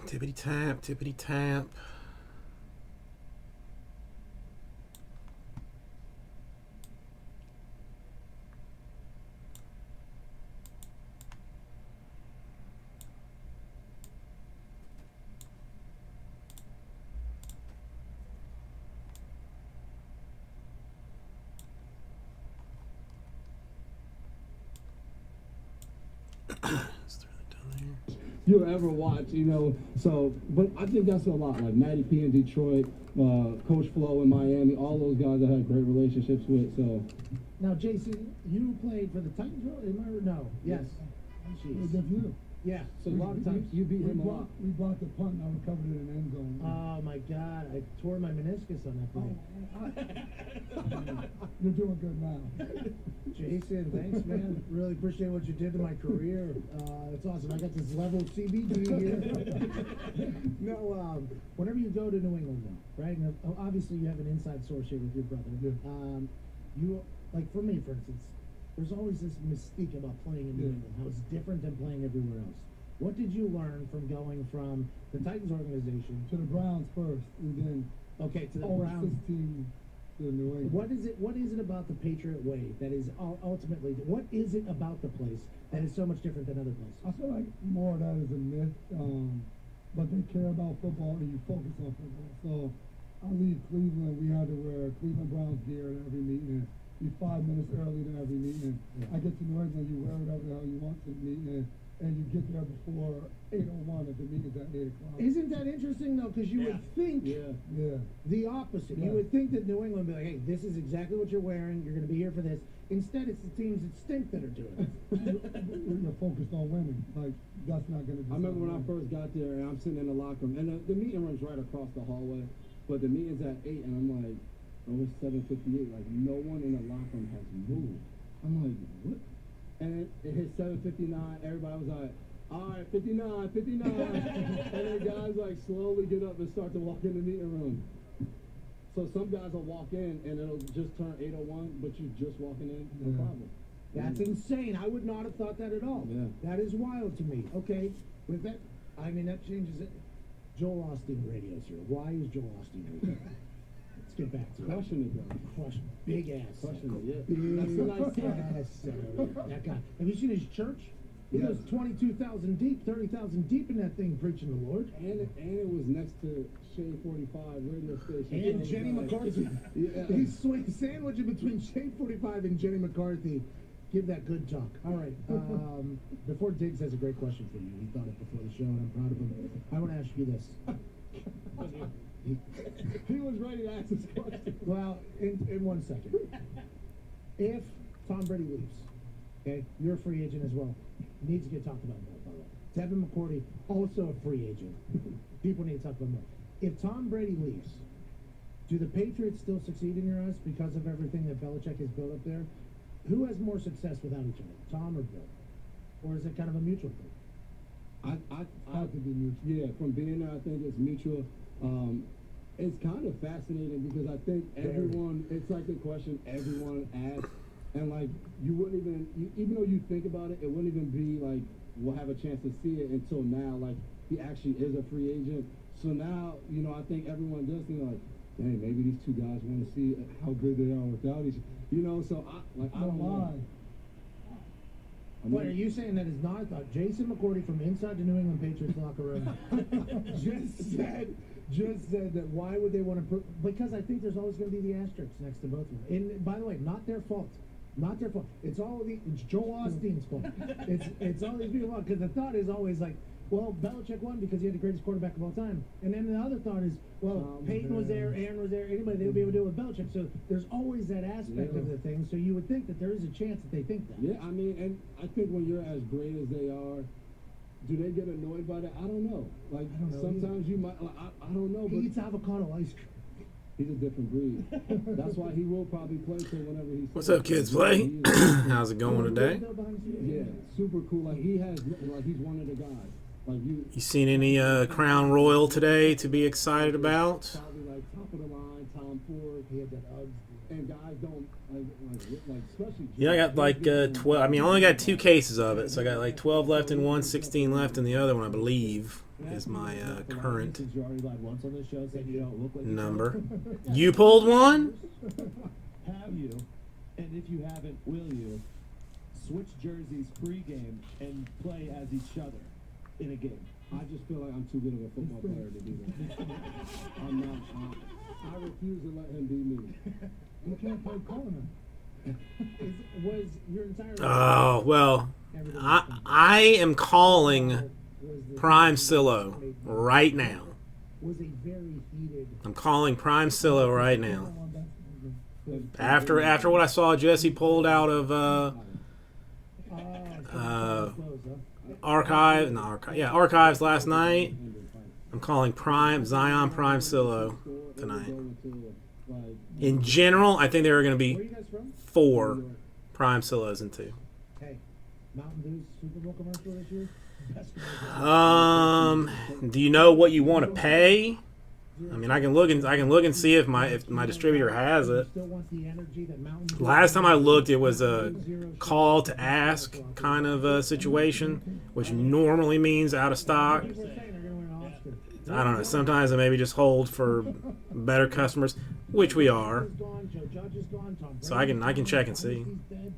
Tippity tap, tippity tap. You'll ever watch, you know, so, but I think that's a lot, like Matty P in Detroit, Coach Flo in Miami, all those guys I had great relationships with, so. Now, Jason, you played for the Titans, no? Yes. Jeez. Good for you. Yeah, so a lot of times you beat him a lot. We blocked the punt and I recovered it in the end zone. Oh my God, I tore my meniscus on that play. You're doing good now. Jason, thanks, man. Really appreciate what you did to my career. It's awesome. I got this level CBD here. No, whenever you go to New England, though, right? And obviously, you have an inside source here with your brother. Yeah. You, like for me, for instance, there's always this mystique about playing in New England, how it's different than playing everywhere else. What did you learn from going from the Titans organization To the Browns first, and then to the all Browns? 16 to New England. What is it about the Patriot way that is ultimately, what is it about the place that is so much different than other places? I feel like more of that is a myth, but they care about football and you focus on football. So I leave Cleveland, we had to wear Cleveland Browns gear at every meeting. Be 5 minutes early to every meeting. Yeah. I get to New England, you wear whatever the hell you want to the meeting, and you get there before 8:01 if the meeting's at 8 o'clock. Isn't that interesting though? Because you would think the opposite. You would think that New England would be like, hey, this is exactly what you're wearing. You're going to be here for this. Instead, it's the teams that stink that are doing it. You're focused on winning. Like, that's not going to be. I remember when I first got there and I'm sitting in the locker room, and the meeting room's right across the hallway, but the meeting's at 8, and I'm like, oh, it's 7:58. Like, no one in the locker room has moved. I'm like, what? And it hit 7:59. Everybody was like, all right, 59, 59. And then guys like slowly get up and start to walk in the meeting room. So some guys will walk in and it'll just turn 8:01, but you're just walking in, no problem. That's insane. I would not have thought that at all. Yeah. That is wild to me. Okay, with that, I mean, that changes it. Joel Osteen radio's here. Why is Joel Osteen radio? Let's get back to Crushing it, though. Crush, big ass. Crushing it, yeah. Big That's a nice ass. That guy. Have you seen his church? He Yes. goes 22,000 deep, 30,000 deep in that thing preaching the Lord. And it was next to Shade 45 radio station. And Jenny McCarthy. Yeah. He's sandwiching between Shade 45 and Jenny McCarthy. Give that good talk. All right. Before Diggs has a great question for you. He thought it before the show, and I'm proud of him. I want to ask you this. He was ready to ask this question. Well, in 1 second. If Tom Brady leaves, okay, you're a free agent as well. Needs to get talked about more, by the way. Tevin McCourty, also a free agent. People need to talk about more. If Tom Brady leaves, do the Patriots still succeed in your eyes because of everything that Belichick has built up there? Who has more success without each other, Tom or Bill? Or is it kind of a mutual thing? I could be mutual. Yeah, from being there, I think it's mutual. It's kind of fascinating because I think everyone, it's like the question everyone asks, and like you wouldn't even though you think about it, it wouldn't even be like we'll have a chance to see it until now. Like he actually is a free agent. So now, you know, I think everyone does think like, hey, maybe these two guys want to see how good they are without each other. You know, so I don't know. What are you saying that is not a thought? Jason McCourty from inside the New England Patriots locker room just said that why would they want to because I think there's always going to be the asterisks next to both of them. And by the way, not their fault. Not their fault. It's Joel Osteen's fault. It's all these people's fault because the thought is always like, well, Belichick won because he had the greatest quarterback of all time. And then the other thought is, well, Peyton was there, Aaron was there, anybody, they would be able to do it with Belichick. So there's always that aspect of the thing. So you would think that there is a chance that they think that. Yeah, I mean, and I think when you're as great as they are, do they get annoyed by that? I don't know. Like, I don't know. sometimes you might, like, I don't know. He But eats avocado ice cream. he's a different breed. That's why he will probably play till whenever he's. What's up, kids? Play. How's it going today? Yeah, super cool. Like he's one of the guys. Like You seen any Crown Royal today to be excited about? Probably like top of the line, Tom Ford. He had that Uggs. saying guys don't like especially. Yeah, I got like 12. I mean, I only got 2 cases of it, so I got like 12 left in one, 16 left in the other one, I believe, is my current number. You pulled one? Have you? And if you haven't, will you switch jerseys pre-game and play as each other in a game? I just feel like I'm too good of a football player to do that. I'm not. I refuse to let him be me. You can't play corner. Was your entire Oh, well, I am calling Prime Silo right now. was a very heated. I'm calling Prime Silo right now. After what I saw Jesse pulled out of archives last night, I'm calling Zion Prime Silo tonight. In general, I think there are going to Where are be you guys from? 4 Prime Silos in 2. Hey, Mountain Dew's Super Bowl commercial this year. Best commercial. Do you know what you want to pay? I mean, I can look and see if my distributor has it. Still want the energy that Mountain Dew. Last time I looked, it was a call to ask kind of a situation, which normally means out of stock. People are saying they're gonna win an Oscar. I don't know. Sometimes I maybe just hold for better customers, which we are. So I can check and see.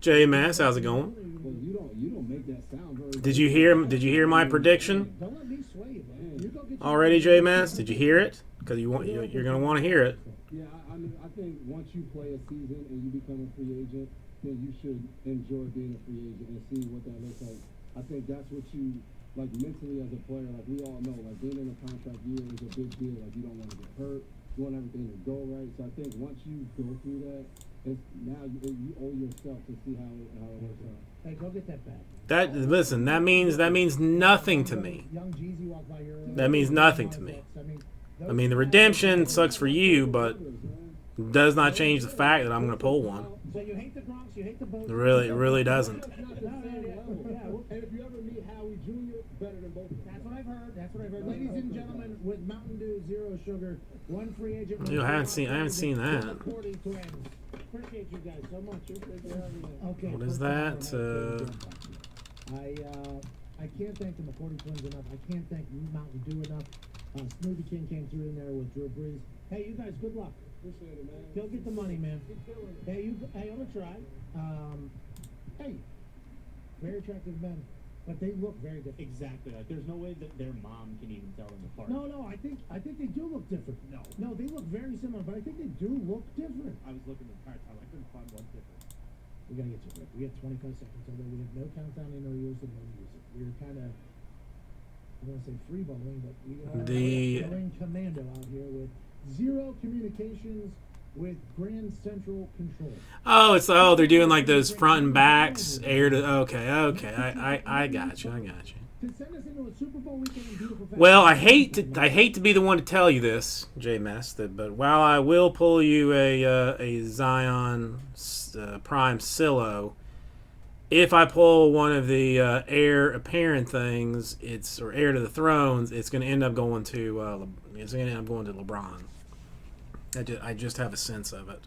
JMS, how's it going? Well, you don't make that sound very. Did you hear my prediction Don't let me sway you, man. You go get your- already, JMS? Did you hear it? Because you're going to want to hear it. Yeah, I mean, I think once you play a season and you become a free agent, then you should enjoy being a free agent and see what that looks like. I think that's what you, like, mentally as a player, like, we all know, like, being in a contract year is a big deal. Like, you don't want to get hurt. You want everything to go right. So I think once you go through that, now you owe yourself to see how it works out. Hey, go get that back. Listen, that means nothing to me. Young Jeezy walked by your. That means nothing to me. I mean, the redemption sucks for you, but does not change the fact that I'm going to pull one. So you hate the Bronx, you hate the boat. It really doesn't. And if you ever meet Howie Jr., better than both of them. That's what I've heard. That's what I've heard. Ladies and gentlemen, with Mountain Dew Zero Sugar, one free agent. I haven't seen that. 40 twins. Appreciate you guys so much. Okay. What is first of that? all, I can't thank the McCourty twins enough. I can't thank Mountain Dew enough. Smoothie King came through in there with Drew Brees. Hey, you guys, good luck. Appreciate it, man. Go get the money, man. Hey, I'm gonna try. Hey, very attractive men, but they look very different. Exactly. Like, there's no way that their mom can even tell them apart. No, I think they do look different. No, they look very similar, but I think they do look different. I was looking the entire time. I couldn't find one difference. We gotta get to it. We have 25 seconds, although we have no countdown in our use and no music. We're kind of, I don't want to say free balling, but we are going commando out here with zero communications with Grand Central Control. They're doing like those front and backs okay. I got you. To send us into a Super Bowl weekend in beautiful fashion. Well, I hate to be the one to tell you this, J-Mess, but while I will pull you a Zion Prime Silo, if I pull one of the heir apparent things, or heir to the thrones, it's going to end up going to LeBron. I just have a sense of it.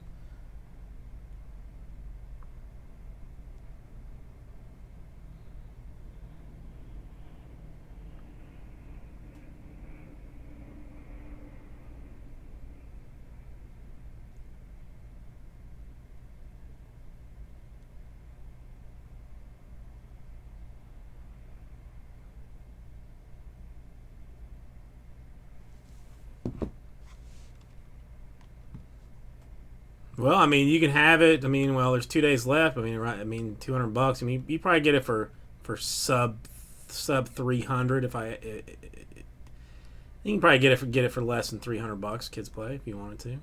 Well, I mean, you can have it. I mean, there's 2 days left. I mean, right? I mean, $200. I mean, you probably get it for sub 300. You can probably get it for less than $300. Kids play if you wanted to.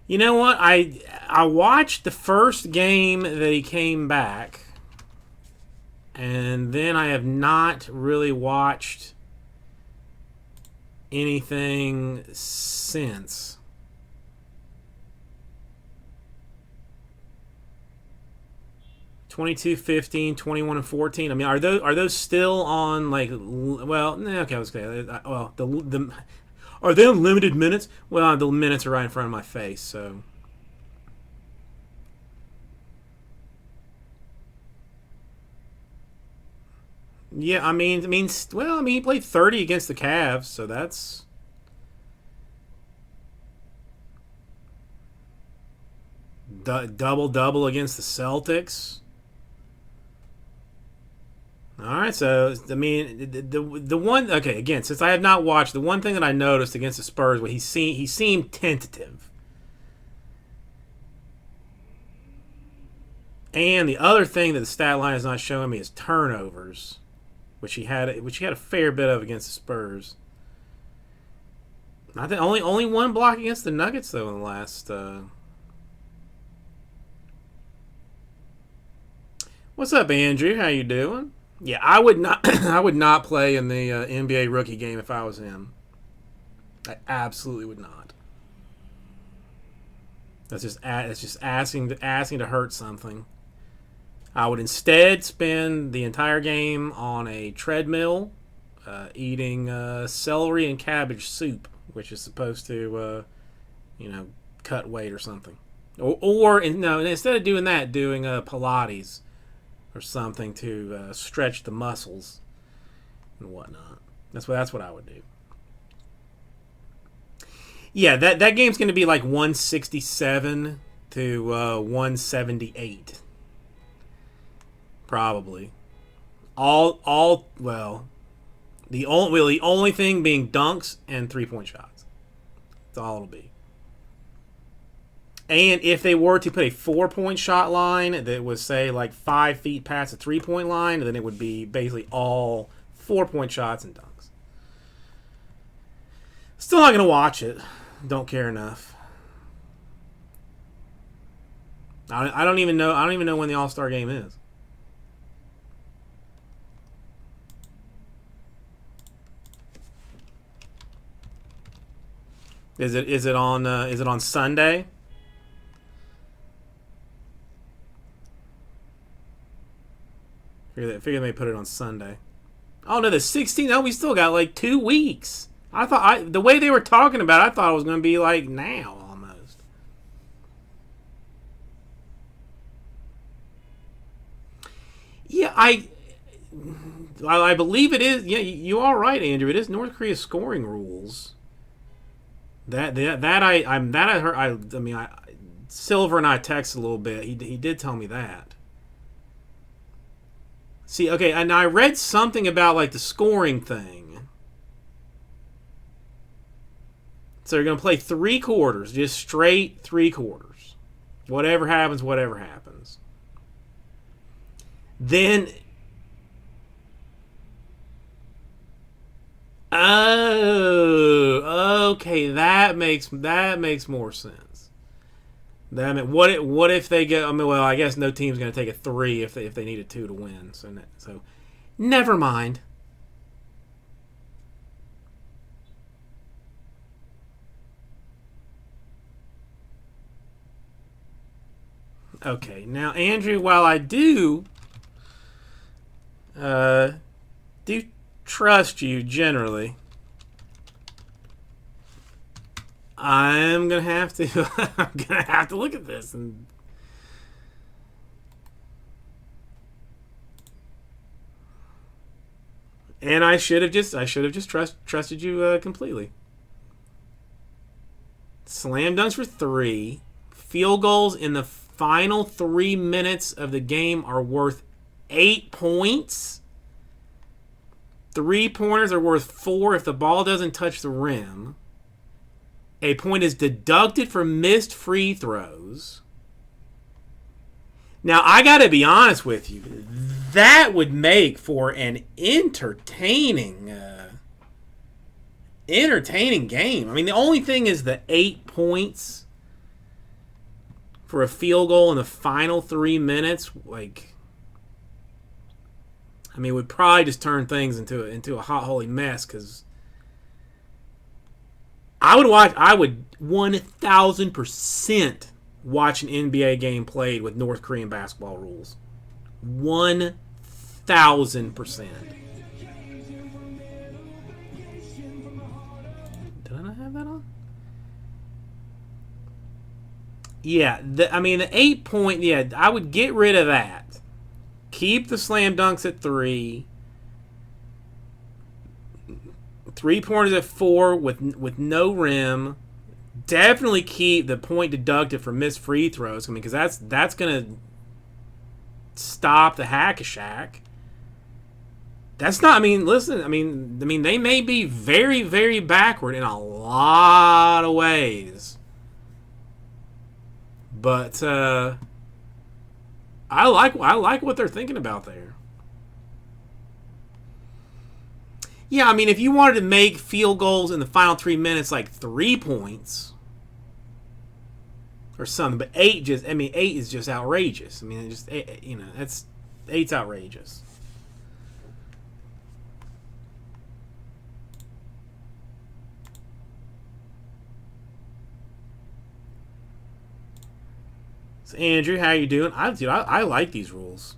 You know what? I watched the first game that he came back, and then I have not really watched anything since. 22, 15, 21, and 14. I mean, are those still on, like? Well, okay, I was okay. Well, Are they unlimited minutes? Well, the minutes are right in front of my face, so. Yeah, I mean, he played 30 against the Cavs, so that's. Double against the Celtics. All right, so I mean, the one, okay, again, since I have not watched, the one thing that I noticed against the Spurs was he seemed tentative, and the other thing that the stat line is not showing me is turnovers, which he had a fair bit of against the Spurs. I think only one block against the Nuggets though in the last. What's up, Andrew? How you doing? Yeah, I would not. I would not play in the NBA rookie game if I was him. I absolutely would not. That's just asking to hurt something. I would instead spend the entire game on a treadmill, eating celery and cabbage soup, which is supposed to, cut weight or something. Or instead of doing that, doing Pilates or something to stretch the muscles and whatnot. That's what I would do. Yeah, that game's going to be like 167 to 178, probably. The only thing being dunks and 3-point shots. That's all it'll be. And if they were to put a 4-point shot line that was, say, like 5 feet past the 3-point line, then it would be basically all 4-point shots and dunks. Still not going to watch it. Don't care enough. I don't even know. I don't even know when the All-Star game is. Is it on Sunday? Figure they put it on Sunday. Oh no, the 16th. No, we still got like 2 weeks. I thought the way they were talking about it, I thought it was going to be like now almost. Yeah, I believe it is. Yeah, you are right, Andrew. It is North Korea's scoring rules. That I heard. Silver and I texted a little bit. He did tell me that. See, okay, and I read something about like the scoring thing. So you're going to play 3 quarters, just straight 3 quarters. Whatever happens, whatever happens. Then, okay, that makes more sense. What if they get? I guess no team's going to take a 3 if they need a 2 to win. So never mind. Okay, now Andrew, while I do trust you generally, I'm gonna have to look at this and I should have just trusted you completely. Slam dunks for 3, field goals in the final 3 minutes of the game are worth 8 points. 3-pointers are worth 4 if the ball doesn't touch the rim. A point is deducted for missed free throws. Now, I got to be honest with you. That would make for an entertaining game. I mean, the only thing is the 8 points for a field goal in the final 3 minutes. It would probably just turn things into a hot holy mess because I would 1,000% watch an NBA game played with North Korean basketball rules. 1,000%. Did I not have that on? Yeah, I mean, the 8-point, yeah, I would get rid of that. Keep the slam dunks at 3. 3-pointers at 4 with no rim. Definitely keep the point deducted for missed free throws. I mean, because that's going to stop the hack-a-shack. That's not, I mean, listen, I mean, they may be very, very backward in a lot of ways. But I like what they're thinking about there. Yeah, I mean, if you wanted to make field goals in the final 3 minutes like 3 points or something, but 8 is just outrageous. I mean, that's 8's outrageous. So Andrew, how you doing? I like these rules.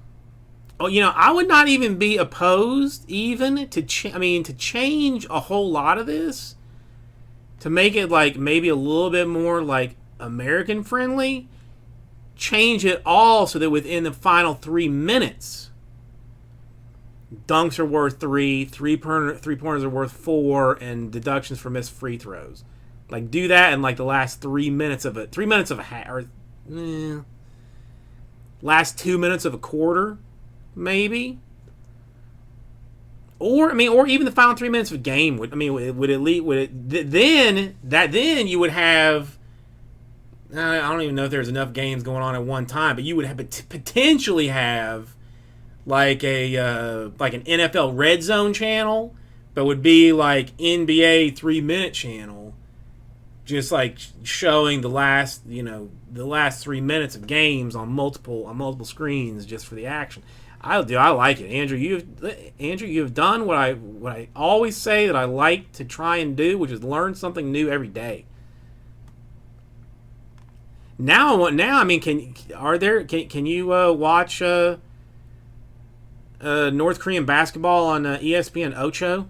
Oh, I would not even be opposed even to change a whole lot of this to make it like maybe a little bit more like American friendly. Change it all so that within the final 3 minutes, dunks are worth 3, three-pointers are worth 4, and deductions for missed free throws. Like do that in like the last 3 minutes of it. 3 minutes of a half, or last 2 minutes of a quarter. Maybe, or even the final 3 minutes of a game. Then you would have. I don't even know if there's enough games going on at one time, but you would have potentially have like an NFL Red Zone channel, but would be like NBA 3-minute channel, just like showing the last 3 minutes of games on multiple screens just for the action. I like it, Andrew. You've done what I always say that I like to try and do, which is learn something new every day. Can you watch North Korean basketball on ESPN Ocho?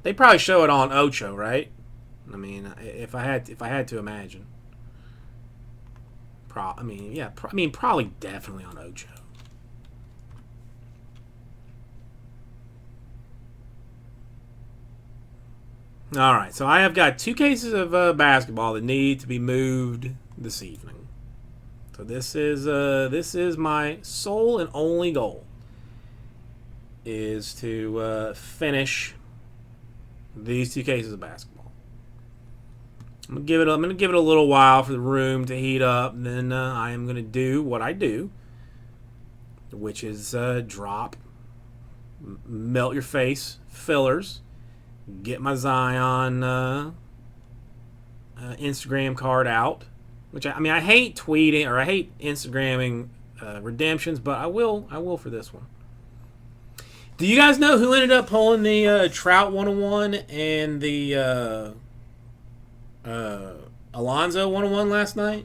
They probably show it on Ocho, right? I mean, if I had to imagine, probably definitely on Ocho. All right, so I have got 2 cases of basketball that need to be moved this evening. So this is my sole and only goal, is to finish these 2 cases of basketball. I'm gonna give it a little while for the room to heat up, and then I am gonna do what I do, which is drop melt your face fillers. Get my Zion Instagram card out, which I hate tweeting or I hate Instagramming redemptions, but I will for this one. Do you guys know who ended up pulling the Trout 101 and the Alonzo 101 last night?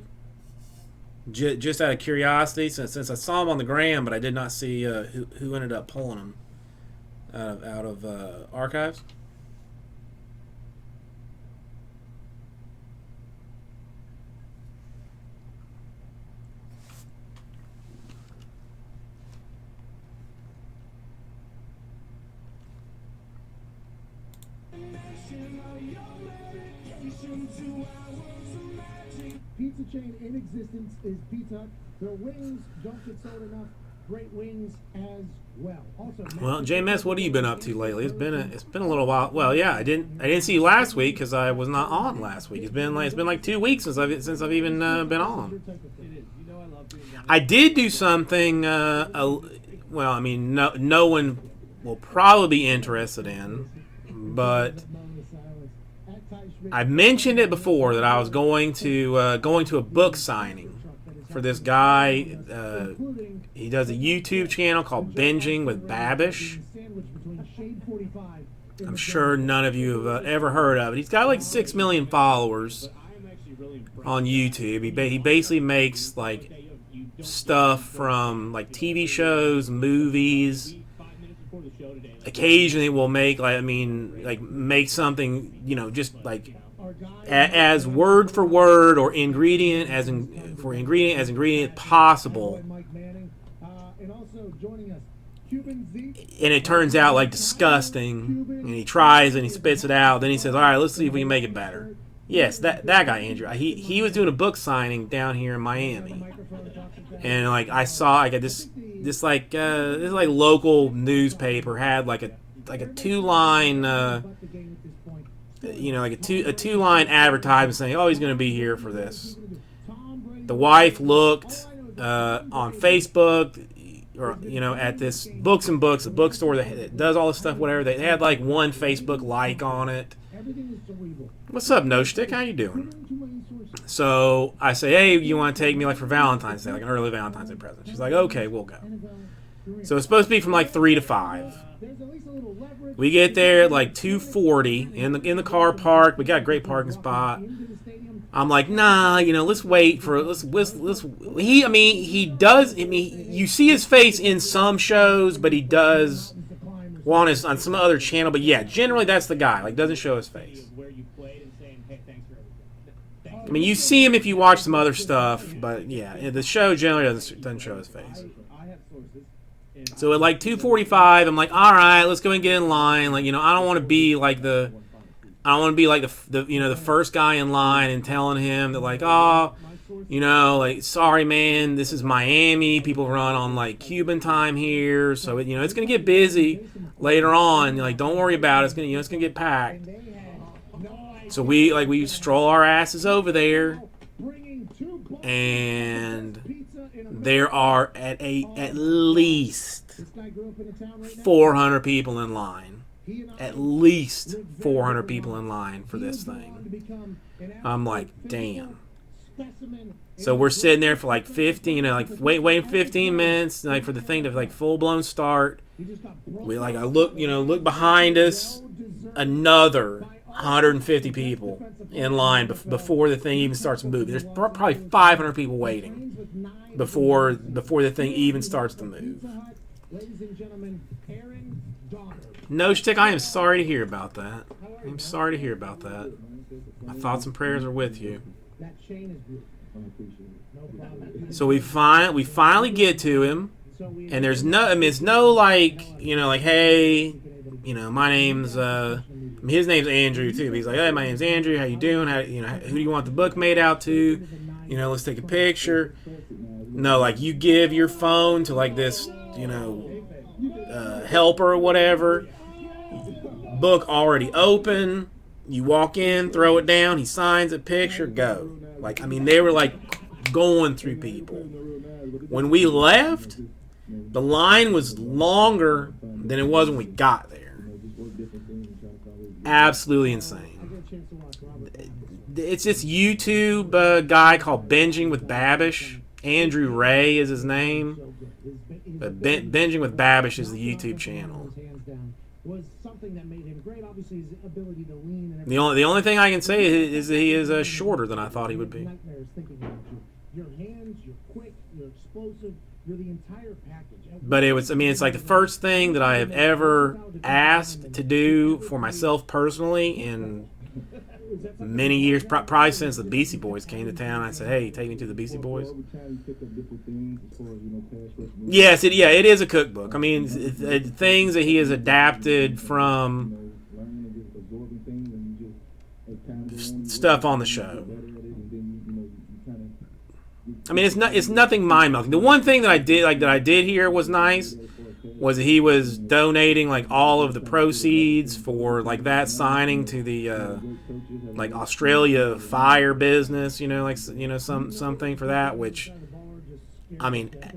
Just out of curiosity, since I saw him on the gram, but I did not see who ended up pulling them out of archives. Pizza chain in existence is Pizza Hut. Their wings don't get sold enough. Great wings as well. Also, well, JMS, what have you been up to lately? It's been a little while. Well, yeah, I didn't see you last week because I was not on last week. It's been like 2 weeks since I've even been on. I did do something. No one will probably be interested in, but I've mentioned it before that I was going to a book signing for this guy. He does a YouTube channel called Binging with Babish. I'm sure none of you have ever heard of it. He's got like 6 million followers on YouTube. He basically makes like stuff from like TV shows, movies. Occasionally we'll make make something, just like as word for word or ingredient as ingredient possible. And also joining us, Cuban Zeke. And it turns out like disgusting, and he tries and he spits it out. Then he says, "All right, let's see if we can make it better." Yes, that guy Andrew. He was doing a book signing down here in Miami, and like I saw, I got this like local newspaper had like a 2-line like a two-line advertisement saying, "Oh, he's going to be here for this." The wife looked on Facebook, or at this Books and Books, a bookstore that does all this stuff, whatever. They had like one Facebook like on it. What's up, No Stick? How you doing? So I say, "Hey, you want to take me like for Valentine's Day, like an early Valentine's Day present?" She's like, "Okay, we'll go." So it's supposed to be from like 3 to 5. We get there at like 2:40 in the car park. We got a great parking spot. I'm like, nah, let's wait for let's he does. You see his face in some shows, but he does on some other channel. But yeah, generally that's the guy. Like, doesn't show his face. You see him if you watch some other stuff, but yeah, the show generally doesn't show his face. So at like 2:45, I'm like, all right, let's go and get in line. Like, I don't want to be like the first guy in line and telling him that like, like, sorry man, this is Miami. People run on like Cuban time here, so it's gonna get busy later on. Like, don't worry about it. It's gonna get packed. So we stroll our asses over there, and there are at least 400 people in line. At least 400 people in line for this thing. I'm like, damn. So we're sitting there for like 15, waiting 15 minutes, like for the thing to like full blown start. I look behind us, another 150 people in line before the thing even starts moving. There's probably 500 people waiting before the thing even starts to move. No Stick, I am sorry to hear about that. I'm sorry to hear about that. My thoughts and prayers are with you. So we finally get to him, and there's it's no like, hey, my name's his name's Andrew too. But he's like, hey, my name's Andrew. How you doing? Who do you want the book made out to? Let's take a picture. No, like, you give your phone to like this, helper or whatever. Book already open. You walk in, throw it down. He signs a picture. Go. Like, they were like going through people. When we left, the line was longer than it was when we got there. Absolutely insane. It's this YouTube guy called Binging with Babish. Andrew Ray is his name. But Binging with Babish is the YouTube channel. The only thing I can say is that he is shorter than I thought he would be. But it's like the first thing that I have ever asked to do for myself personally in many years, probably since the Beastie Boys came to town. I said, hey, take me to the Beastie Boys. Yes, it is a cookbook. Things that he has adapted from stuff on the show. It's nothing mind-melting. The one thing that I did hear was nice was that he was donating like all of the proceeds for like that signing to the like Australia fire business, something for that, which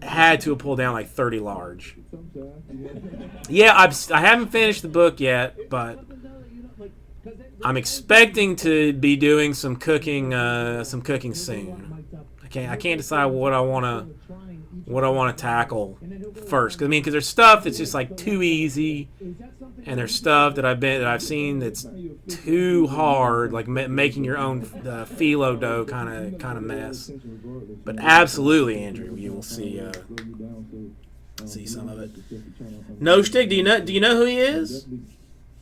had to have pulled down like 30 large. Yeah, I haven't finished the book yet, but I'm expecting to be doing some cooking soon. I can't decide what I want to tackle first. Because there's stuff that's just like too easy, and there's stuff that I've seen that's too hard, like making your own phyllo dough kind of mess. But absolutely, Andrew, you will see some of it. No Stick, do you know who he is?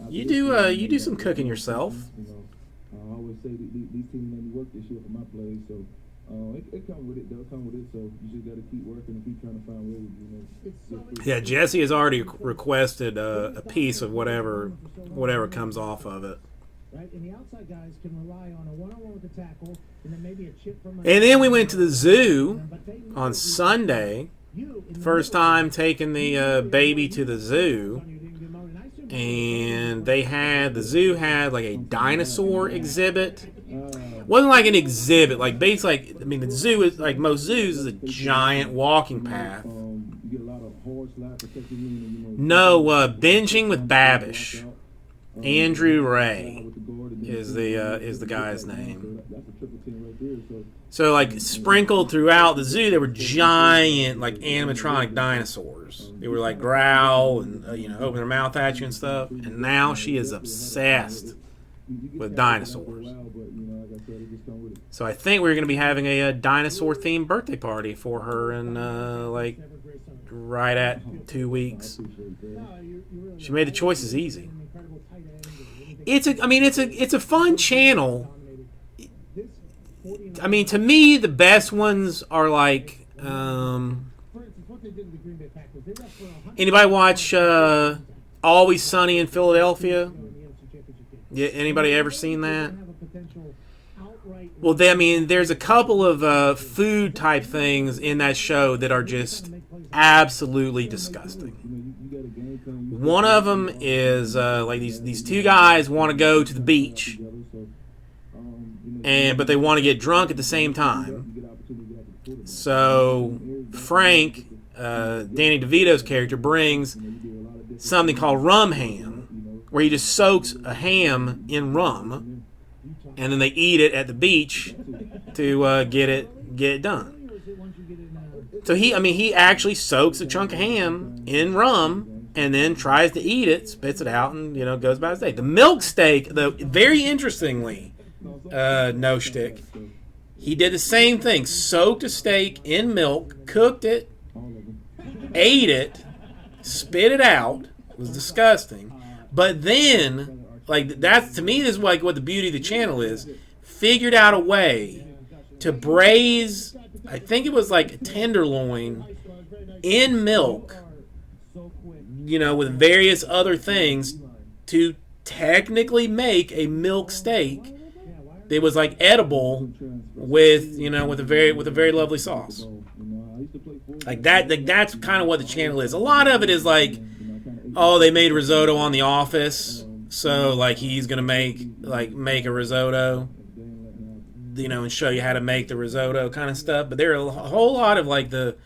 You do some cooking yourself. I always say that these teams made me work this year for my plays, so it comes with it. They'll come with it. So you just got to keep working and keep trying to find ways. Yeah, Jesse has already requested a piece of whatever comes off of it. Right, and the outside guys can rely on a one-on-one with the tackle, and then maybe a chip from. And then we went to the zoo on Sunday. First time taking the baby to the zoo. And the zoo had like a dinosaur exhibit. Wasn't like an exhibit, like basically, like, I mean, the zoo is like most zoos is a giant walking path. No, binging with Babish. Andrew Ray is the guy's name. So like sprinkled throughout the zoo, there were giant like animatronic dinosaurs. They were like growl and open their mouth at you and stuff. And now she is obsessed with dinosaurs. So I think we're going to be having a dinosaur themed birthday party for her in like right at 2 weeks. She made the choices easy. It's a fun channel. I mean, to me, the best ones are like. Anybody watch Always Sunny in Philadelphia? Yeah, anybody ever seen that? Well, there's a couple of food type things in that show that are just absolutely disgusting. One of them is like these two guys want to go to the beach, but they want to get drunk at the same time. So Frank, Danny DeVito's character, brings something called rum ham, where he just soaks a ham in rum, and then they eat it at the beach to get it done. So he actually soaks a chunk of ham in rum and then tries to eat it, spits it out, and goes about his day. The milk steak, though, very interestingly, no shtick, he did the same thing. Soaked a steak in milk, cooked it, ate it, spit it out. It was disgusting. But then, like, that's, to me, this is like what the beauty of the channel is. Figured out a way to braise, I think it was like a tenderloin in milk, with various other things to technically make a milk steak that was like edible with a very lovely sauce. Like that. That's kind of what the channel is. A lot of it is like, oh, they made risotto on The Office, so like he's gonna make a risotto, and show you how to make the risotto kind of stuff. But there are a whole lot of like the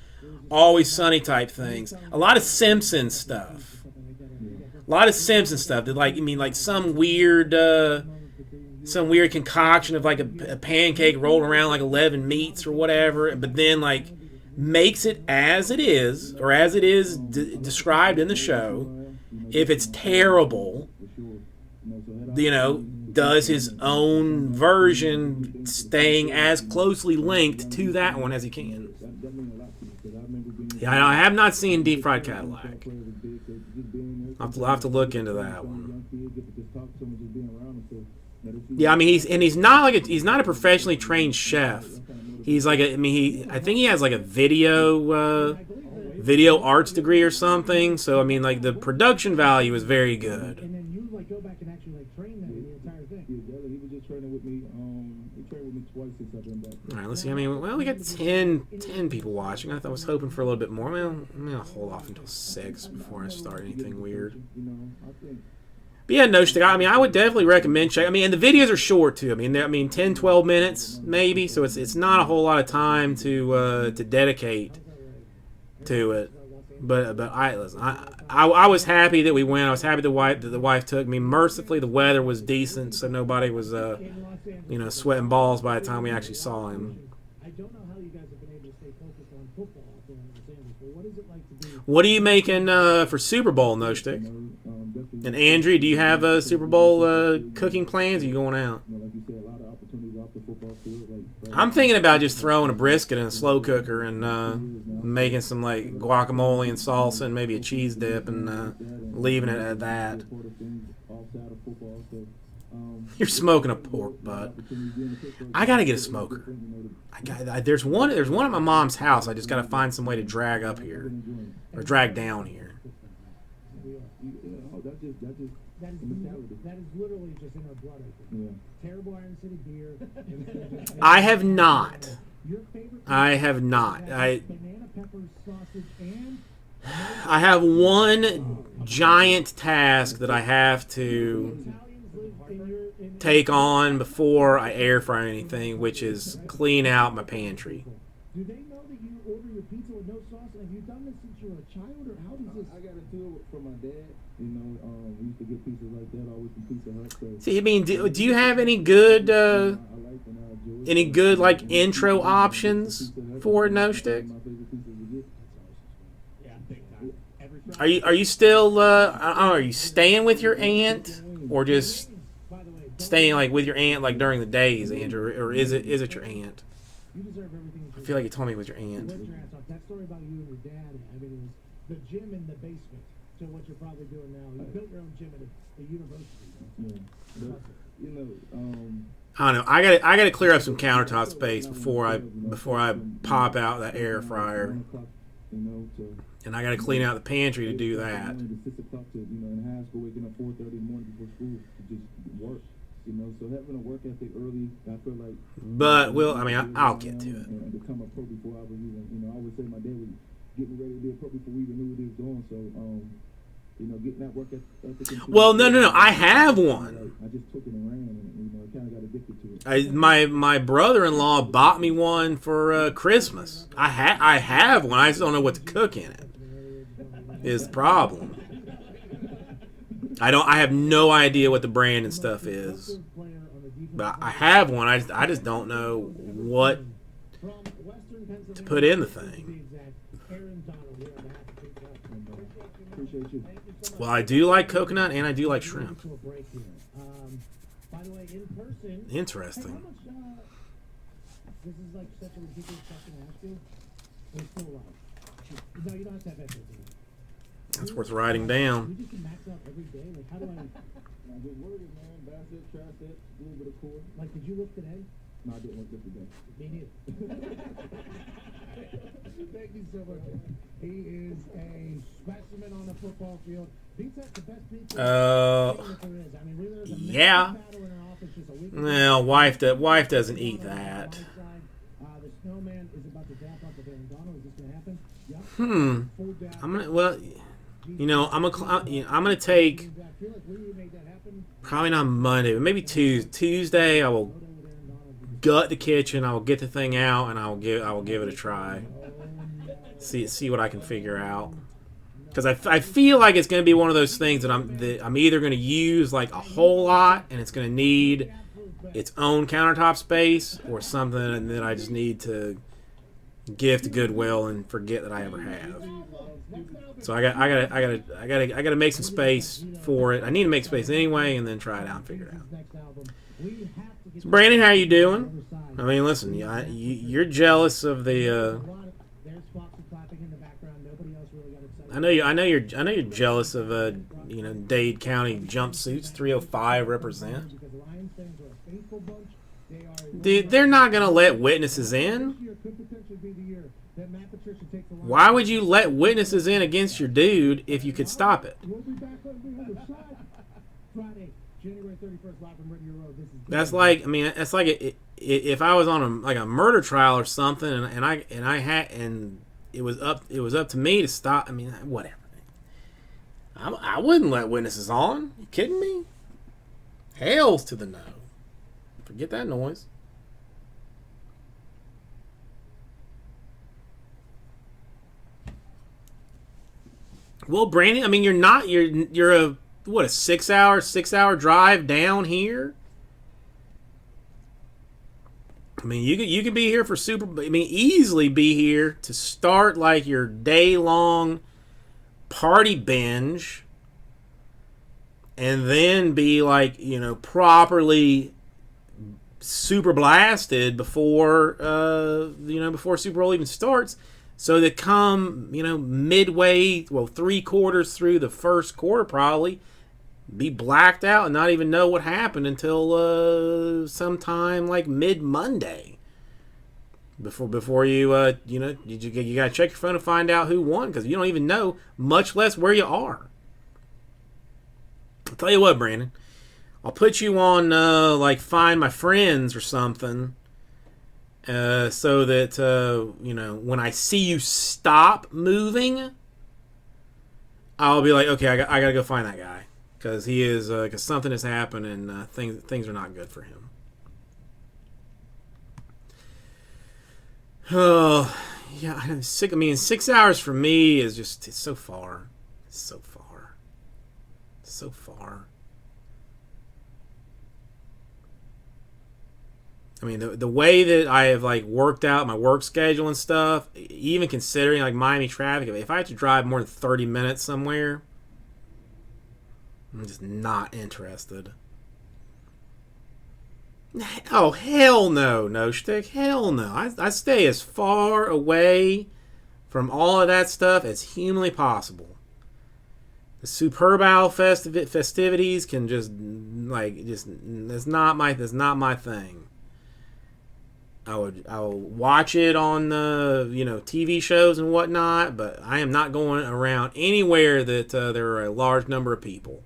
Always Sunny type things. A lot of Simpsons stuff. That like some weird concoction of like a pancake rolled around like 11 meats or whatever, but then like makes it as it is, or as it is described in the show. If it's terrible, does his own version, staying as closely linked to that one as he can. Yeah, I have not seen Deep Fried Cadillac. I'll have to look into that one. Yeah, I mean he's not a professionally trained chef. He's like I think he has like a video arts degree or something. So I mean, like, the production value is very good. And then you like go back and actually like train them in the entire thing. He was just training with me. He trained with me twice since I've been back. All right, let's see. I mean, well, we got 10 people watching. I was hoping for a little bit more. I'm gonna hold off until 6 before I start anything weird. But yeah, no shtick. I mean, I would definitely recommend check. I mean, and the videos are short too. I mean, 10, 12 minutes maybe. So it's not a whole lot of time to dedicate to it. But I was happy that we went. I was happy that the wife took me. Mercifully, the weather was decent, so nobody was sweating balls by the time we actually saw him. I don't know how you guys have been able to stay focused on football out there in Los Angeles, but what is it like to be? What are you making for Super Bowl, No Stick? And Andrew, do you have Super Bowl cooking plans? Or are you going out? I'm thinking about just throwing a brisket in a slow cooker and making some like guacamole and salsa and maybe a cheese dip and leaving it at that. You're smoking a pork butt. I gotta get a smoker. There's one at my mom's house. I just gotta find some way to drag up here or drag down here. That is literally just in our blood, I think. Yeah. Terrible Iron City beer. I have not. Your favorite I have not. banana peppers, sausage, and I have one giant task that I have to Italians live in take on before I air fry anything, which is clean out my pantry. Do they know that you order your pizza with no sauce? Have you done this since you were a child, or how does this? I got to do it from my dad. You know, we used to get pizzas like that always from Pizza Hut. So See, I mean, do you have any good I like and I enjoy it. any good like intro options for it, No Stick? My favorite pizzas to get. Yeah, big time. Every Are you still are you staying with your aunt or just By the way, staying like with your aunt like during the days, Andrew, or is it your aunt? you deserve everything. I feel like you told me it was your aunt. Worked your ass off. That story about you and your dad. I mean, it was the gym in the basement. To what you're probably doing now. You built your own gym at a university. Yeah. But, you know, I don't know. I gotta clear up some countertop space before I pop out that air fryer, 1 o'clock, you know, to and I gotta clean out the pantry to do that. To 6 o'clock to, you know, in high school, waking up 4:30 in the morning before school to just work. You know, so having a work ethic early, I feel like. But I'll get to it. And become a pro before I was even, you know, I always say my dad would get me ready to be a pro before we even knew what he was doing. So, you know, getting that work ethic. Well, no. I have one. I just took it and ran, and you know, I kind of got addicted to it. My brother-in-law bought me one for Christmas. I have one. I just don't know what to cook in it. Is the problem. I have no idea what the brand and stuff is, but I have one. I just don't know what to put in the thing. Appreciate you. Well, I do like coconut and I do like shrimp. By the way, in person. Interesting. This is like such a ridiculous question to ask you. We're still alive. No, you don't have to have equity. That's worth writing down. You just max out every day. Like, how do I? I just worried, man. Bass it, trash it, a little bit of core. Like, did you lift today? No, I didn't work this today. Me neither. Thank you so much. He is a specimen on the football field. Pizza the best pizza there is. I mean, really, there's a yeah. battle in our office just a week ago. Well, wife doesn't eat that. The snowman is about to dap up with Aaron Donald. Is this gonna happen? Yep. Full dap. I'm gonna. Well, you know, I'm gonna take I feel like we made that happen. probably not Monday, but maybe Tuesday. I will gut the kitchen. I will get the thing out, and I will give it a try. See what I can figure out. Because I feel like it's going to be one of those things that I'm either going to use like a whole lot, and it's going to need its own countertop space, or something that I just need to give to Goodwill and forget that I ever have. So I gotta make some space for it. I need to make space anyway, and then try it out and figure it out. So Brandon, how you doing? I mean, listen, you're jealous of the. I know you're jealous of Dade County jumpsuits 305 represent. Dude, they're not gonna let witnesses in. Why would you let witnesses in against your dude if you could stop it? That's like, I mean, that's like if I was on a murder trial or something, and it was up to me to stop. I mean, whatever. I wouldn't let witnesses on. You kidding me? Hails to the no. Forget that noise. Well, Brandon, I mean, you're a 6-hour drive down here. I mean, you could be here for easily be here to start like your day-long party binge, and then be like, properly super blasted before Super Bowl even starts. So that come, midway, 3 quarters through the first quarter probably, be blacked out and not even know what happened until sometime like mid-Monday. Before you you gotta check your phone to find out who won, because you don't even know, much less where you are. I'll tell you what, Brandon, I'll put you on like Find My Friends or something, so that when I see you stop moving, I'll be like, okay, I gotta go find that guy, because he is because something has happened and things are not good for him. Oh, yeah, I'm sick. I mean, 6 hours for me is just, it's so far. It's so far. So far. I mean, the way that I have, like, worked out my work schedule and stuff, even considering, like, Miami traffic, if I have to drive more than 30 minutes somewhere, I'm just not interested. Oh, hell no, no shtick. Hell no. I stay as far away from all of that stuff as humanly possible. The Super Bowl festivities can that's not my thing. I'll watch it on TV shows and whatnot, but I am not going around anywhere that there are a large number of people.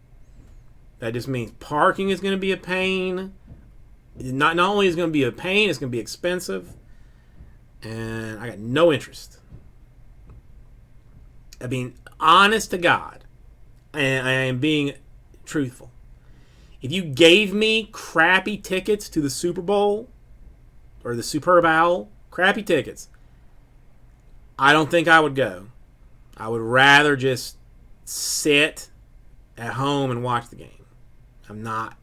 That just means parking is going to be a pain. Not only is it going to be a pain, it's going to be expensive, and I got no interest. I mean, honest to God, and I am being truthful. If you gave me crappy tickets to the Super Bowl or the Super Bowl, crappy tickets, I don't think I would go. I would rather just sit at home and watch the game. I'm not.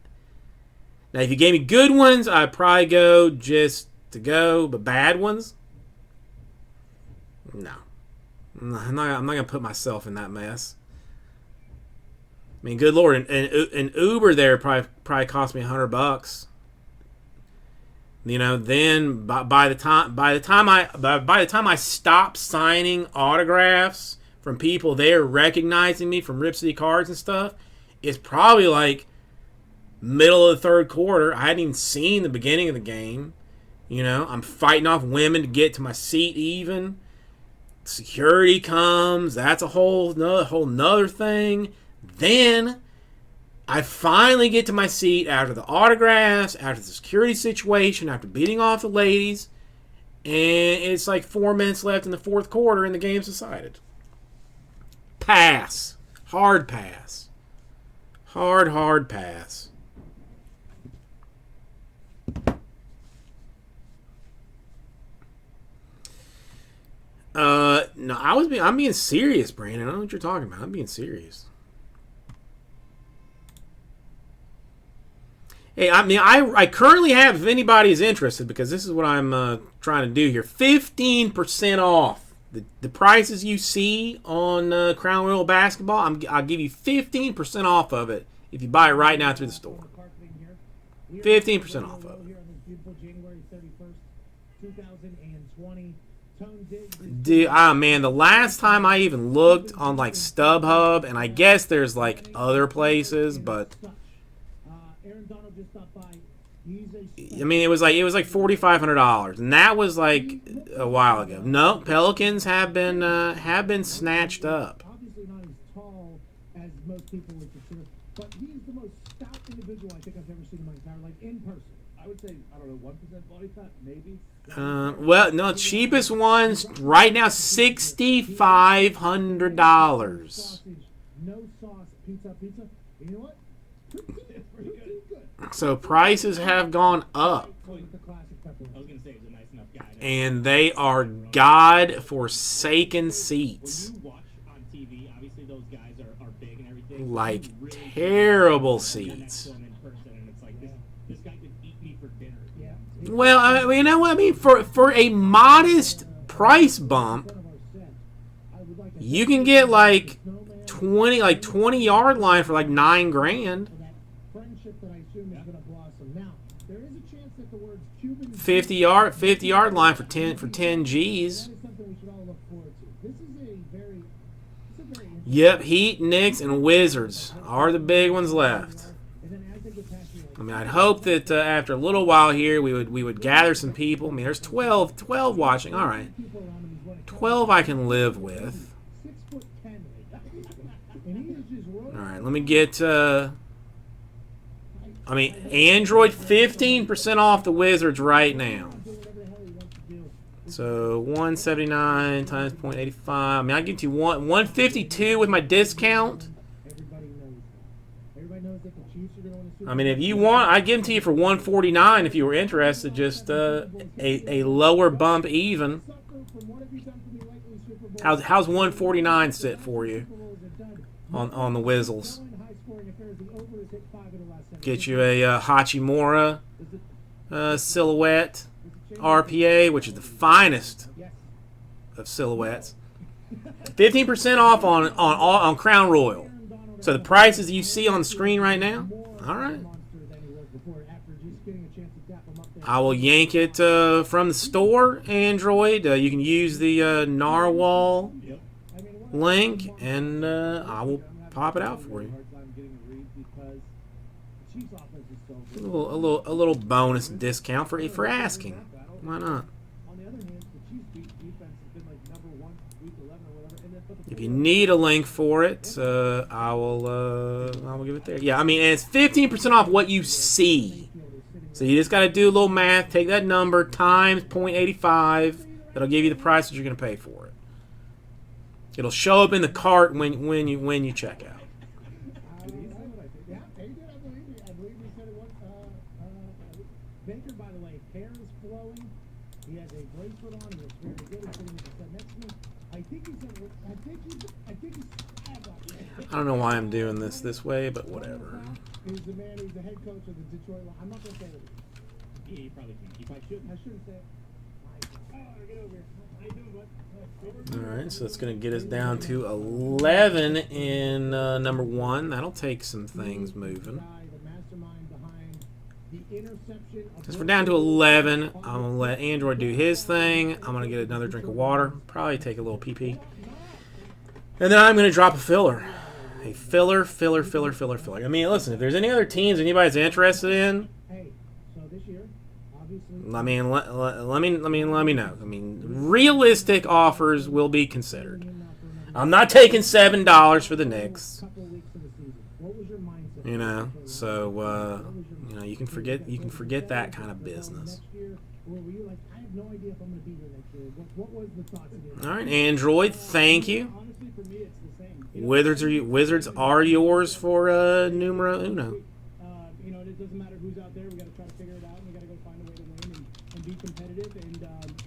Now, if you gave me good ones, I'd probably go just to go, but bad ones? No. I'm not going to put myself in that mess. I mean, good Lord, an Uber there probably cost me $100. Then by the time I stop signing autographs from people there recognizing me from RipCityCards and stuff, it's probably like middle of the third quarter. I hadn't even seen the beginning of the game. I'm fighting off women to get to my seat even. Security comes. That's a whole nother thing. Then I finally get to my seat after the autographs, after the security situation, after beating off the ladies, and it's like 4 minutes left in the fourth quarter and the game's decided. Pass. Hard pass. Hard pass. No, I'm being serious, Brandon. I don't know what you're talking about. I'm being serious. Hey, I mean, I currently have, if anybody is interested, because this is what I'm trying to do here, 15% off. The prices you see on Crown Royal Basketball, I'll give you 15% off of it if you buy it right now through the store. 15% off of it. Dude, man, the last time I even looked on like StubHub, and I guess there's like other places, but I mean, it was like $4,500, and that was like a while ago. No, Pelicans have been snatched up. Obviously not as tall as most people would consider, but he's the most stout individual I think I've ever seen in my entire life in person. I would say, I don't know, 1% body fat, maybe. Well, no, cheapest ones right now, $6,500. No sauce, pizza. You know what? Pretty good. So prices have gone up, I was gonna say he's a nice enough guy. and they are God-forsaken seats. When you watch on TV, obviously those guys are big and everything. Like terrible seats. This guy could eat me for dinner. Yeah. Well, you know what I mean? For a modest price bump, you can get like 20-yard line for like $9,000. Friendship that I assume is going to blossom. Now, there is a chance that the words Cuban 50-yard line for 10 G's. That is something we should all look forward to. This is a very Yep, Heat, Knicks, and Wizards are the big ones left. I mean, I'd hope that after a little while here we would gather some people. I mean, there's 12 watching. All right. 12 I can live with. All right, let me get I mean, Android 15% off the Wizards right now. So 179 times 0.85. I mean, I get you 152 with my discount. I mean, if you want, I'd give them to you for 149 if you were interested. Just a lower bump even. How's 149 sit for you on the Wizzles? Get you a Hachimura silhouette RPA, which is the finest of silhouettes. 15% off on Crown Royal. So the prices you see on the screen right now. All right. I will yank it from the store, Android. You can use the Narwhal link, and I will pop it out for you. A little bonus discount for asking. Why not? If you need a link for it, I will give it there. Yeah, I mean, and it's 15% off what you see. So you just got to do a little math, take that number times 0.85. That'll give you the price that you're going to pay for it. It'll show up in the cart when you check out. Baker, by the way, hair is flowing. He has a bracelet on. He looks very good. He's sitting next to me. I think he's. I don't know why I'm doing this way, but whatever. He's the man who's the head coach of the Detroit Lions. I'm not going to say it. Yeah, you probably can. If I shouldn't say it. Get over here. How you doing, bud? All right, so it's going to get us down to 11 in number 1. That'll take some things moving. Since we're down to 11, I'm going to let Android do his thing. I'm going to get another drink of water. Probably take a little pee-pee. And then I'm going to drop a filler. A filler. I mean, listen, if there's any other teams anybody's interested in, let me know. I mean, realistic offers will be considered. I'm not taking $7 for the Knicks. You know, so you know, you can forget that kind of business. All right, Android, thank you. Wizards are yours for numero uno. You know, it doesn't matter who's out there. We got to try to figure it out, and we got to go find a way to win and be competitive. And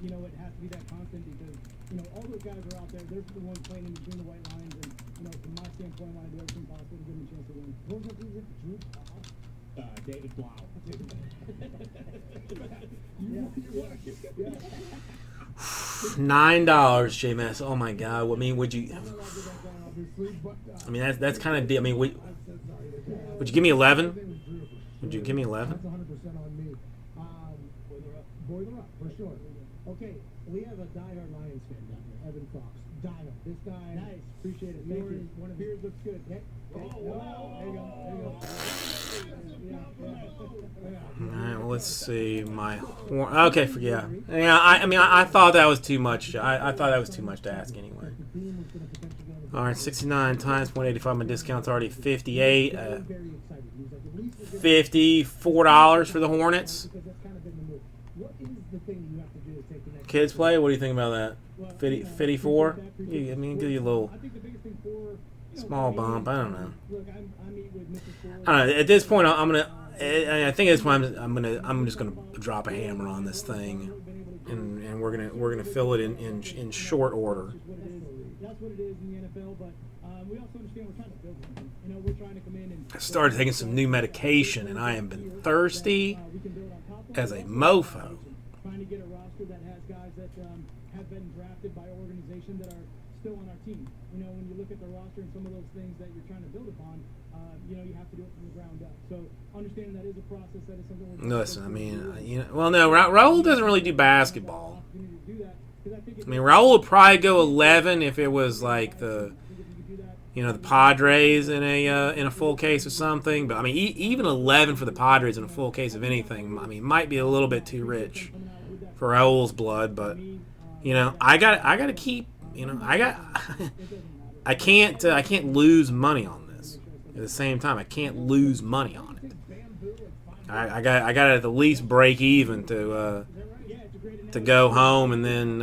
you know, it has to be that constant because you know all those guys are out there. They're the ones playing in between the white lines, and you know, from my standpoint, I want to do everything possible to give them a chance to win. What was that Drew? David Blau. $9, J-Mass. Oh my God! I mean, would you? I mean, that's kind of. I mean, would you give me 11? Would you give me 11? That's 100% on me. Boiler up, for sure. Okay, we have a diehard Lions fan down here, Evan Fox. Diehard. This guy. Nice. Appreciate it. Thank you. One of yours looks good. Hey, wow. There you go. All right. Well, let's see. Okay. Yeah. I mean, I thought that was too much. I thought that was too much to ask anyway. All right. 69 times 0.85. My discount's already 58. $54 for the Hornets. Kids play. What do you think about that? 54. I mean, give you a little small bump. I don't know. I don't know. At this point, I'm gonna. I think at this point, I'm just gonna drop a hammer on this thing, and we're gonna fill it in short order. That's what it is in the NFL, but we also understand we're trying to build something. You know, we're trying to come in and I started taking some new medication, and I have been thirsty as a mofo. Trying to get a roster that has guys that have been drafted by organizations that are still on our team. You know, when you look at the roster and some of those things that you're trying to build upon, you know, you have to do it from the ground up. So understanding that is a process, that is something we're Listen, I mean, you know, well, no, Raul doesn't really do basketball. I mean, Raul would probably go 11 if it was like the the Padres in a full case of something. But I mean, even 11 for the Padres in a full case of anything, I mean, might be a little bit too rich for Raul's blood. But I got to keep. I can't lose money on this. At the same time, I can't lose money on it. I got to at the least break even to go home and then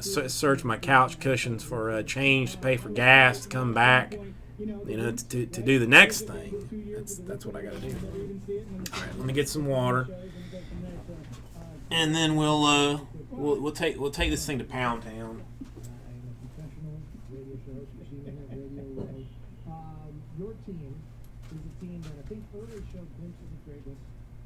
search my couch cushions for change to pay for gas to come back, to do the next thing. That's what I got to do. All right, let me get some water, and then we'll take this thing to Pound Town. Your team is a team that I think early showed glimpses of greatness.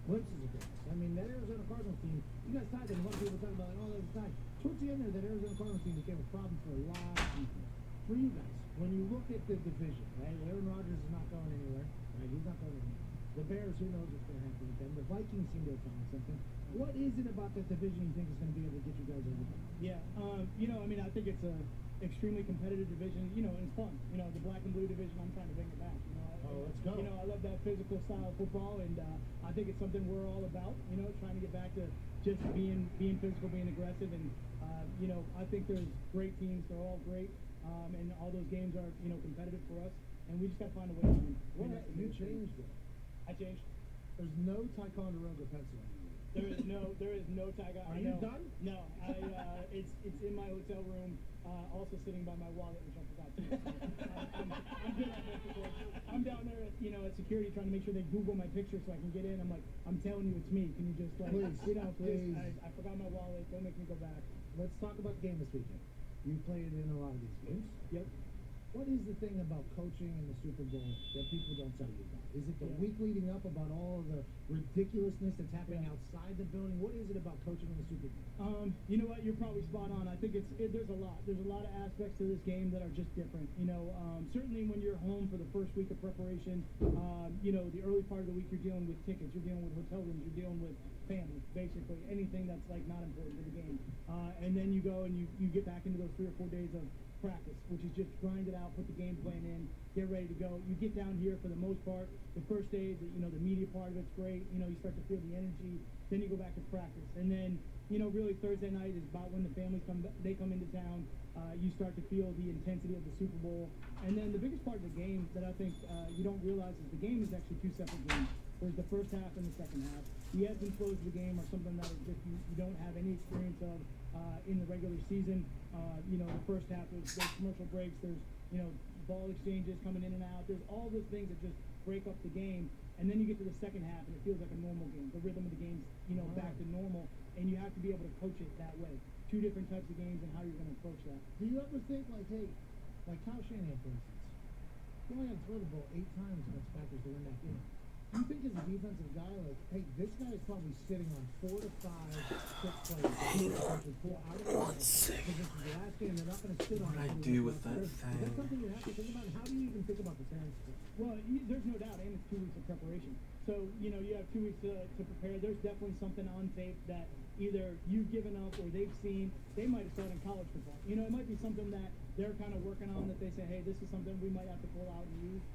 I mean, that Arizona Cardinals team, you guys tied them. A lot of people talking about, oh, they were tied. Towards the end there, that Arizona Cardinals team became a problem for a lot of people. For you guys, when you look at the division, right, Aaron Rodgers is not going anywhere. Right, he's not going anywhere. The Bears, who knows what's going to happen with them. The Vikings seem to have found something. What is it about that division you think is going to be able to get you guys over there? Yeah, I mean, I think it's a extremely competitive division, and it's fun. The black and blue division, I'm trying to bring it back. Let's go. I love that physical style of football, and I think it's something we're all about. Trying to get back to just being physical, being aggressive, and I think there's great teams. They're all great, and all those games are competitive for us, and we just got to find a way to win. You changed it. I changed. There's no Ticonderoga pencil anymore. There is no Tiger. Are you done? No, it's in my hotel room, also sitting by my wallet, which I forgot too. I'm good at this before. I'm down there at security trying to make sure they Google my picture so I can get in. I'm like, I'm telling you, it's me. Can you just please. I forgot my wallet. Don't make me go back. Let's talk about the game this weekend. You played in a lot of these games. Yep. What is the thing about coaching in the Super Bowl that people don't tell you about? Is it the week leading up about all of the ridiculousness that's happening outside the building? What is it about coaching in the Super Bowl? You know what? You're probably spot on. I think there's a lot. There's a lot of aspects to this game that are just different. Certainly when you're home for the first week of preparation, the early part of the week you're dealing with tickets, you're dealing with hotel rooms, you're dealing with family, basically anything that's like not important to the game. And then you go and you get back into those 3 or 4 days of practice, which is just grind it out, put the game plan in, get ready to go. You get down here for the most part. The first day, the media part of it's great. You start to feel the energy. Then you go back to practice, and then really Thursday night is about when the families come into town. You start to feel the intensity of the Super Bowl, and then the biggest part of the game that I think you don't realize is the game is actually 2 separate games. There's the first half and the second half. The ebbs and flows of the game are something that is just you don't have any experience of in the regular season. The first half there's commercial breaks, there's ball exchanges coming in and out. There's all those things that just break up the game, and then you get to the second half and it feels like a normal game. The rhythm of the game's back to normal, and you have to be able to coach it that way. 2 different types of games and how you're going to approach that. Do you ever think like Kyle Shanahan, for instance, he only had to throw the ball 8 times against Packers to win that game. Do you think as a defensive guy, hey, this guy is probably sitting on 4 to 5, 6 plays. One second. This is the last game. They're not going to sit on it. What do I do with that thing? Is that something you have to think about? How do you even think about the parents? Well, there's no doubt, and it's 2 weeks of preparation. So, you have 2 weeks to prepare. There's definitely something on tape that either you've given up or they've seen. They might have saw it in college football. It might be something that they're kind of working on that they say, hey, this is something we might have to pull out and use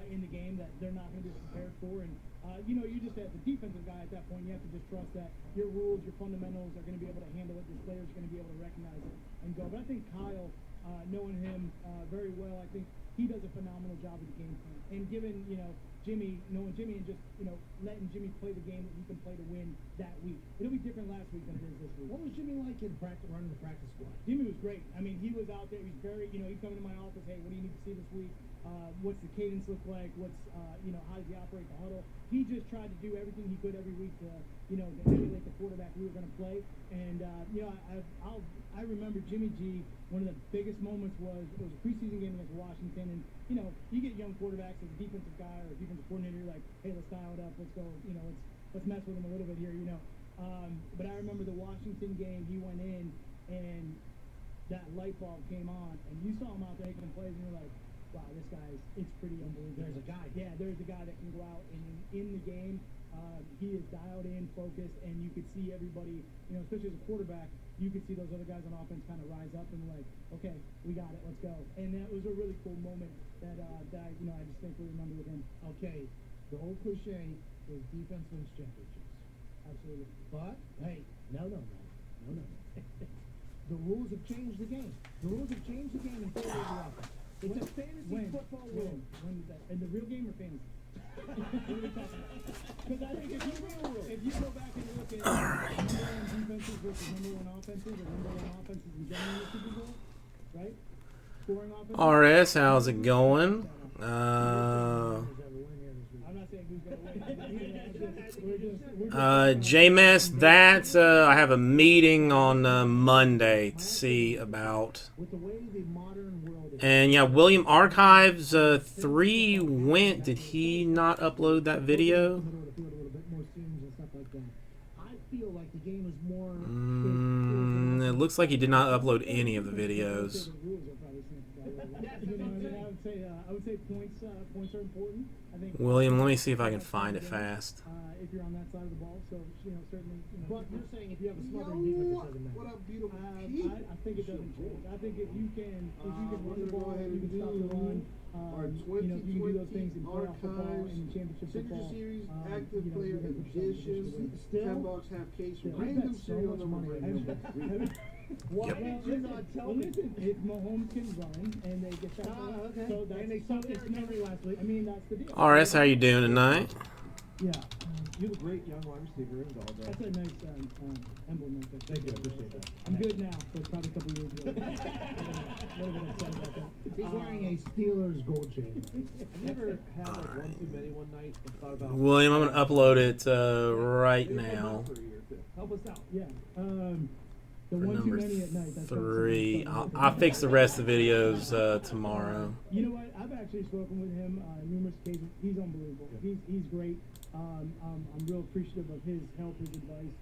in the game that they're not going to be prepared for. And, you just as a defensive guy at that point, you have to just trust that your rules, your fundamentals are going to be able to handle it. Your players are going to be able to recognize it and go. But I think Kyle, knowing him very well, I think he does a phenomenal job with the game plan. And given, Jimmy, knowing Jimmy and just, letting Jimmy play the game that he can play to win that week. It'll be different last week than it is this week. What was Jimmy like in practice, running the practice squad? Jimmy was great. I mean, he was out there. He's very, he'd come into my office, hey, what do you need to see this week? What's the cadence look like? What's, how does he operate the huddle? He just tried to do everything he could every week to, to emulate the quarterback we were going to play. And, I remember Jimmy G, one of the biggest moments was, it was a preseason game against Washington. And, you get young quarterbacks as a defensive guy or a defensive coordinator, you're like, hey, let's dial it up. Let's go, let's mess with him a little bit here, But I remember the Washington game, he went in and that light bulb came on and you saw him out there making plays and you're like, wow, this guy's, it's pretty unbelievable. There's a guy. Yeah, there's a guy that can go out and in the game, he is dialed in, focused, and you could see everybody, especially as a quarterback, you could see those other guys on offense kind of rise up and like, okay, we got it, let's go. And that was a really cool moment that I distinctly remember with him. Okay, the old cliche is defense wins championships. Absolutely. But hey, no. The rules have changed the game. The rules have changed the game in favor of the offense. It's a fantasy football world. When is that? In the real game or fantasy? What are we talking about? Because I think if you go back and look at number one defenses versus number one offenses, or number one offenses in general in the Super Bowl, right? Scoring offenses. RS, how's it going? I'm not saying who's going to win. JMS, that I have a meeting on Monday to see about. With the way the modern world is, And yeah, William Archives 3 went. Did he not upload that video? middle of the field, a little bit more seams and stuff like that. I feel like the game is more. It looks like he did not upload any of the videos. The rules are probably simple. I would say points are important. I think William, let me see if I can find it fast. if you're on that side of the ball, so certainly. But you're saying if you have a smothering defense, it doesn't matter. What up, beautiful I people? think it doesn't change. I think if you can run the ball, you can stop the run. Our If you can do those things in playoff football archives, and championship Signature football. Series, you're active gonna player push yourself to editions, Still? 10 bucks, half case, Still. random I bet so serial much number money random. Why did you not tell me? Listen, if Mahomes can run and they get that ball, okay. so that's And they sucked it's Derrick Henry last week. I mean, that's the deal. RS, how you doing tonight? Yeah, You have a great young wide receiver in Dog. that's a nice emblem. Right there. Thank you, I appreciate that. I'm good now, but probably a couple years ago. A little bit upset about that. He's wearing a Steelers gold chain. I've never had like one too many one night and thought about. William, I'm going to upload it right now. Help us out. Yeah. The For one too number many at night. That's 3. I'll fix the rest of the videos tomorrow. You know what? I've actually spoken with him numerous occasions. He's unbelievable. He's great. I'm real appreciative of his help, his advice.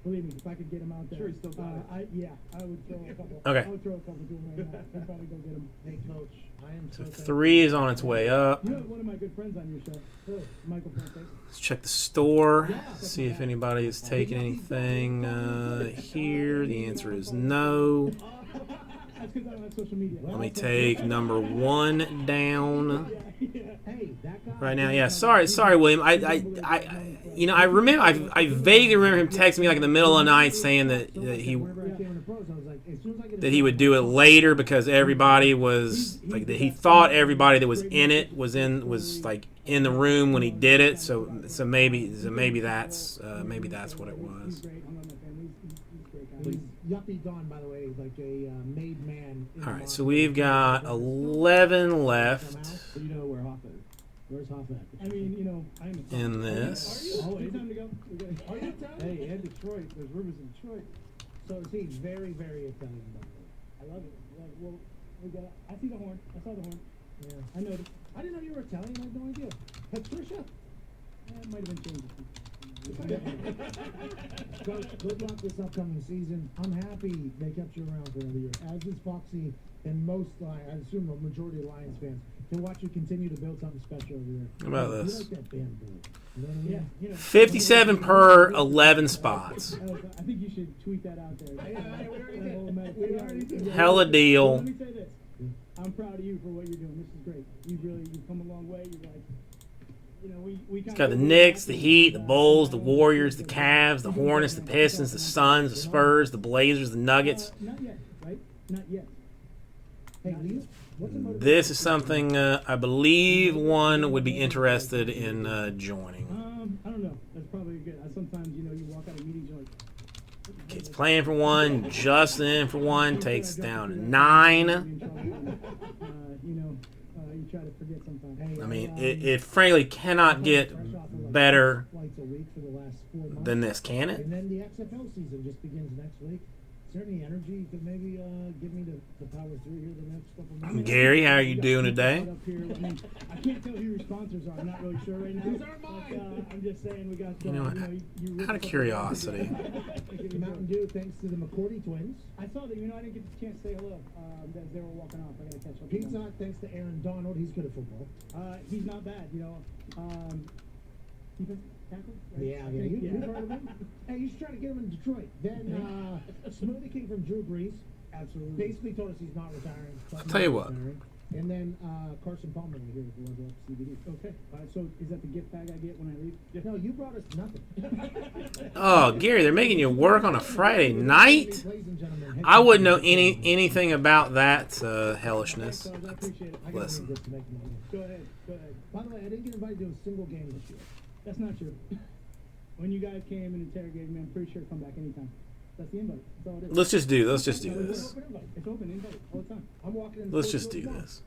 Believe me, if I could get him out there, Sure, he's still got it. I would throw a couple. Okay. I would throw a couple to him right now. I'd probably go get him. Hey, coach, I am so thankful. 3 is on its way up. You know, one of my good friends on your show, Michael Fonte. Let's check the store. See if anybody is taking anything here. The answer is no. That's because I don't have social media. Let me take number 1 down Hey, that guy. right now. Yeah, sorry, William. I remember. I vaguely remember him texting me like in the middle of the night saying that he Whenever I came into pros, I was like, as soon as I get a that he would do it later because everybody was like that he thought everybody that was in it was like in the room when he did it. So maybe that's what it He's was. great. I'm not my family. He's a great guy. He's Yuppie Don, by the way, like a made man. All right, so we've got 11 left So you know where Hoffa is. Where's Hoffa at? I mean, I'm a in this. Oh, it's time to go. Are you Italian? Hey, and Detroit. There's rumors in Detroit. So is he very, very Italian, by the way? I love it. Well, we got. I see the horn. I saw the horn. Yeah. I noticed. I didn't know you were Italian. I had no idea. Patricia. It might have been changed. Coach, good luck this upcoming season. I'm happy they kept you around for another year. As is Foxy and most, I assume, the majority of Lions fans, to watch you continue to build something special over there. How about You this? like that bamboo. You know what I mean? Yeah, you know. 57 per 11 spots. I think you should tweet that out there. We already did. Hella deal. Let me say this. I'm proud of you for what you're doing. This is great. You've come a long way. You're like, we It's got the Knicks, the Heat, the Bulls, the Warriors, the Cavs, the Hornets, the Pistons, the Suns, the Spurs, the Blazers, the Nuggets. Not yet, right? Not yet. Hey, Lee, what's the motivation? This is something I believe one would be interested in joining. I don't know. That's probably good. Sometimes you walk out of meetings you're like. Kids playing for one, Justin in for one, takes down 9. You try to forget sometimes. I mean, it frankly cannot get better Flights a week for the last 4 months. than this, can it? And then the XFL season just begins next week. Is there any energy you could maybe give me to power through here the next couple months? Gary, how are you doing today? Up here. I mean, I can't tell who your sponsors are. I'm not really sure right now. These are mine. I'm just saying we got. You know what? Out of curiosity. Mountain Dew, thanks to the McCourty twins. I saw that. I didn't get the chance to say hello as they were walking off. I got to catch up. with Pizza them. Hut, thanks to Aaron Donald. He's good at football. He's not bad. Defense. tackle? Right? Yeah, I yeah, think, you've heard of him. Hey, you should try to get him in Detroit. Then Smoothie King from Drew Brees Absolutely. basically told us he's not retiring. I'll tell you what. Retiring. And then Carson Palmer right here with the Level Up CBD. Okay. So is that the gift bag I get when I leave? No, you brought us nothing. Oh, Gary, they're making you work on a Friday night? Ladies and gentlemen, I wouldn't know anything about that hellishness. I appreciate it. I gotta Listen. read this to make money. Go ahead. Go ahead. By the way, I didn't get invited to a single game this year. That's not true. When you guys came and interrogated me, I'm pretty sure come back anytime. That's the invite. That's all it is. Let's just do this. It's open invite all the time. I'm walking in. Let's just do this.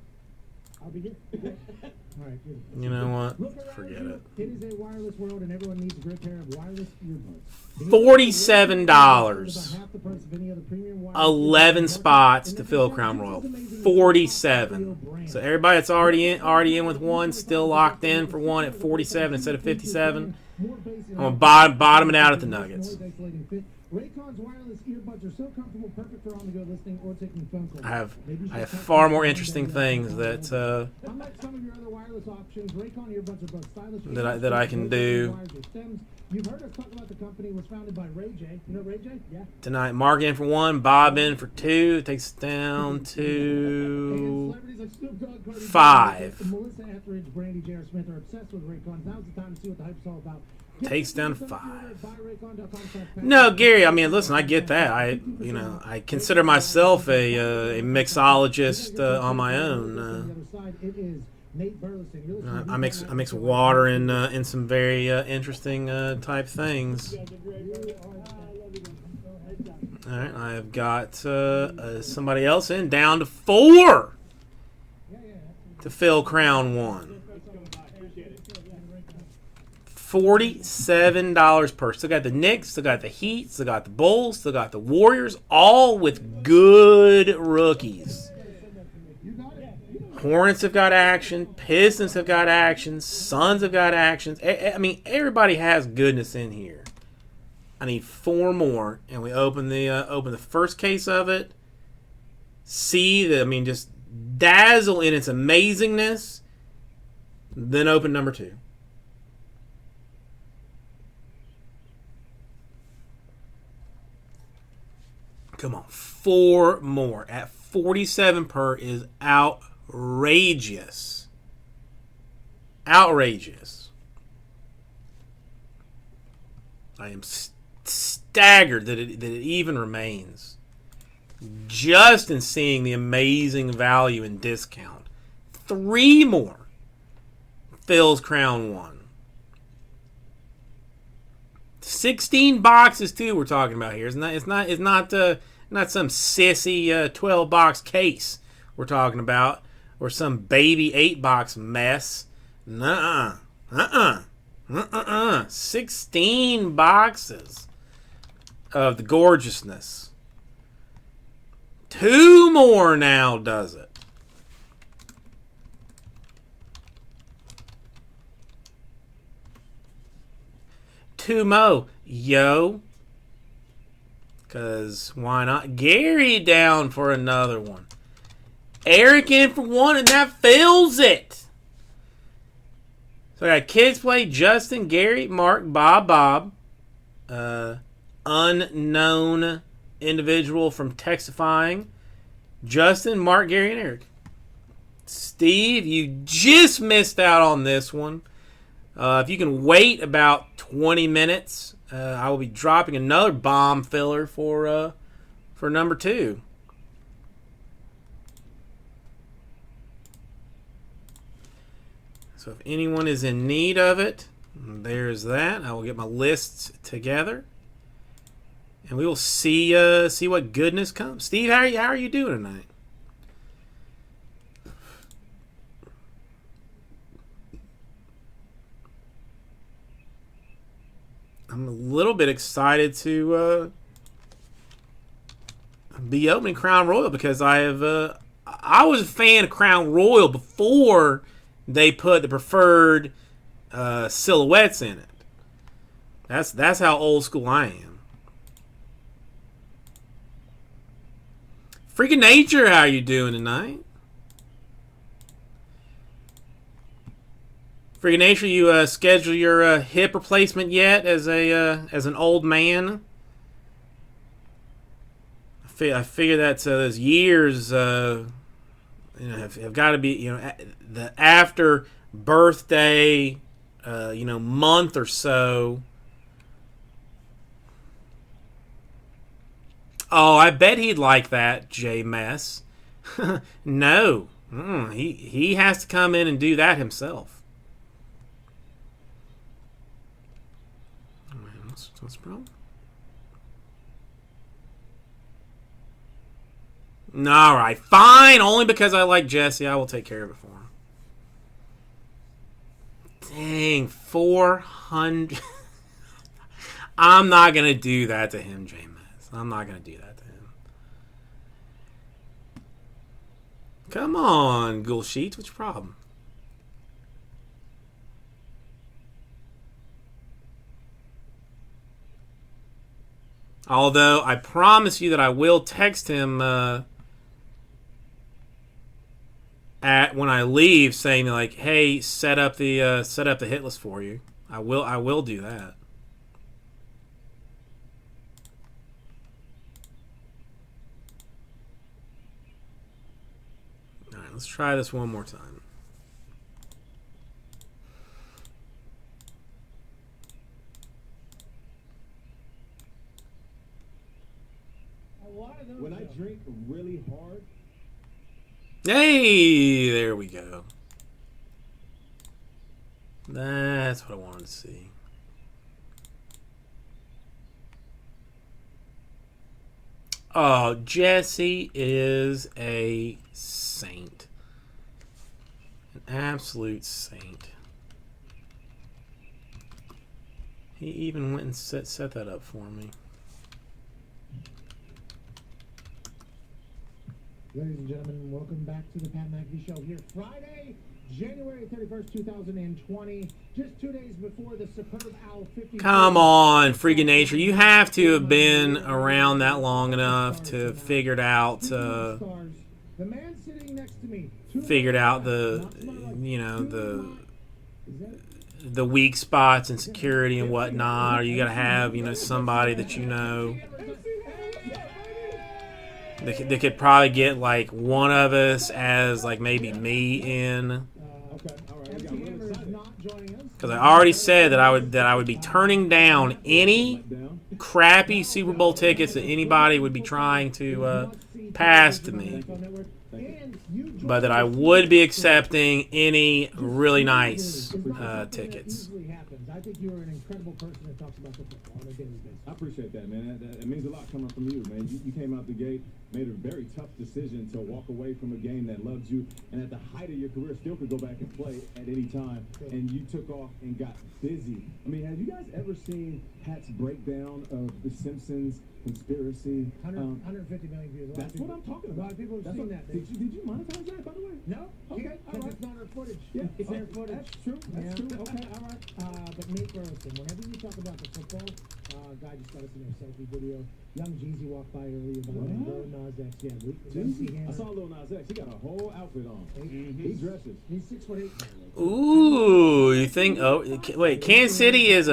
I'll be here. All right, good. You know what? Look around Forget you. it. It is a wireless world, and everyone needs a great pair of wireless earbuds. $47. About half the price of any other premium wireless 11 earbuds. spots And to the fill best Crown part, Royal. it's amazing 47. So everybody that's already in with one, still locked in for one at 47 instead of 57. I'm gonna bottom it out at the Nuggets. Raycon's wireless earbuds are so comfortable, perfect for on-the-go listening or taking phone calls. I have far more interesting things that Unlike some of your other wireless options, Raycon earbuds are both stylish that I can do. You've heard us talk about the company. It was founded by Ray J. You know Ray J? Yeah. Tonight. Mark in for one, Bob in for two. Takes it down And to celebrities like Snoop Dogg, Cardi B, 5. Melissa Etheridge, Brandy J.R. Smith are obsessed with Raycons. Now's the time to see what the hype's all about. Takes down to 5. No, Gary. I mean, listen. I get that. I consider myself a mixologist on my own. I mix water in some very interesting type things. All right, I've got somebody else in, down to 4 to fill Crown 1. $47 per. Still got the Knicks, still got the Heat, still got the Bulls, still got the Warriors, all with good rookies. Hornets have got action, Pistons have got action, Suns have got actions. I mean, everybody has goodness in here. I need 4 more, and we open the first case of it. Just dazzle in its amazingness. Then open number 2. Come on, 4 more at 47 per is outrageous. Outrageous. I am staggered that it even remains. Just in seeing the amazing value and discount. 3 more fills Crown 1. 16 boxes too. We're talking about here. It's not some sissy 12 box case we're talking about, or some baby 8 box mess. 16 boxes of the gorgeousness. 2 more now does it. Mo, yo. Because why not? Gary down for another one. Eric in for 1, and that fills it. So I got Kids Play, Justin, Gary, Mark, Bob. Unknown individual from Textifying. Justin, Mark, Gary, and Eric. Steve, you just missed out on this one. If you can wait about 20 minutes, I will be dropping another bomb filler for number 2. So if anyone is in need of it, there's that. I will get my lists together, and we will see what goodness comes. Steve, how are you doing tonight? I'm a little bit excited to be opening Crown Royal because I was a fan of Crown Royal before they put the preferred silhouettes in it. That's how old school I am. Freaking Nature, how you doing tonight? Freaking Nature, you schedule your hip replacement yet as an old man? I figure that those years have got to be the after birthday month or so. Oh, I bet he'd like that, J Mess. No, he has to come in and do that himself. What's the problem? All right, fine. Only because I like Jesse, I will take care of it for him. Dang, 400. I'm not gonna do that to him, James. I'm not gonna do that to him. Come on, Ghoul Sheets. What's your problem? Although I promise you that I will text him when I leave, saying like, "Hey, set up the hit list for you." I will do that. All right, let's try this one more time. When I drink really hard. Hey, there we go. That's what I wanted to see. Oh, Jesse is a saint. An absolute saint. He even went and set that up for me. Ladies and gentlemen, welcome back to the Pat McAfee Show here Friday, January 31st, 2020. Just 2 days before the superb Owl 50. Come on, Freaking Nature. You have to have been around that long enough to have figured out The man sitting next to me. the weak spots and security and whatnot. Or you gotta have, somebody that you know. They could probably get like one of us as like maybe me in, because I already said that I would be turning down any crappy Super Bowl tickets that anybody would be trying to pass to me, but that I would be accepting any really nice tickets. I think you're an incredible person that talks about the football on a daily basis. I appreciate that, man. That means a lot coming from you, man. You came out the gate, made a very tough decision to walk away from a game that loves you, and at the height of your career still could go back and play at any time, and you took off and got busy. I mean, have you guys ever seen Pat's breakdown of The Simpsons conspiracy? 150 million views. That's what I'm talking about. A lot of people have seen that. Did you monetize that, by the way? No. Okay, all right. It's not our footage. Yeah, It's their footage. That's true. That's true. Okay, all right. But Nate Burleson, whenever you talk about the football, guy just got us in a selfie video. Young Jeezy walked by earlier about Lil Nas X. Yeah, we see him. I saw Lil Nas X. He got a whole outfit on. He dresses. He's 6'8". Ooh, you think? Oh, wait. Kansas City is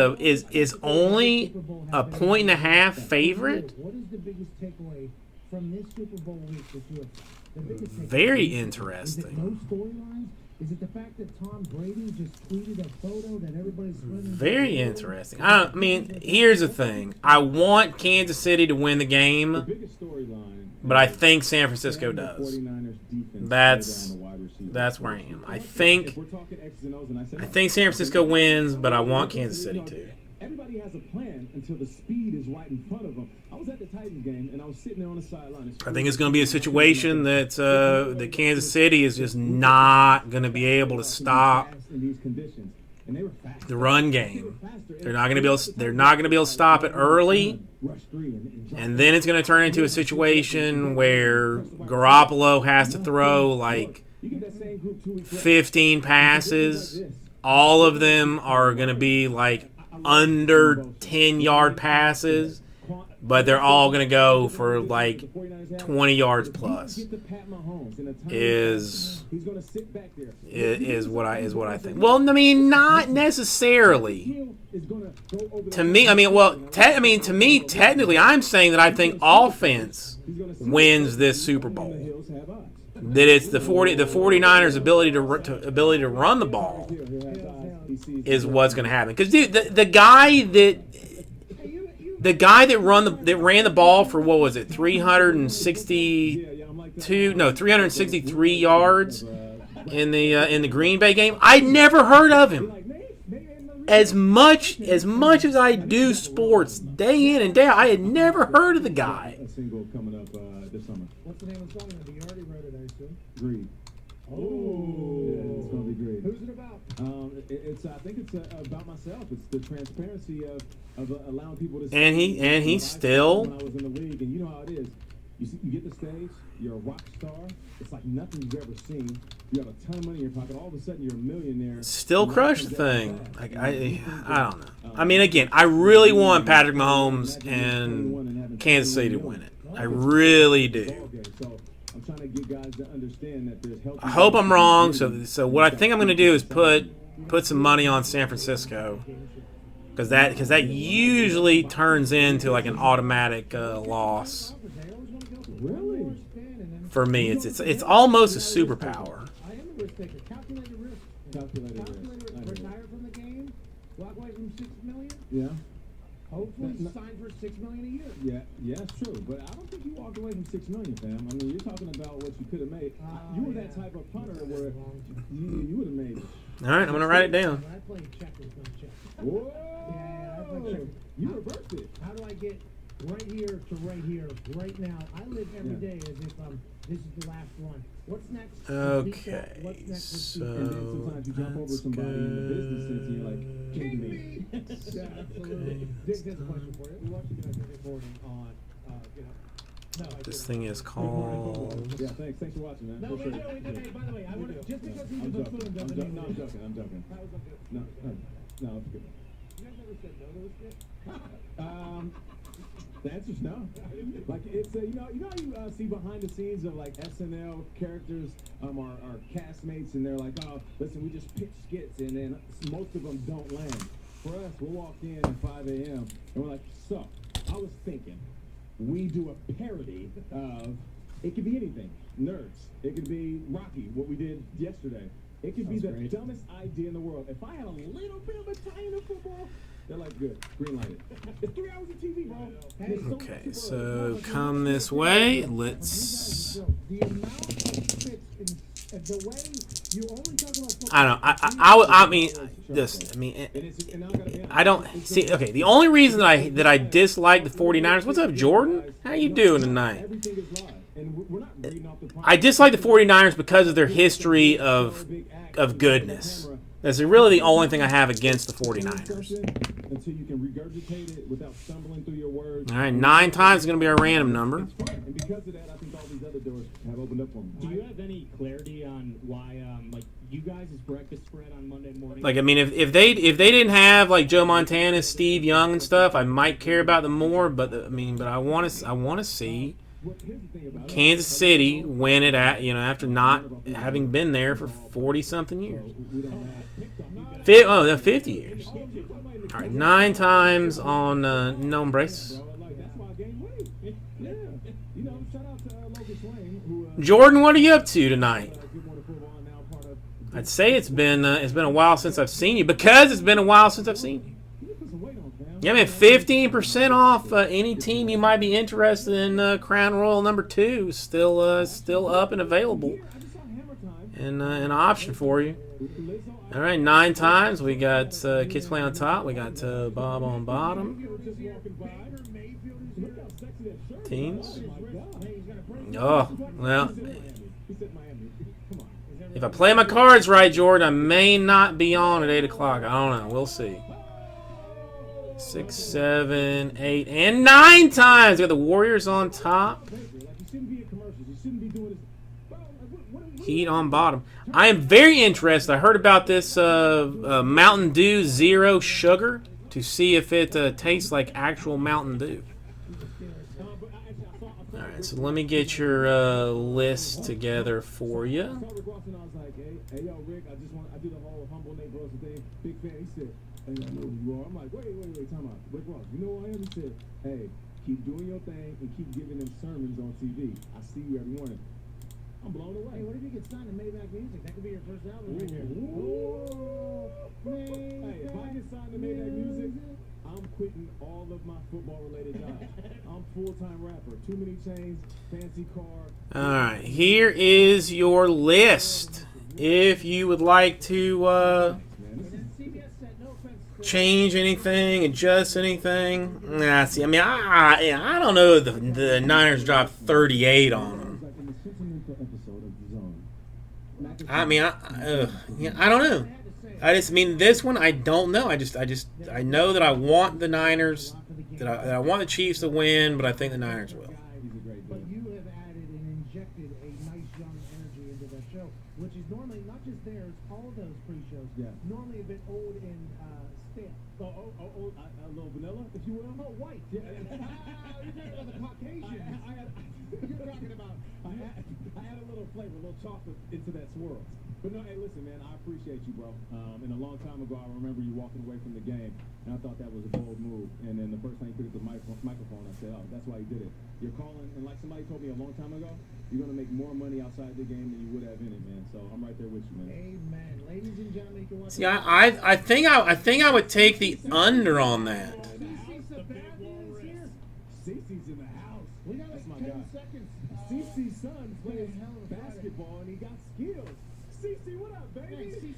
only a 1.5 favorite. What is the biggest takeaway from this Super Bowl week that you have? The biggest takeaway? Very Is it interesting. no storylines? Is it the fact that Tom Brady just tweeted a photo that everybody's running? Very interesting. I mean, here's the thing. I want Kansas City to win the game, Biggest storyline. but I think San Francisco does. 49ers defense That's where I am. I think If we're talking X's and O's, and I said, San Francisco wins, but I want Kansas City too. Everybody has a plan until the speed is right in front of them. I was at the Titans game, and I was sitting there on the sideline. I think it's going to be a situation that that Kansas City is just not going to be able to stop in these conditions, and they were fast. the run game. They're not going to be able. They're not going to be able to stop it early, and then it's going to turn into a situation where Garoppolo has to throw like 15 passes. All of them are going to be like under 10-yard passes but they're all going to go for like 20 yards plus. Is what I think. Well, I mean, not necessarily. To me, to me, technically, I'm saying that I think offense wins this Super Bowl. That it's the 49ers' ability to run the ball is what's going to happen. Because dude, the guy that ran the ball for, what was it, 363 yards in the Green Bay game, I never heard of him. As much as I do sports day in and day out, I had never heard of the guy. A single coming up this summer. What's the name of the song? You already wrote it, I assume. Greed. Oh. Yeah, it's gonna be great. Who's it about? I think it's about myself. It's the transparency of allowing people to. And he still. When I was in the league, and you know how it is. You get the stage. You're a rock star. It's like nothing you've ever seen. You have a ton of money in your pocket. All of a sudden, you're a millionaire. Still crush the thing. Like I don't know. I mean, again, I really want Patrick Mahomes and Kansas City to win it. I really do. So I'm trying to get guys to understand that there's healthy. I hope I'm wrong. So what I think I'm going to do is put some money on San Francisco, because that usually turns into like an automatic loss. Really? For me, it's almost a superpower. I am a risk taker. Calculated risk. Calculated risk. Retire from the game. Walk away from $6 million. Yeah. Hopefully sign for $6 million a year. Yeah, it's true. But I don't think you walked away from $6 million, fam. I mean, you're talking about what you could have made. You were that type of punter where you would have made it. All right, I'm going to write it down. When I played checkers, not check. Whoa! Yeah, I played checkers. You reversed it. How do I get right here to right here, right now? I live every day as if this is the last one. What's next? Okay, What's next? so And then sometimes you jump over somebody in the business sense and you're like, king me. Yeah, absolutely. Dick has a question for you. We watched you guys every morning on, this thing is called. Yeah, thanks for watching, man. No, we do. Hey, by the way, I want to, just because he's a I'm buffoon joking. doesn't mean. No, I'm joking. That was okay. No, it's good. You guys ever said no to this kid? The answer's no. Like it's you know how you see behind the scenes of like SNL characters, our castmates, and they're like, oh, listen, we just pitch skits, and then most of them don't land. For us, we'll walk in at 5 a.m. and we're like, so I was thinking, we do a parody of, it could be anything, Nerds. It could be Rocky, what we did yesterday. It could be the dumbest idea in the world. If I had a little bit of a tie into football, they're like, good, green light it. It's 3 hours of TV, bro. Okay, so come this way. Let's. The amount of fits in the way you only talk about football. I don't know. I don't see. Okay, the only reason that I dislike the 49ers. What's up, Jordan? How you doing tonight? Everything is live. And we're not reading off the I dislike the 49ers because of their history of goodness. That's really the only thing I have against the 49ers. Until you can regurgitate it without stumbling through your words. All right, 9 times is going to be our random number. And because of that, I think all these other doors have opened up for me. Do you have any clarity on why, you guys' breakfast spread on Monday morning? Like, I mean, if they didn't have like Joe Montana, Steve Young, and stuff, I might care about them more. But I want to see Kansas City win it after not having been there for 40-something years. 50 years. All right, 9 times on no brace. Jordan, what are you up to tonight? I'd say it's been a while since I've seen you, because it's been a while since I've seen you. Yeah, man, 15% off any team you might be interested in. Crown Royal number 2 still up and available, and an option for you. All right, 9 times. We got Kids Play on top. We got Bob on bottom. Teams. Oh, well. If I play my cards right, Jordan, I may not be on at 8 o'clock. I don't know. We'll see. 6, 7, 8, and 9 times. We got the Warriors on top. Heat on bottom. I am very interested. I heard about this Mountain Dew Zero Sugar to see if it tastes like actual Mountain Dew. so let me get your list together for you. I saw Rick Ross and I was like, hey, yo, Rick, I do the whole humble Nate Rosa thing. Big fan. He said, hey, I know who you are. I'm like, wait, time out. Rick Ross, you know who I am? He said, hey, keep doing your thing and keep giving them sermons on TV. I see you every morning. I'm blown away. Hey, what if you get signed to Maybach Music? That could be your first album right there. Ooh. Hey, if I get signed to Maybach Music, I'm quitting all of my football-related jobs. I'm full-time rapper. Too many chains, fancy car. All right, here is your list. If you would like to change anything, adjust anything, see, I mean, I don't know. The Niners dropped 38 on them. I mean, I don't know. I mean, this one I don't know. I know that I want the Niners, that I want the Chiefs to win, but I think the Niners will. But you have added and injected a nice young energy into that show, which is normally not just theirs, all of those pre-shows. Yeah. Normally a bit old and stale. A little vanilla, if you will. Oh, white. Yeah. You're talking about the Caucasians. You're talking about. I had a little flavor, a little chocolate into that swirl. But no, hey, listen, man, I appreciate you, bro. And a long time ago, I remember you walking away from the game, and I thought that was a bold move. And then the first time you picked up the microphone, I said, oh, that's why you did it. You're calling, and like somebody told me a long time ago, you're going to make more money outside the game than you would have in it, man. So I'm right there with you, man. Amen. Ladies and gentlemen, you can watch. See, I think I would take the under on that. CeCe's in the house. We got That's my 10 guy. seconds. CeCe's son plays basketball, and he got skills. CeCe, what up, baby?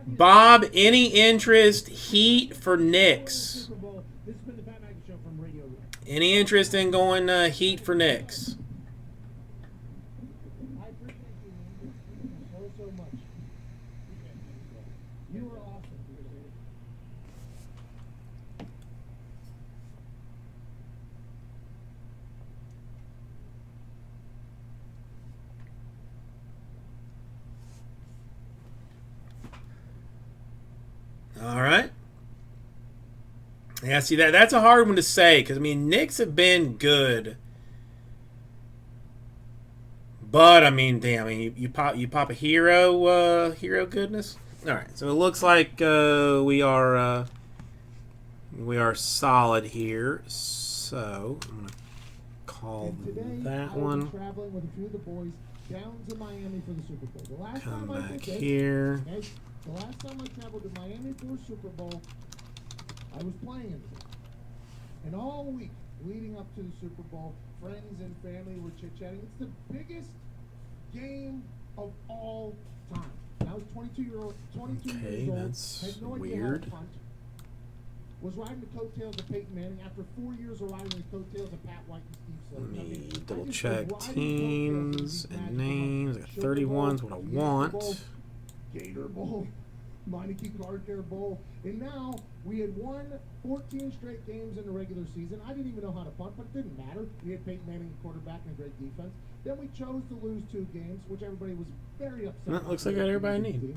Bob, any interest? Heat for Knicks. Super Bowl. This has been the Pat McAfee Show from Radio Row. Any interest in going Heat for Knicks? I appreciate you, man. So much. You were awesome. All right. Yeah, see that's a hard one to say because I mean Knicks have been good, but I mean, damn, I mean you pop a hero goodness. All right, so it looks like we are solid here. So I'm gonna call that I will one. be traveling with a few of the boys down to Miami for the Super Bowl. The last Come time I back did this, here. okay, the last time I traveled to Miami for a Super Bowl, I was playing in it. And all week leading up to the Super Bowl, friends and family were chit-chatting. It's the biggest game of all time. And I was 22 years old, that's had no idea how weird. to punt. Was riding the coattails of Peyton Manning after 4 years of riding the coattails of Pat White and Steve Slater. Let I mean, me I double just check was riding the coattails of teams these and magical names. I got Sugar 31's Bowl, what I Super want. Bowl, Gator Bowl, Meineke Card Care Bowl, and now we had won 14 straight games in the regular season. I didn't even know how to punt, but it didn't matter. We had Peyton Manning, quarterback, and a great defense. Then we chose to lose 2 games, which everybody was very upset. Well, about. looks like I got everybody I need.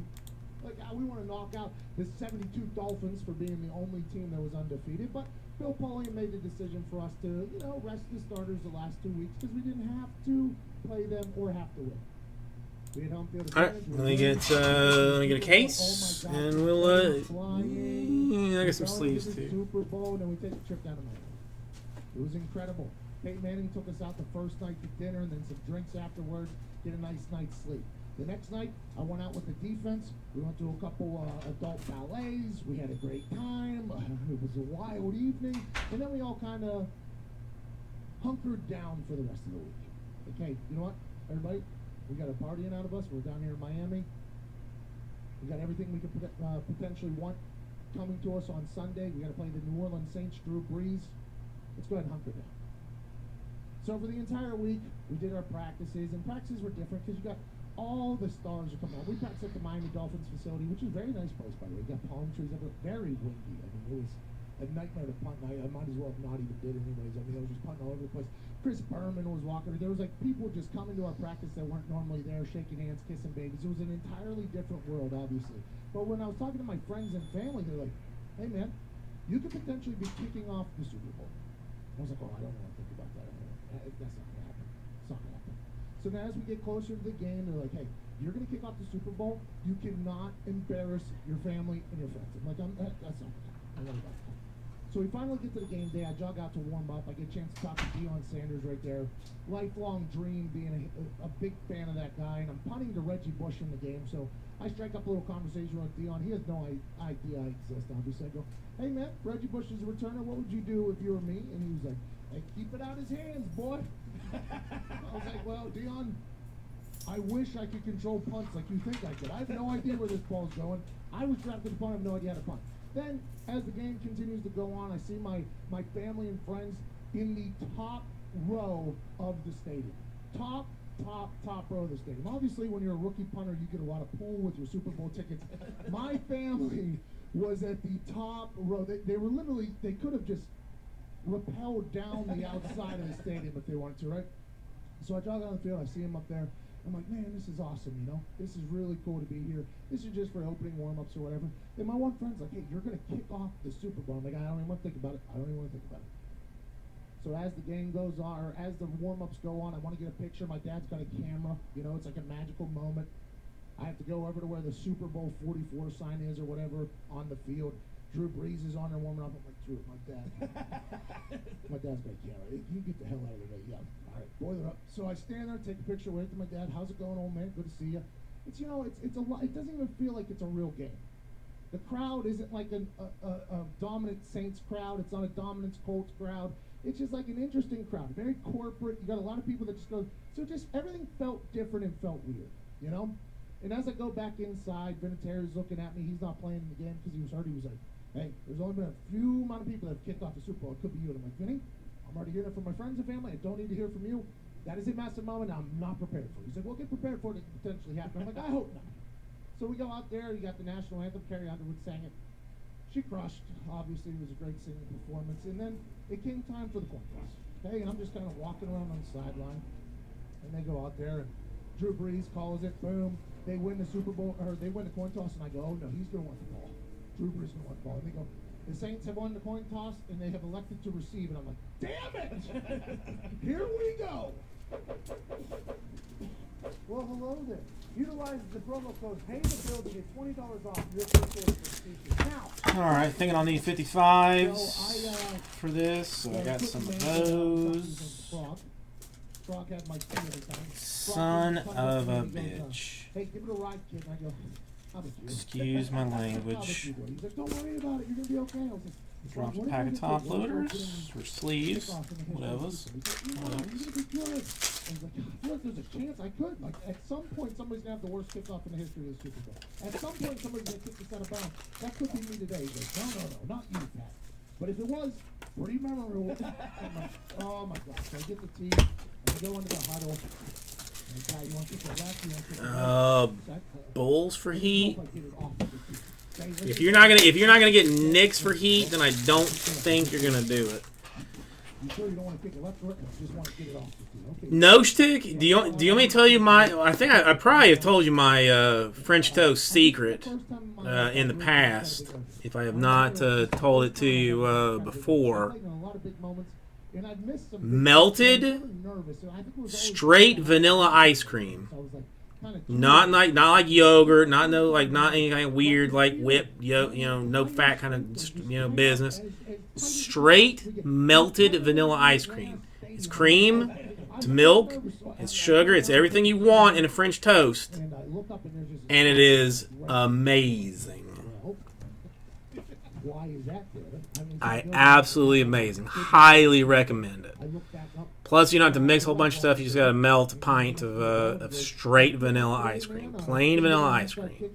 Like we want to knock out the 72 Dolphins for being the only team that was undefeated, but Bill Polian made the decision for us to, rest the starters the last 2 weeks because we didn't have to play them or have to win. We had home field All right, advantage. let me get a case, Oh my God, and we'll flying. I got some Going sleeves to the too. Super Bowl, and then we take a trip down to Miami. It was incredible. Peyton Manning took us out the first night to dinner, and then some drinks afterwards. Get a nice night's sleep. The next night, I went out with the defense. We went to a couple adult ballets. We had a great time. It was a wild evening. And then we all kind of hunkered down for the rest of the week. Okay, you know what, everybody? We got a partying out of us. We're down here in Miami. We got everything we could potentially want coming to us on Sunday. We got to play the New Orleans Saints, Drew Brees. Let's go ahead and hunker down. So for the entire week, we did our practices, and practices were different because you got all the stars are coming out. We practiced at the Miami Dolphins facility, which is a very nice place, by the way. You got palm trees everywhere. Very windy. I mean, it was a nightmare to punt. I might as well have not even did anyways. I mean, I was just punting all over the place. Chris Berman was walking. There was like people just coming to our practice that weren't normally there, shaking hands, kissing babies. It was an entirely different world, obviously. But when I was talking to my friends and family, they're like, hey, man, you could potentially be kicking off the Super Bowl. I was like, oh, I don't want to think about that. That's not going to happen. So now as we get closer to the game, they're like, hey, you're going to kick off the Super Bowl. You cannot embarrass your family and your friends. I'm like, that's not I worry about that. So we finally get to the game day. I jog out to warm up. I get a chance to talk to Deion Sanders right there. Lifelong dream being a big fan of that guy. And I'm punting to Reggie Bush in the game. So I strike up a little conversation with Deion. He has no idea I exist, obviously. I go, hey, man, Reggie Bush is a returner. What would you do if you were me? And he was like, hey, keep it out of his hands, boy. I was like, well, Deion, I wish I could control punts like you think I could. I have no idea where this ball's going. I was drafted to punt. I have no idea how to punt. Then, as the game continues to go on, I see my family and friends in the top row of the stadium. Top row of the stadium. Obviously, when you're a rookie punter, you get a lot of pull with your Super Bowl tickets. My family was at the top row. They were literally, they could have just rappelled down the outside of the stadium if they wanted to, right? So I jog on the field, I see him up there. I'm like, man, this is awesome, you know? This is really cool to be here. This is just for opening warm-ups or whatever. And my one friend's like, hey, you're going to kick off the Super Bowl. I'm like, I don't even want to think about it. I don't even want to think about it. So as the game goes on, or as the warm-ups go on, I want to get a picture. My dad's got a camera. You know, it's like a magical moment. I have to go over to where the Super Bowl 44 sign is or whatever on the field. Drew Brees is on there warming up. I'm like, Drew, my dad. My dad's got a camera. You get the hell out of the way. Yeah. All right, boiler up. So I stand there, take a picture, wave to my dad. How's it going, old man? Good to see you. It's, you know, it's a lot. It doesn't even feel like it's a real game. The crowd isn't like a dominant Saints crowd. It's not a dominant Colts crowd. It's just like an interesting crowd. Very corporate. You got a lot of people that just go. So just everything felt different and felt weird, you know? And as I go back inside, Vinatieri's looking at me. He's not playing in the game because he was hurt. He was like, hey, there's only been a few amount of people that have kicked off the Super Bowl. It could be you. And I'm like, Vinny, I'm already hearing it from my friends and family. I don't need to hear from you. That is a massive moment I'm not prepared for. He's like, well, get prepared for it to potentially happen. I'm like, I hope not. So we go out there. You got the national anthem. Carrie Underwood sang it. She crushed. Obviously, it was a great singing performance. And then it came time for the coin toss. Okay, and I'm just kind of walking around on the sideline. And they go out there, and Drew Brees calls it. Boom. They win the Super Bowl, or they win the coin toss, and I go, oh, no, he's going to want the ball. Drew Brees is going to want the ball. And they go, the Saints have won the coin toss, and they have elected to receive. And I'm like, damn it! Here we go. Well, hello there. Utilize the promo code Pay the Bill to get $20 off your first order for Speakers. Now. All right, thinking I'll need 55s for this, so I got some of those. Frog had my tea every time. Son of a bitch. Hey, give it a ride, kid. And I go, how about you? Excuse my language. He's like, don't worry about it. You're going to be okay. I was like, Drop a what pack if of I top get this? loaders or sleeves, whatever's. He's like, you're going to be good. I was like, I feel like there's a chance I could. Like, at some point, somebody's going to have the worst kickoff in the history of the Super Bowl. At some point, somebody's going to kick this out of bounds. That could be me today. He's like, no, not you, Pat. But if it was, pretty memorable. I'm like, oh, my God. So I get the tea. I go into the huddle. Okay, you want to kick the left, you want to kick the right. Bowls for heat. If you're not gonna get nicks for heat, then I don't think you're gonna do it. You sure you don't want to kick it left or right? You just want to get it off. Okay. No stick? Do you want me to tell you my? I think I probably have told you my French toast secret in the past. If I have not told it to you before. Melted, straight vanilla ice cream. Not like yogurt, not any kind of weird like whipped, no fat kind of business. Straight melted vanilla ice cream. It's cream, it's milk, it's sugar, it's everything you want in a French toast, and it is amazing. Absolutely amazing. Highly recommend it. Plus, you don't have to mix a whole bunch of stuff. You just got to melt a pint of straight vanilla ice cream, plain vanilla ice cream.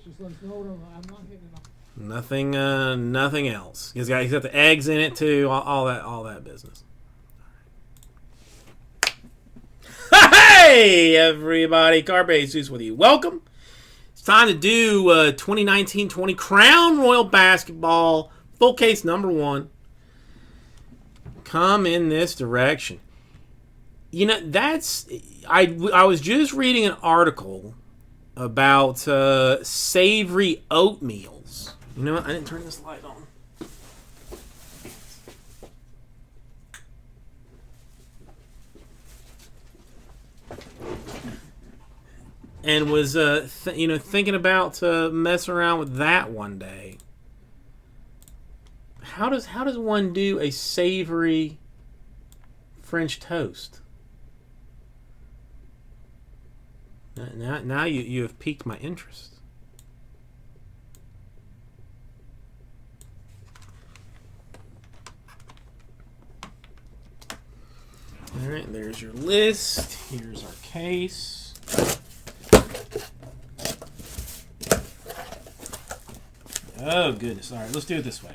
Nothing else. He's got the eggs in it too. All that business. Hey, everybody! Carpe Jesus with you. Welcome. It's time to do 2019-20 Crown Royal Basketball full case number 1. Come in this direction. You know, I was just reading an article about savory oatmeals. You know what? I didn't turn this light on. and was thinking about messing around with that one day. How does one do a savory French toast? Now you have piqued my interest. All right, there's your list. Here's our case. Oh, goodness. All right, let's do it this way.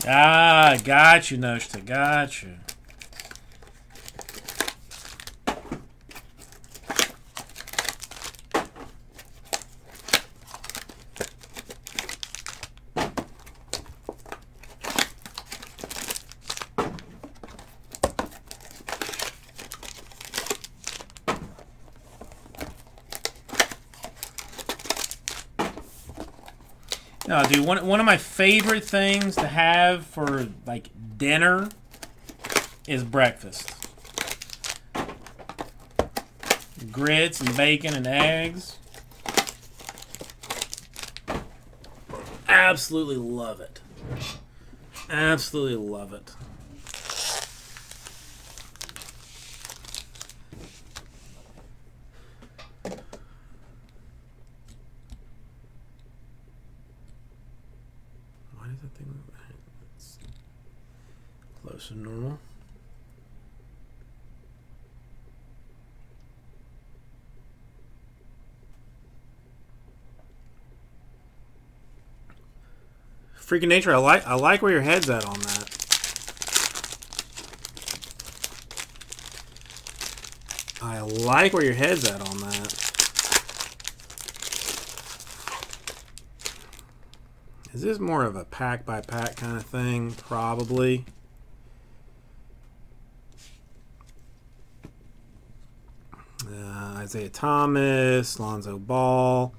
Ah, got you, Noshta. Got you. No, dude, one of my favorite things to have for like dinner is breakfast. Grits and bacon and eggs. Absolutely love it. Absolutely love it. Why does that thing move? It's close to normal. Freaking nature, I like where your head's at on that. I like where your head's at on that. Is this more of a pack by pack kind of thing? Probably. Isaiah Thomas, Lonzo Ball.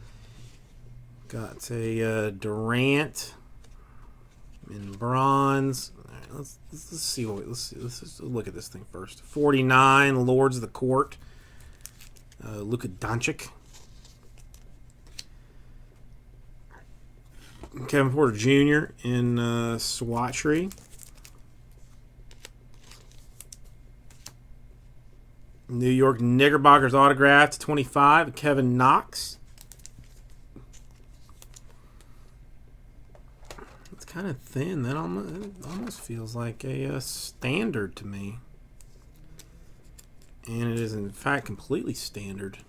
Got a Durant in bronze. All right, let's see what let's look at this thing first. 49 Lords of the Court. Luka Doncic. Kevin Porter Jr. in swatchery. New York Knickerbockers autograph to 25. Kevin Knox. It's kind of thin. That almost feels like a standard to me. And it is, in fact, completely standard.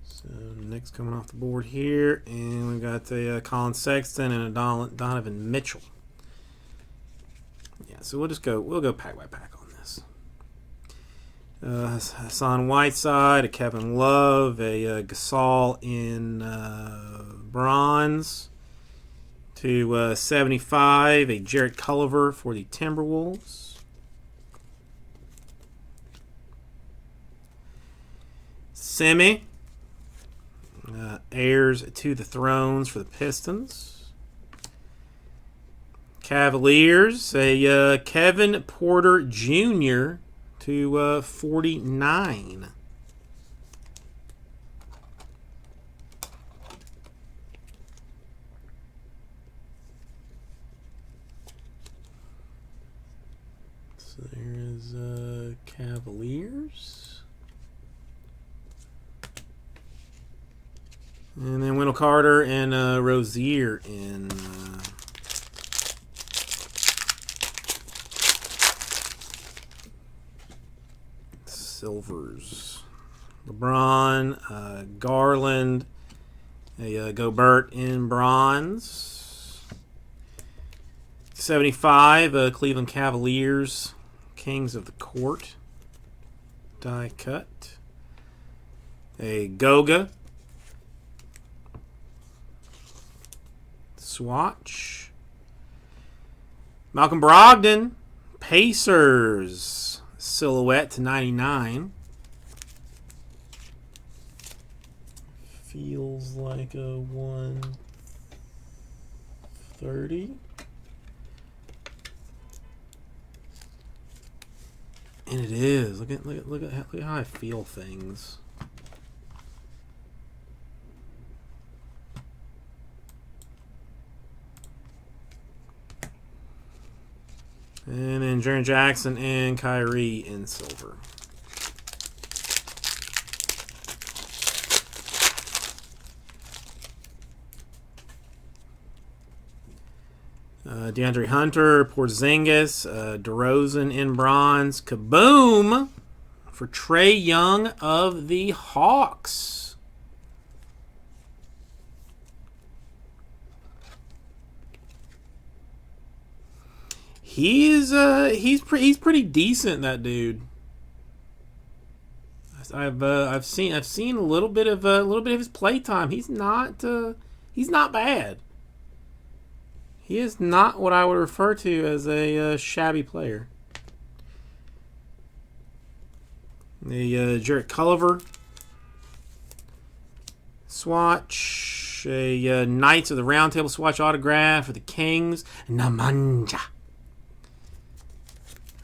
So next coming off the board here, and we've got a Colin Sexton and a Donovan Mitchell. Yeah, so we'll go pack by pack on this. Hassan Whiteside, a Kevin Love, a Gasol in bronze to 75, a Jarrett Culver for the Timberwolves. Semi. Heirs to the Thrones for the Pistons. Cavaliers, a Kevin Porter Jr. to 49. So there's Cavaliers. And then Wendell Carter and Rozier in silvers. LeBron, Garland, a Gobert in bronze. 75, Cleveland Cavaliers, Kings of the Court, die cut. A Goga, swatch. Malcolm Brogdon, Pacers, silhouette to 99. Feels like a 130. And it is. Look at how I feel things. And then Jaren Jackson and Kyrie in silver. DeAndre Hunter, Porzingis, DeRozan in bronze. Kaboom for Trae Young of the Hawks. He's pretty decent, that dude. I've seen a little bit of his play time. He's not bad. He is not what I would refer to as a shabby player. A Jarrett Culver swatch. A Knights of the Round Table swatch autograph for the Kings. Namanja.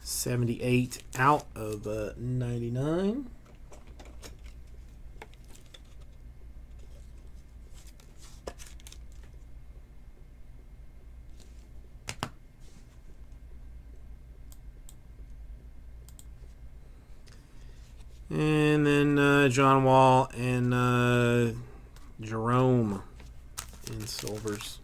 78 out of 99. And then John Wall and Jerome in silvers.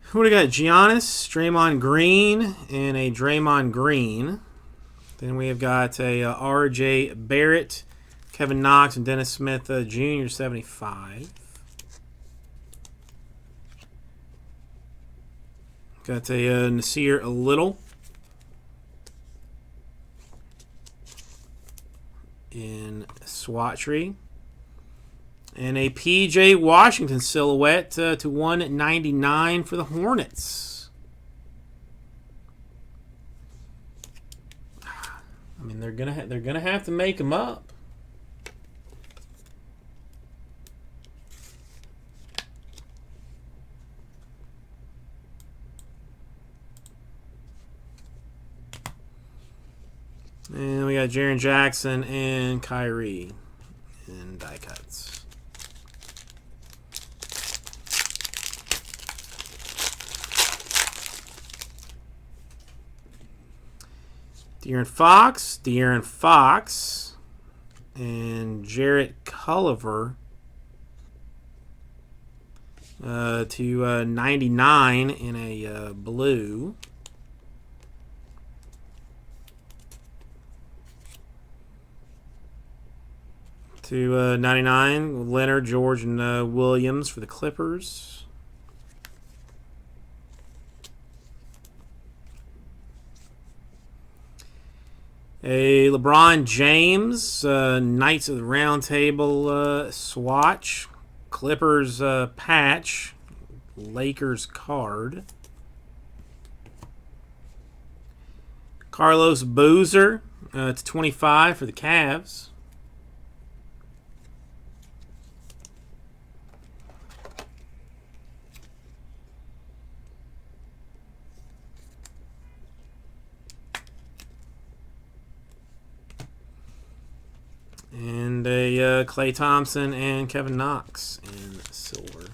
Who do we got? Giannis, Draymond Green, and a Draymond Green. Then we have got a R.J. Barrett, Kevin Knox, and Dennis Smith Jr. 75. Got a Nasir Little in swatchery. And a P.J. Washington silhouette to 199 for the Hornets. I mean, they're gonna have to make them up. And we got Jaren Jackson and Kyrie in die cuts. De'Aaron Fox, and Jarrett Culver to 99 in a blue. To 99, Leonard, George, and Williams for the Clippers. A LeBron James, Knights of the Round Table swatch. Clippers patch. Lakers card. Carlos Boozer to 25 for the Cavs. And a Klay Thompson and Kevin Knox in silver.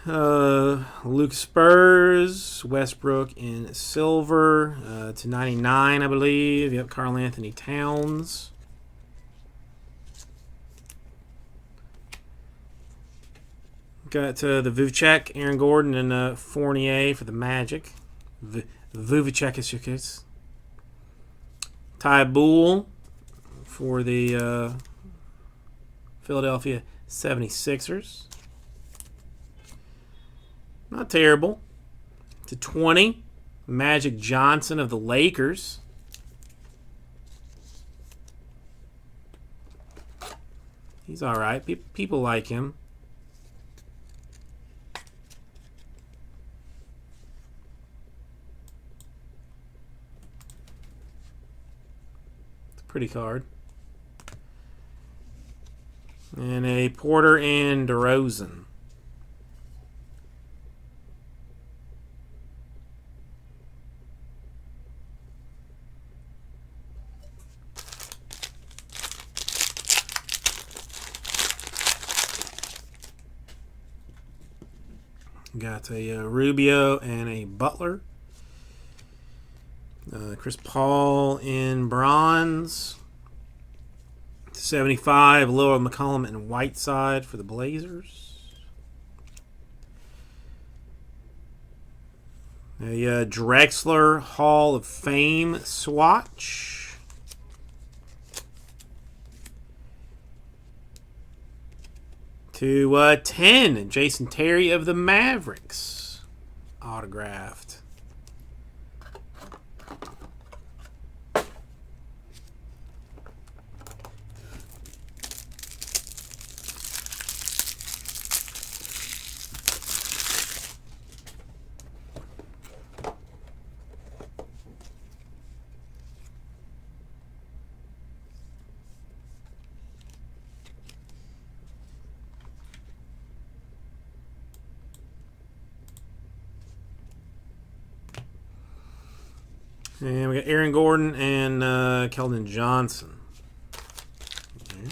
Luke Spurs, Westbrook in silver to 99, I believe. Yep, Karl Anthony Towns. Got the Vuvcek, Aaron Gordon, and Fournier for the Magic. Vuvcek is your case. Ty Bull for the Philadelphia 76ers. Not terrible. To 20, Magic Johnson of the Lakers. He's all right. People like him. It's a pretty card. And a Porter and DeRozan. Got a Rubio and a Butler. Chris Paul in bronze. 75, Lillard, McCollum, and Whiteside for the Blazers. A Drexler Hall of Fame swatch. To 10, Jason Terry of the Mavericks. Autographed. And we got Aaron Gordon and Keldon Johnson. Okay.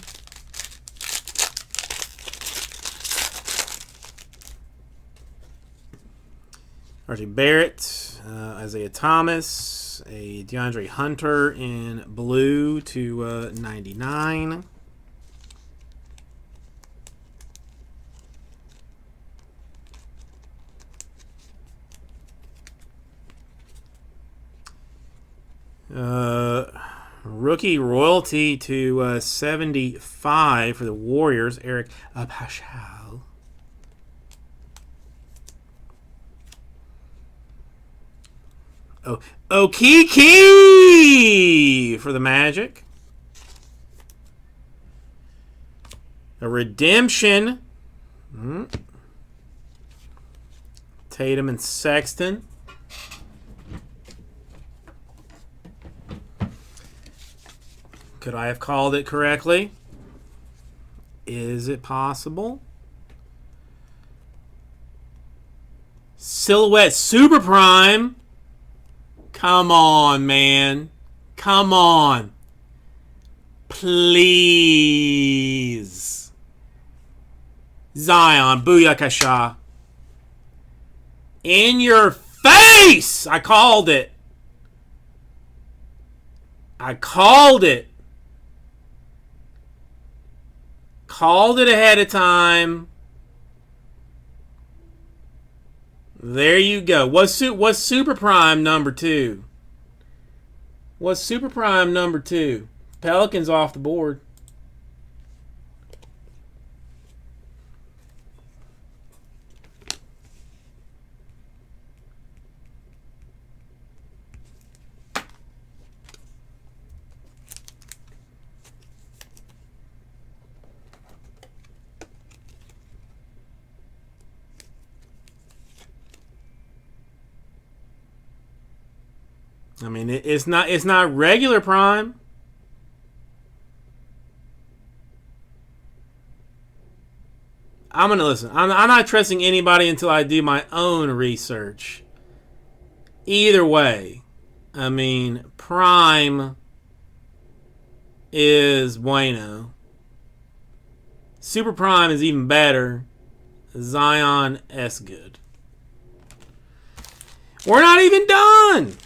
R.J. Barrett, Isaiah Thomas, a DeAndre Hunter in blue to 99. Rookie royalty to 75 for the Warriors, Eric Paschal. Oh, Okiki for the Magic. A redemption. Tatum and Sexton. Could I have called it correctly? Is it possible? Silhouette Super Prime. Come on, man. Come on. Please. Zion, Booyakasha. In your face! I called it. I called it. Called it ahead of time. There you go. What's Super Prime number 2? What's Super Prime number 2? Pelicans off the board. I mean, it's not regular Prime. I'm gonna listen. I'm not trusting anybody until I do my own research. Either way, I mean, Prime is bueno. Super Prime is even better. Zion S. Good. We're not even done.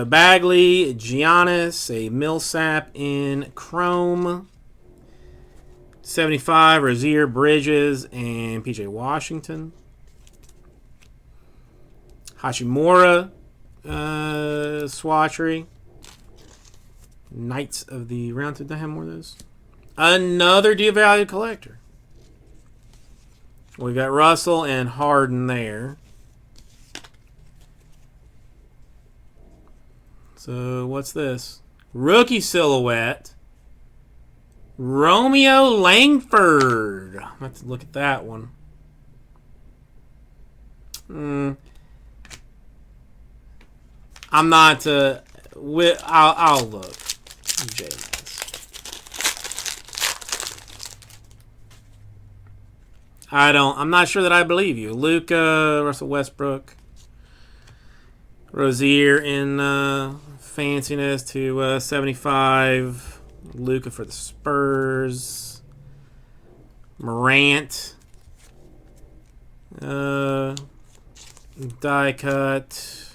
Bagley, Giannis, a Millsap in Chrome. 75, Rozier, Bridges, and PJ Washington. Hachimura, swatchery. Knights of the Round. Did I have more of those? Another devalued collector. We've got Russell and Harden there. So what's this? Rookie silhouette. Romeo Langford. Let's look at that one. I'm not. I'll look. I'm not sure that I believe you. Luka, Russell Westbrook, Rozier in fanciness to 75. Luka for the Spurs. Morant. Die cut.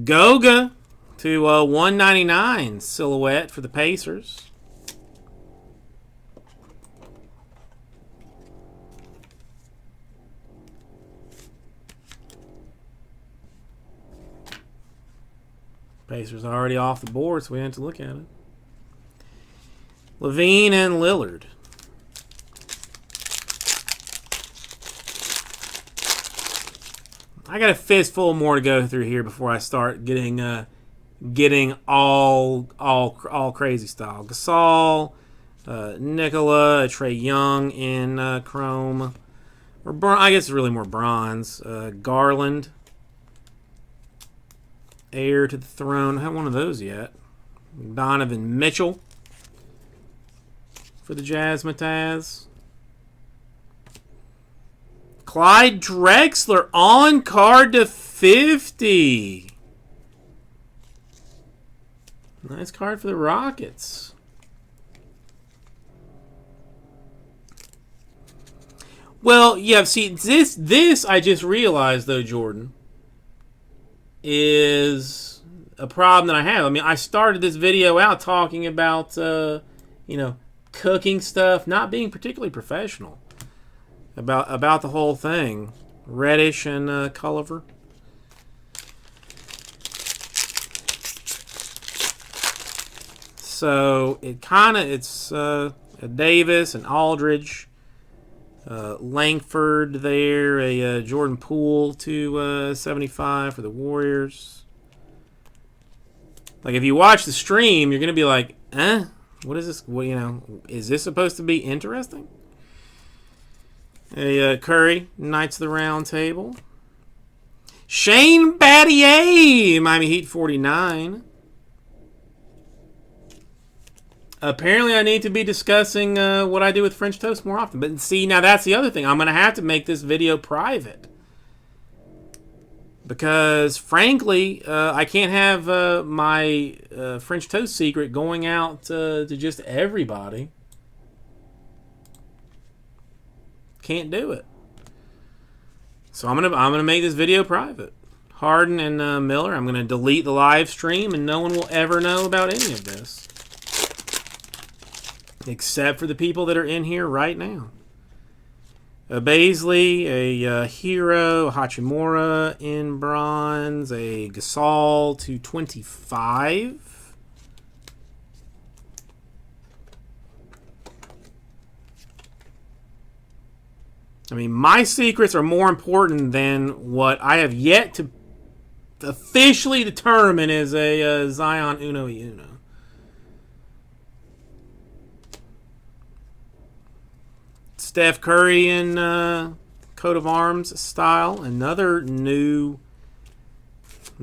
Goga to 199 silhouette for the Pacers. Pacers already off the board, so we have to look at it. Levine and Lillard. I got a fistful more to go through here before I start getting all crazy style. Gasol, Nicola, Trae Young in chrome, or I guess it's really more bronze. Garland. Heir to the throne. I haven't one of those yet. Donovan Mitchell for the Jazzmatazz. Clyde Drexler on card to 50. Nice card for the Rockets. Well, yeah, see, this I just realized, though, Jordan, is a problem that I have. I mean, I started this video out talking about, cooking stuff, not being particularly professional about the whole thing. Reddish and Culliver. So it's Davis and Aldridge. Langford there, a Jordan Poole to 75 for the Warriors. Like, if you watch the stream, you're gonna be like, what is this? Well, is this supposed to be interesting? A Curry, Knights of the Round Table. Shane Battier, Miami Heat 49. Apparently, I need to be discussing what I do with French toast more often. But see, now that's the other thing. I'm going to have to make this video private. Because, frankly, I can't have my French toast secret going out to just everybody. Can't do it. So I'm gonna make this video private. Harden and Miller, I'm going to delete the live stream, and no one will ever know about any of this. Except for the people that are in here right now. A Baisley, a Hero, a Hachimura in bronze, a Gasol to 25. I mean, my secrets are more important than what I have yet to officially determine is a Zion Uno y Uno. Steph Curry in coat of arms style. Another new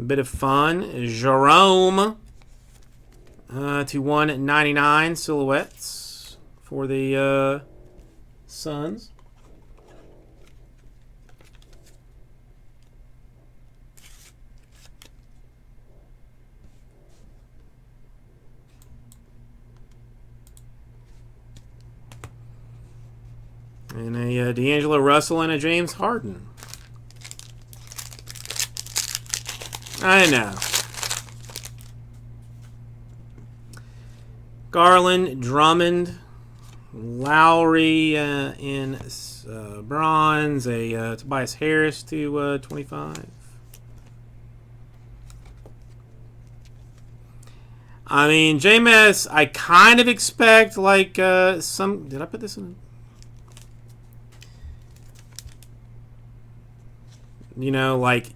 bit of fun. Jerome to 199 silhouettes for the Suns. And a D'Angelo Russell and a James Harden. I know. Garland, Drummond, Lowry in bronze, a Tobias Harris to 25. I mean, JMS, I kind of expect like some. Did I put this in? You know, like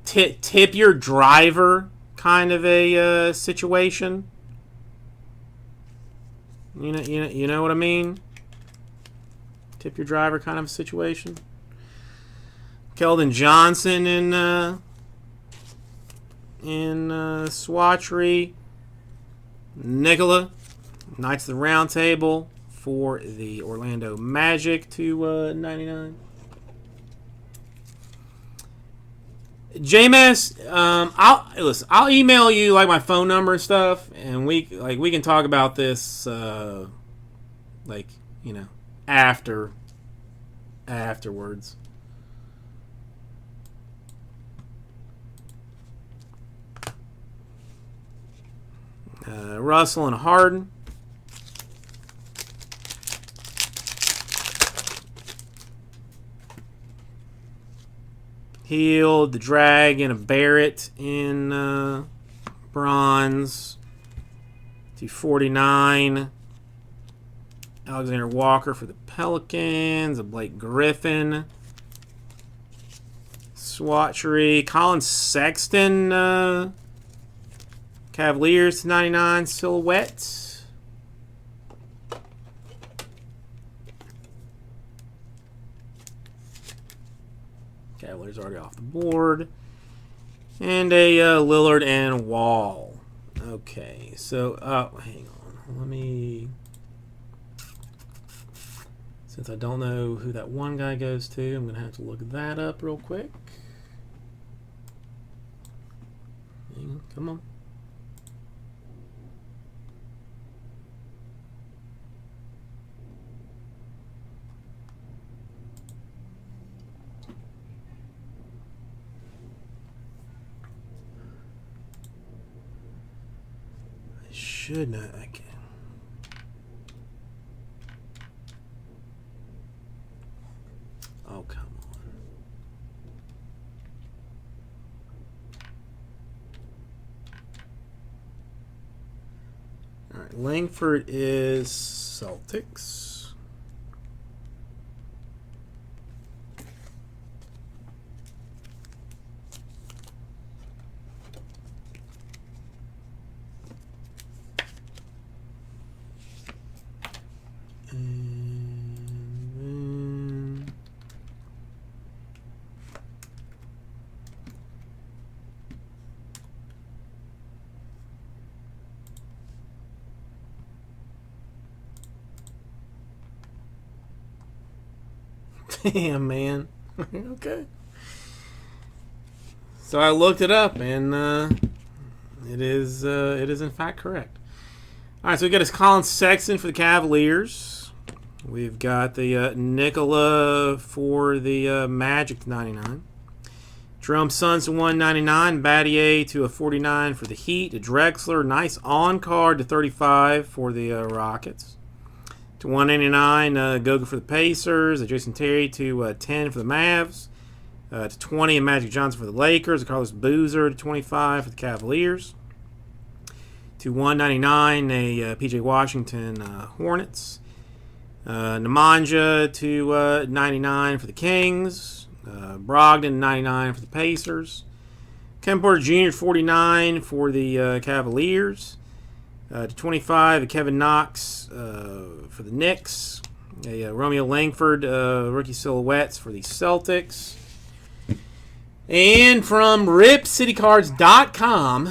tip your driver kind of a situation. You know what I mean? Tip your driver kind of a situation. Keldon Johnson in swatchery. Nikola, Knights of the Round Table for the Orlando Magic to 99. JMS, I'll email you like my phone number and stuff, and we can talk about this like, you know, afterwards. Russell and Harden. Healed, the Dragon, a Barrett in bronze. 249. Alexander Walker for the Pelicans. A Blake Griffin. Swatchery. Colin Sexton. Cavaliers to 99 silhouette. Cavaliers already off the board. And a Lillard and Wall. Okay, so hang on. Let me. Since I don't know who that one guy goes to, I'm going to have to look that up real quick. Hang on, come on. Should not. I can. Oh, come on. All right, Langford is Celtics. Damn, man. Okay. So I looked it up, and it is in fact correct. All right, so we got Colin Sexton for the Cavaliers. We've got the Nikola for the Magic to 99. Jerome Sons to 199. Battier to a 49 for the Heat. A Drexler, nice on card to 35 for the Rockets. To 199, Goga for the Pacers. A Jason Terry to 10 for the Mavs. To 20, a Magic Johnson for the Lakers. A Carlos Boozer to 25 for the Cavaliers. To 199, a PJ Washington Hornets. Nemanja to 99 for the Kings. Brogdon 99 for the Pacers. Kevin Porter Jr. 49 for the Cavaliers. To 25, a Kevin Knox for the Knicks. A Romeo Langford rookie silhouettes for the Celtics. And from RipCityCards.com,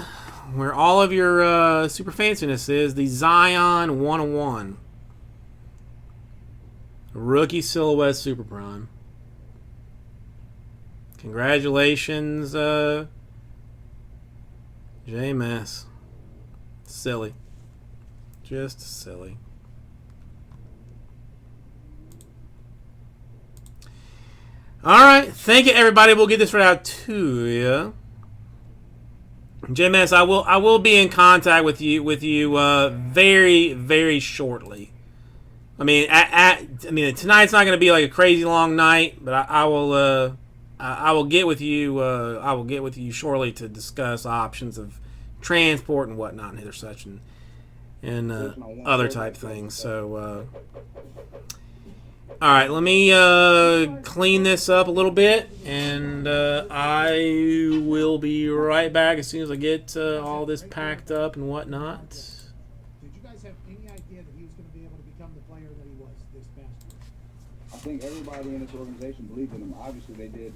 where all of your super fanciness is, the Zion 101. Rookie silhouette super prime. Congratulations, JMS. Silly. Just silly. All right, thank you, everybody. We'll get this right out to you. JMS, I will be in contact with you very, very shortly. I mean, tonight's not going to be like a crazy long night, but I will get with you. I will get with you shortly to discuss options of transport and whatnot and such and other type things. So, all right, let me clean this up a little bit, and I will be right back as soon as I get all this packed up and whatnot. Did you guys have any idea that he was going to be able to become the player that he was this past year? I think everybody in this organization believed in him. Obviously, they did,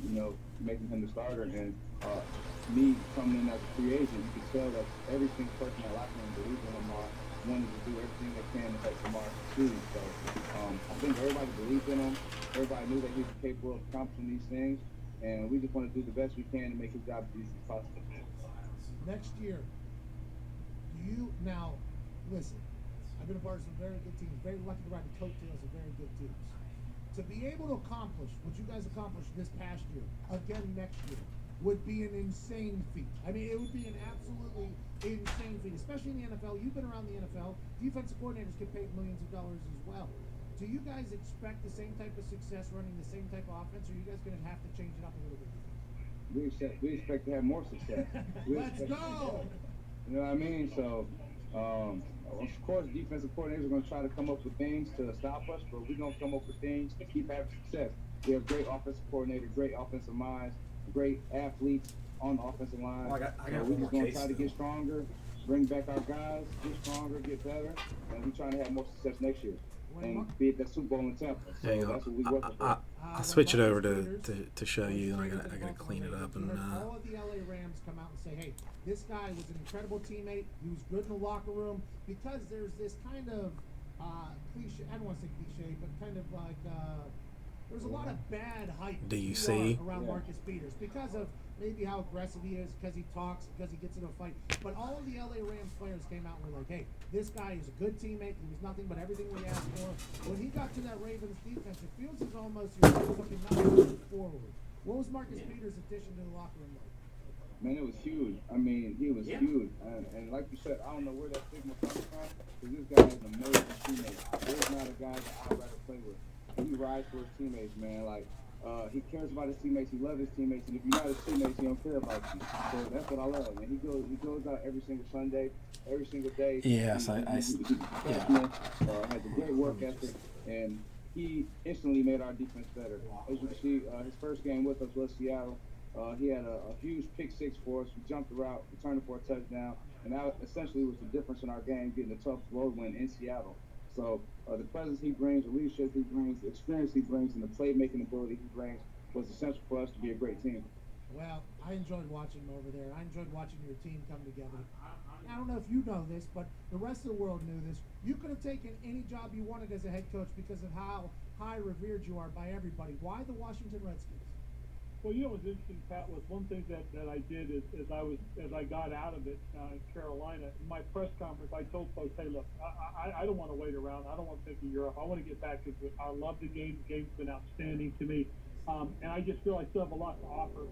making him the starter. And me coming in as a free agent, you could tell that every single person in that locker room believed in Lamar, wanted to do everything they can to help Lamar succeed. So I think everybody believed in him. Everybody knew that he was capable of accomplishing these things. And we just want to do the best we can to make his job as easy as possible. Next year, now, listen, I've been a part of some very good teams, very lucky to ride the coattails of very good teams. To be able to accomplish what you guys accomplished this past year, again next year, would be an insane feat. I mean, it would be an absolutely insane feat, especially in the NFL. You've been around the NFL. Defensive coordinators get paid millions of dollars as well. Do you guys expect the same type of success running the same type of offense, or are you guys going to have to change it up a little bit? We expect to have more success. Let's go! You know what I mean? So, of course, defensive coordinators are going to try to come up with things to stop us, but we're going to come up with things to keep having success. We have great offensive coordinator, great offensive minds, great athletes on the offensive line. Well, I got we're one just more going to case, try to though. get stronger, bring back our guys, get stronger, get better, and we're trying to have more success next year. And be at that Super Bowl in Tampa. So Hang on. that's what we're working for. I'll switch it over to show you. I gotta clean it up and. All of the LA Rams come out and say, "Hey, this guy was an incredible teammate. He was good in the locker room." Because there's this kind of cliche. I don't want to say cliche, but kind of like there's a lot of bad hype. Do you see? Around Marcus Peters because of maybe how aggressive he is, because he talks, because he gets into a fight. But all of the LA Rams players came out and were like, "Hey, this guy is a good teammate. He was nothing but everything we asked for." When he got to that Ravens defense, it feels as almost you're looking not moving forward. What was Marcus Peters' addition to the locker room like? Man, it was huge. I mean, he was huge. And like you said, I don't know where that stigma comes from, because this guy is an amazing teammate. There's not a guy that I'd rather play with. He rides for his teammates, man. Like, he cares about his teammates. He loves his teammates. And if you're not his teammates, he don't care about you. So that's what I love. And he goes out every single Sunday, every single day. Yes, has a great work ethic, and he instantly made our defense better. As you can see, his first game with us was Seattle. He had a huge pick six for us. We jumped the route, returned it for a touchdown, and that essentially was the difference in our game, getting a tough road win in Seattle. So the presence he brings, the leadership he brings, the experience he brings, and the playmaking ability he brings was essential for us to be a great team. Well, I enjoyed watching him over there. I enjoyed watching your team come together. I don't know if you know this, but the rest of the world knew this. You could have taken any job you wanted as a head coach because of how high revered you are by everybody. Why the Washington Redskins? Well, you know what's interesting, Pat, was one thing that I did is as I got out of it in Carolina, in my press conference, I told folks, hey, look, I don't want to wait around. I don't want to think of Europe. I want to get back into it. I love the game. The game's been outstanding to me. And I just feel I still have a lot to offer.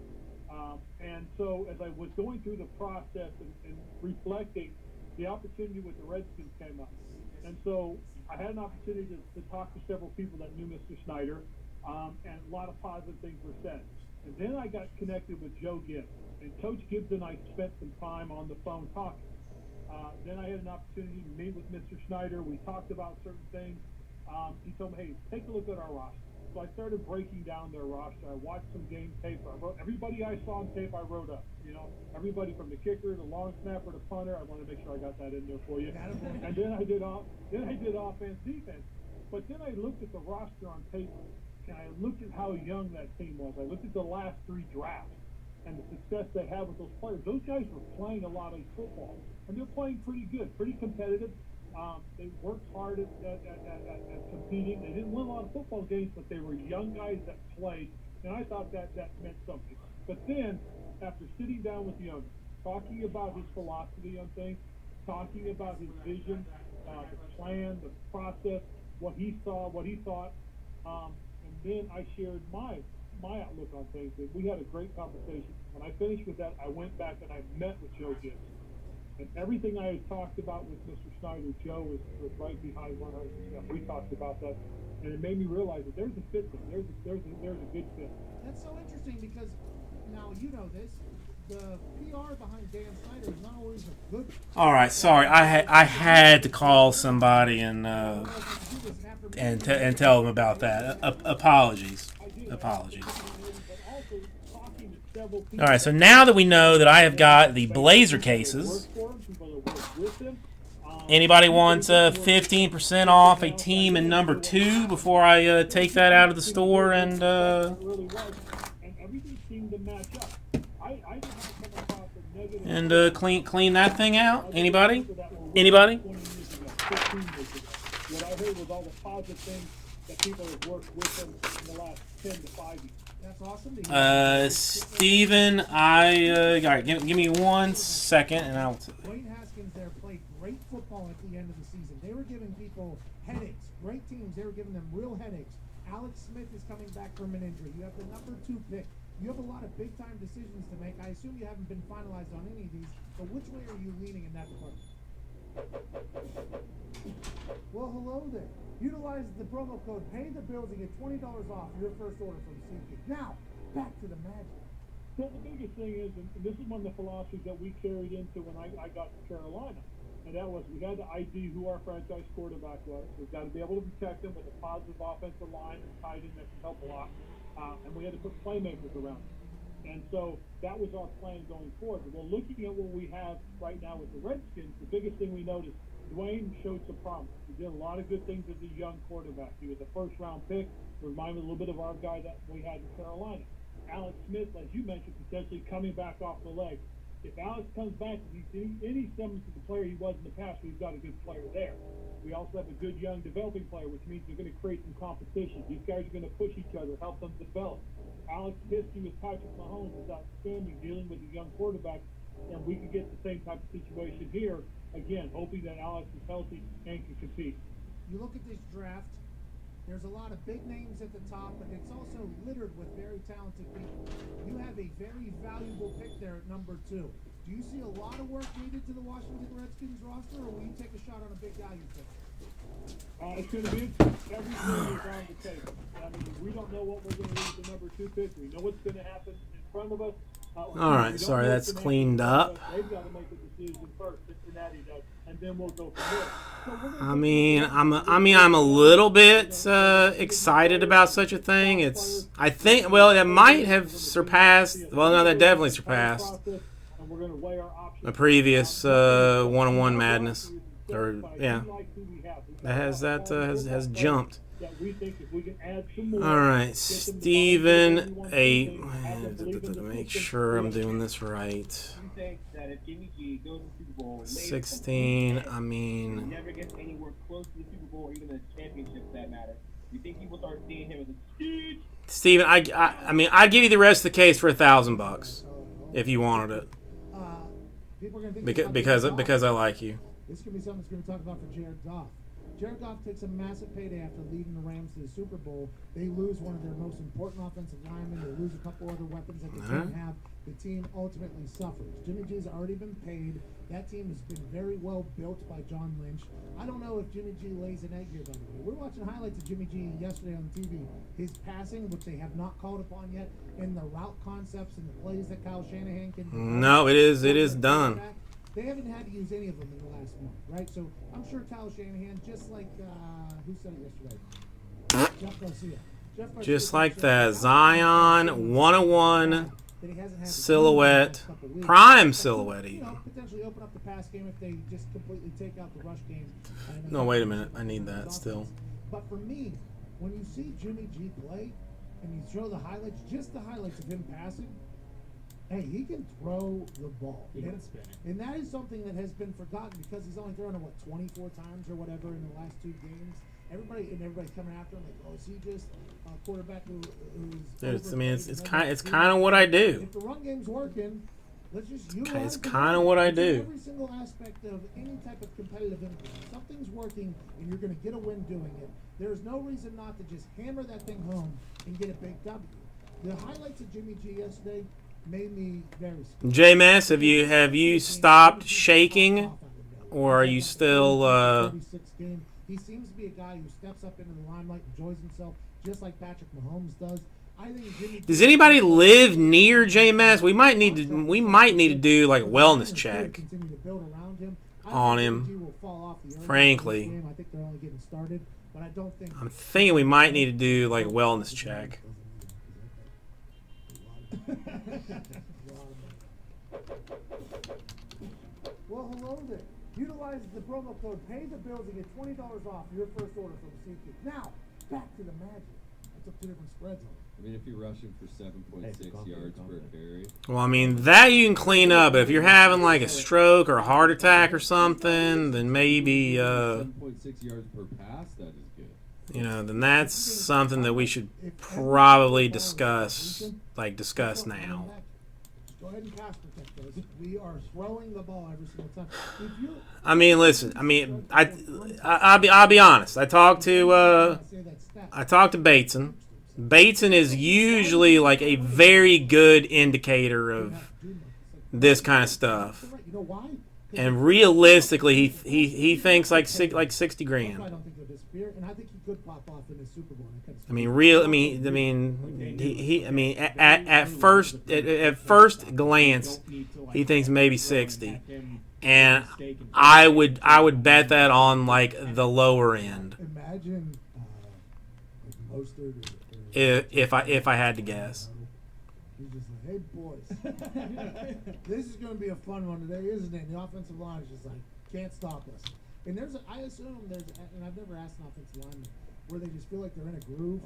And so as I was going through the process and reflecting, the opportunity with the Redskins came up. And so I had an opportunity to talk to several people that knew Mr. Snyder, and a lot of positive things were said. And then I got connected with Joe Gibbs. And Coach Gibbs and I spent some time on the phone talking. Then I had an opportunity to meet with Mr. Snyder. We talked about certain things. He told me, hey, take a look at our roster. So I started breaking down their roster. I watched some game tape. I wrote everybody I saw on tape. I wrote up. Everybody from the kicker, the long snapper, the punter. I want to make sure I got that in there for you. And then I did offense, defense. But then I looked at the roster on paper, and I looked at how young that team was. I looked at the last three drafts and the success they had with those players. Those guys were playing a lot of football, and they're playing pretty good, pretty competitive. They worked hard at competing. They didn't win a lot of football games, but they were young guys that played, and I thought that meant something. But then, after sitting down with the owner, talking about his philosophy on things, talking about his vision, the plan, the process, what he saw, what he thought, and then I shared my my outlook on things. Is we had a great conversation. When I finished with that, I went back and I met with Joe Gibbs. And everything I had talked about with Mr. Snyder, Joe was right behind 100%. We talked about that, and it made me realize that there's a fit there. There's a good fit. That's so interesting because now you know this. The PR behind Dan Snyder is not always a good. All right, sorry. I had to call somebody and tell them about that. Apologies. All right, so now that we know that I have got the Blazer cases, anybody wants 15% off a team in number 2 before I take that out of the store and clean that thing out? Anybody? Anybody? What I heard was all the positive things that people have worked with them in the last 10 to 5 years. That's awesome. Steven, all right, give me 1 second, and I'll tell you. Dwayne Haskins there played great football at the end of the season. They were giving people headaches. Great teams. They were giving them real headaches. Alex Smith is coming back from an injury. You have the number 2 pick. You have a lot of big-time decisions to make. I assume you haven't been finalized on any of these, but which way are you leaning in that department? Well, hello there. Utilize the promo code PAYTHEBILLS to get $20 off your first order from SeatGeek. Now, back to the magic. So the biggest thing is, and this is one of the philosophies that we carried into when I got to Carolina, and that was we had to ID who our franchise quarterback was. We've got to be able to protect him with a positive offensive line and tight end that can help a lot, and we had to put playmakers around him. And so that was our plan going forward. Well, looking at what we have right now with the Redskins, the biggest thing we noticed, Dwayne showed some promise. He did a lot of good things as a young quarterback. He was a first-round pick. Reminded a little bit of our guy that we had in Carolina. Alex Smith, as you mentioned, potentially coming back off the leg. If Alex comes back and he's any semblance of the player he was in the past, we've got a good player there. We also have a good young developing player, which means they're going to create some competition. These guys are going to push each other, help them develop. Alex's history with Patrick Mahomes is outstanding, dealing with a young quarterback, and we could get the same type of situation here. Again, hoping that Alex is healthy and can compete. You look at this draft, there's a lot of big names at the top, but it's also littered with very talented people. You have a very valuable pick there at number 2. Do you see a lot of work needed to the Washington Redskins roster, or will you take a shot on a big guy you pick? It's going to be interesting. Everything is on the table. I mean, we don't know what we're going to do with the number 2 pick. We know what's going to happen in front of us. All right, sorry, that's cleaned up. They've got to make a decision first. Cincinnati does, and then we'll go from there. I mean, I'm a little bit excited about such a thing. I think, well, it might have surpassed. Well, no, that definitely surpassed a previous one-on-one madness. Or yeah, that has jumped. All right, Steven, make sure I'm doing this right. 16, I mean... never gets anywhere close to the Super Bowl or even the championship for that matter. You think people start seeing him as a huge... Steven, I mean, I'd give you the rest of the case for $1,000 if you wanted it. People are going to think because I like you. This could be something that's going to talk about for Jared Goff. Jared Goff takes a massive payday after leading the Rams to the Super Bowl. They lose one of their most important offensive linemen. They lose a couple other weapons that the team have. The team ultimately suffers. Jimmy G's already been paid. That team has been very well built by John Lynch. I don't know if Jimmy G lays an egg here, by the way. We're watching highlights of Jimmy G yesterday on TV. His passing, which they have not called upon yet, and the route concepts and the plays that Kyle Shanahan can do. No, it is done. They haven't had to use any of them in the last month, right? So I'm sure Kyle Shanahan, just like, who said it yesterday? Jeff Garcia. Just like that. Zion, 101, silhouette, prime silhouette even. Potentially open up the pass game if they just completely take out the rush game. No, wait a minute. I need that still. But for me, when you see Jimmy G play, and you show the highlights, just the highlights of him passing, hey, he can throw the ball. And that is something that has been forgotten because he's only thrown it, 24 times or whatever in the last 2 games. Everybody's coming after him like, oh, is he just a quarterback who's... I mean, it's kind of what I do. If the run game's working, let's just utilize it's kind of what I do. Every single aspect of any type of competitive influence. Something's working, and you're going to get a win doing it. There's no reason not to just hammer that thing home and get a big W. The highlights of Jimmy G yesterday made me very scared. J-Mass, have you stopped shaking, or are you still? 36 game. He seems to be a guy who steps up into the limelight, enjoys himself, just like Patrick Mahomes does. I think Jimmy Does anybody live near J-Mass? We might need to do like a wellness check on him. Frankly, I think they're only getting started, but I don't think I'm thinking we might need to do like a wellness check. Well, hello there. Utilize the promo code Pay the Bills and get $20 off your first order from SeatGeek. Now, back to the magic. I took 2 different spreads on it. I mean, if you're rushing for 7.6 yards per carry. Well, I mean, that you can clean up, but if you're having like a stroke or a heart attack or something, then maybe 7.6 yards per pass, that is good. you know, then that's something that we should probably discuss now. Go ahead and pass protect those. We are throwing the ball every single time. I mean, listen. I mean, I'll be honest. I talked to Bateson. Bateson is usually like a very good indicator of this kind of stuff. And realistically, he thinks like 60 grand. I don't think they'll disappear, and I think he could pop off in the Super Bowl. At first glance, he thinks maybe 60, and I would bet that on like the lower end. Imagine Mostert if I had to guess. He's just like, hey boys, this is going to be a fun one today, isn't it? And the offensive line is just like, can't stop us. And I assume and I've never asked an offensive lineman where they just feel like they're in a groove.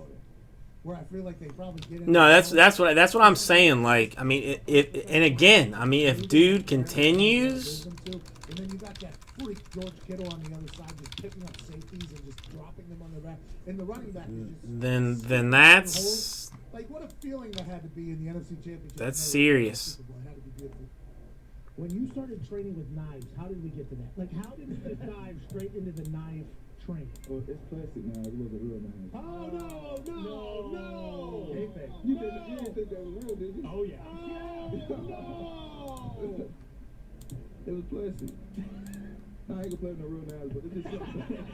Where I feel like they probably get in. No, that's what I'm saying. Like, I mean, if dude continues. And then you got that freak George Kittle on the other side, just picking up safeties and just dropping them on the back. And the running back is just then that's like what a feeling that had to be in the NFC Championship. That's serious. It had to be beautiful. When you started training with knives, how did we get to that? Like, how did we just dive straight into the knife training? Well, it's plastic now. It wasn't real knife. Oh no! Hey, you didn't think that was real, did you? Oh, yeah. No! It was plastic. I ain't gonna play with no real knives, but it's just something.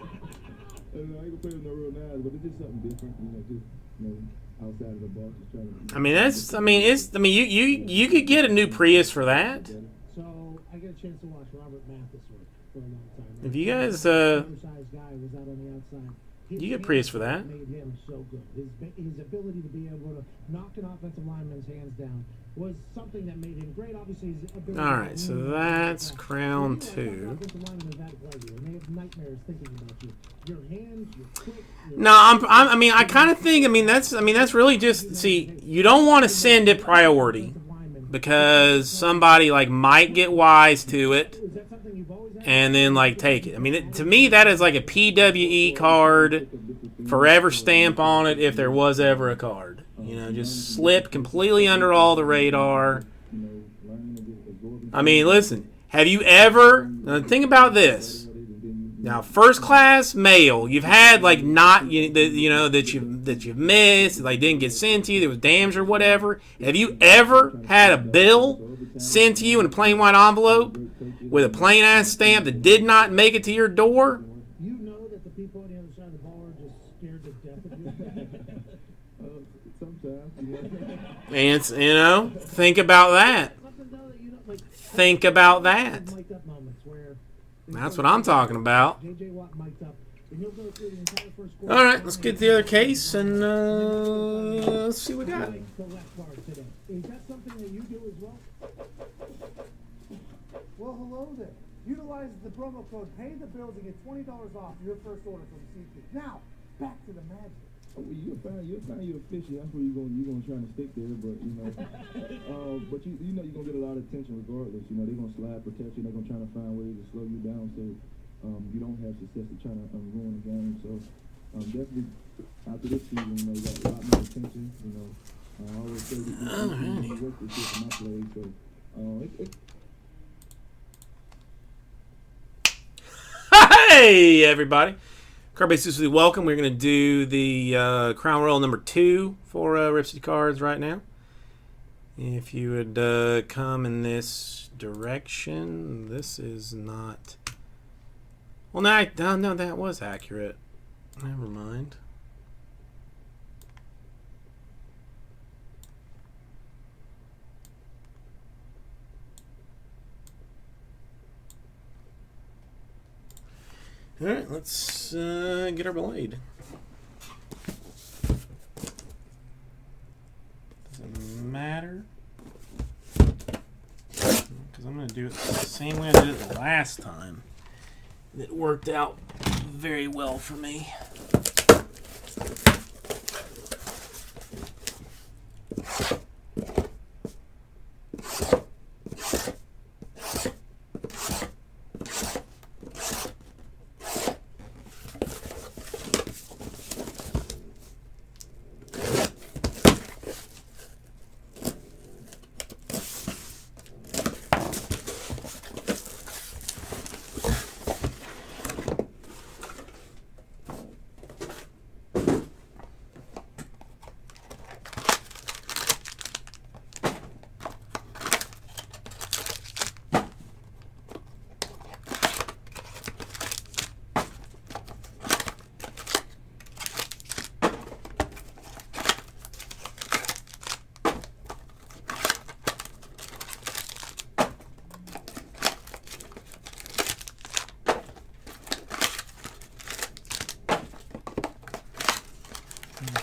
I ain't gonna play with no real knives, but it's just something different. Outside of the box, just trying to. You could get a new Prius for that. So I get a chance to watch Robert Mathis work for a long time. If you guys undersized guy was out on the outside. You get Prius for that. Made him so good. His ability to be able to knock an offensive lineman's hands down was something that made him great. Obviously, his ability. All right, so that's Crown 2. Offensive linemen that play you, and they have nightmares thinking about you. Your hands, your quick. No, I kind of think. That's really just. See, you don't want to send it priority because somebody like might get wise to it and then like take it. I mean, to me, that is like a PWE card, forever stamp on it if there was ever a card. You know, just slip completely under all the radar. I mean, listen, have you ever? Think about this. Now, first class mail, you've had like that you've missed, like didn't get sent to you, there was damage or whatever. Have you ever had a bill sent to you in a plain white envelope with a plain ass stamp that did not make it to your door? You know that the people on the other side of the ball are just scared to death of you. Sometimes. And think about that. Think about that. That's what I'm talking about. All right, let's get the other case and let's see what we got. Is that something that you do as well? Well, hello there. Utilize the promo code Pay the Bills and get $20 off your first order from SeatGeek. Now, back to the magic. You'll find you're fishy. That's where you're gonna try to stick there, but but you know you're gonna get a lot of attention regardless. You know they're gonna slide protect you. They're gonna try to find ways to slow you down so you don't have success in trying to ruin the game. So definitely after this season, you got a lot more attention. I always say that you work this shit for my play. So Hey everybody. Card base is welcome. We're going to do the Crown Royal number 2 for RipCityCards right now. If you would come in this direction, this is not. Well, no, that was accurate. Never mind. All right, let's get our blade. Doesn't matter, because I'm going to do it the same way I did it the last time. It worked out very well for me.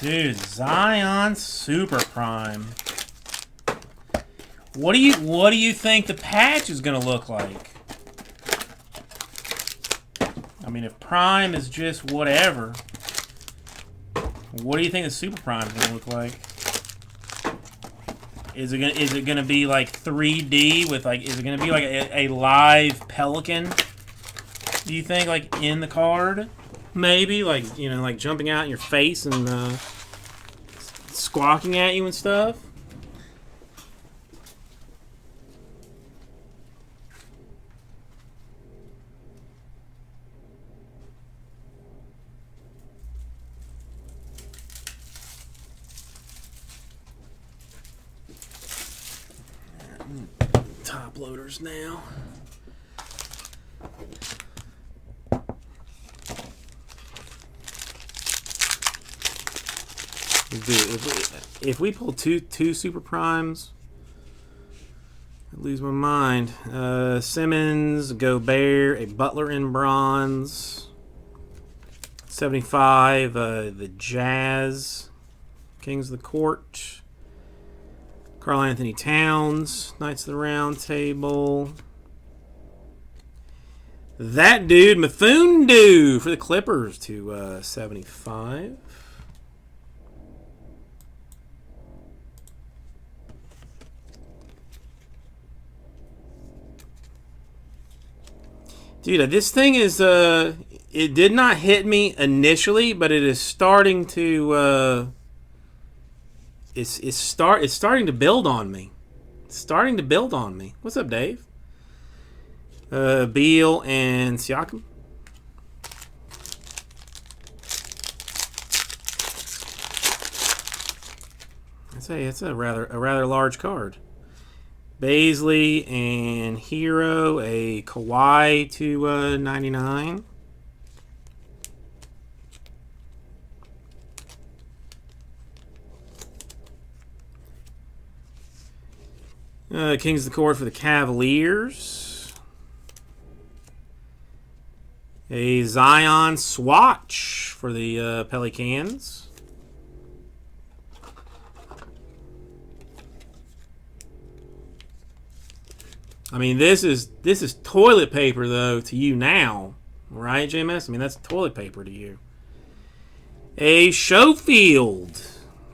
Dude, Zion Super Prime. What do you think the patch is gonna look like? I mean, if Prime is just whatever, what do you think the Super Prime is gonna look like? Is it gonna be like 3D with like? Is it gonna be like a live pelican? Do you think, like, in the card? Maybe, like, you know, like jumping out in your face and squawking at you and stuff. Top loaders now. Dude, if we pull two super primes, I lose my mind. Simmons, Gobert, a Butler in bronze, 75. The Jazz, Kings of the Court, Karl Anthony Towns, Knights of the Round Table. That dude, Methundu for the Clippers to 75. Dude, this thing is, it did not hit me initially, but it is starting to, it's starting to build on me. It's starting to build on me. What's up, Dave? Beal and Siakam. I'd say it's a rather large card. Baisley and Hero, a Kawhi to 99. Kings of the Court for the Cavaliers. A Zion swatch for the Pelicans. I mean, this is toilet paper though to you now, right, JMS? I mean, that's toilet paper to you. A Schofield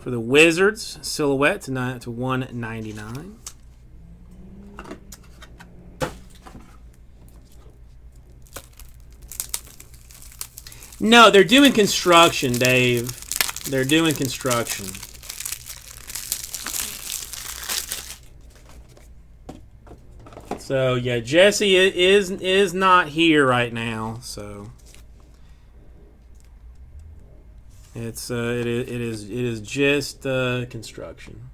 for the Wizards, silhouette to 199. No, they're doing construction, Dave. They're doing construction. So yeah, Jesse is not here right now. So it is just construction.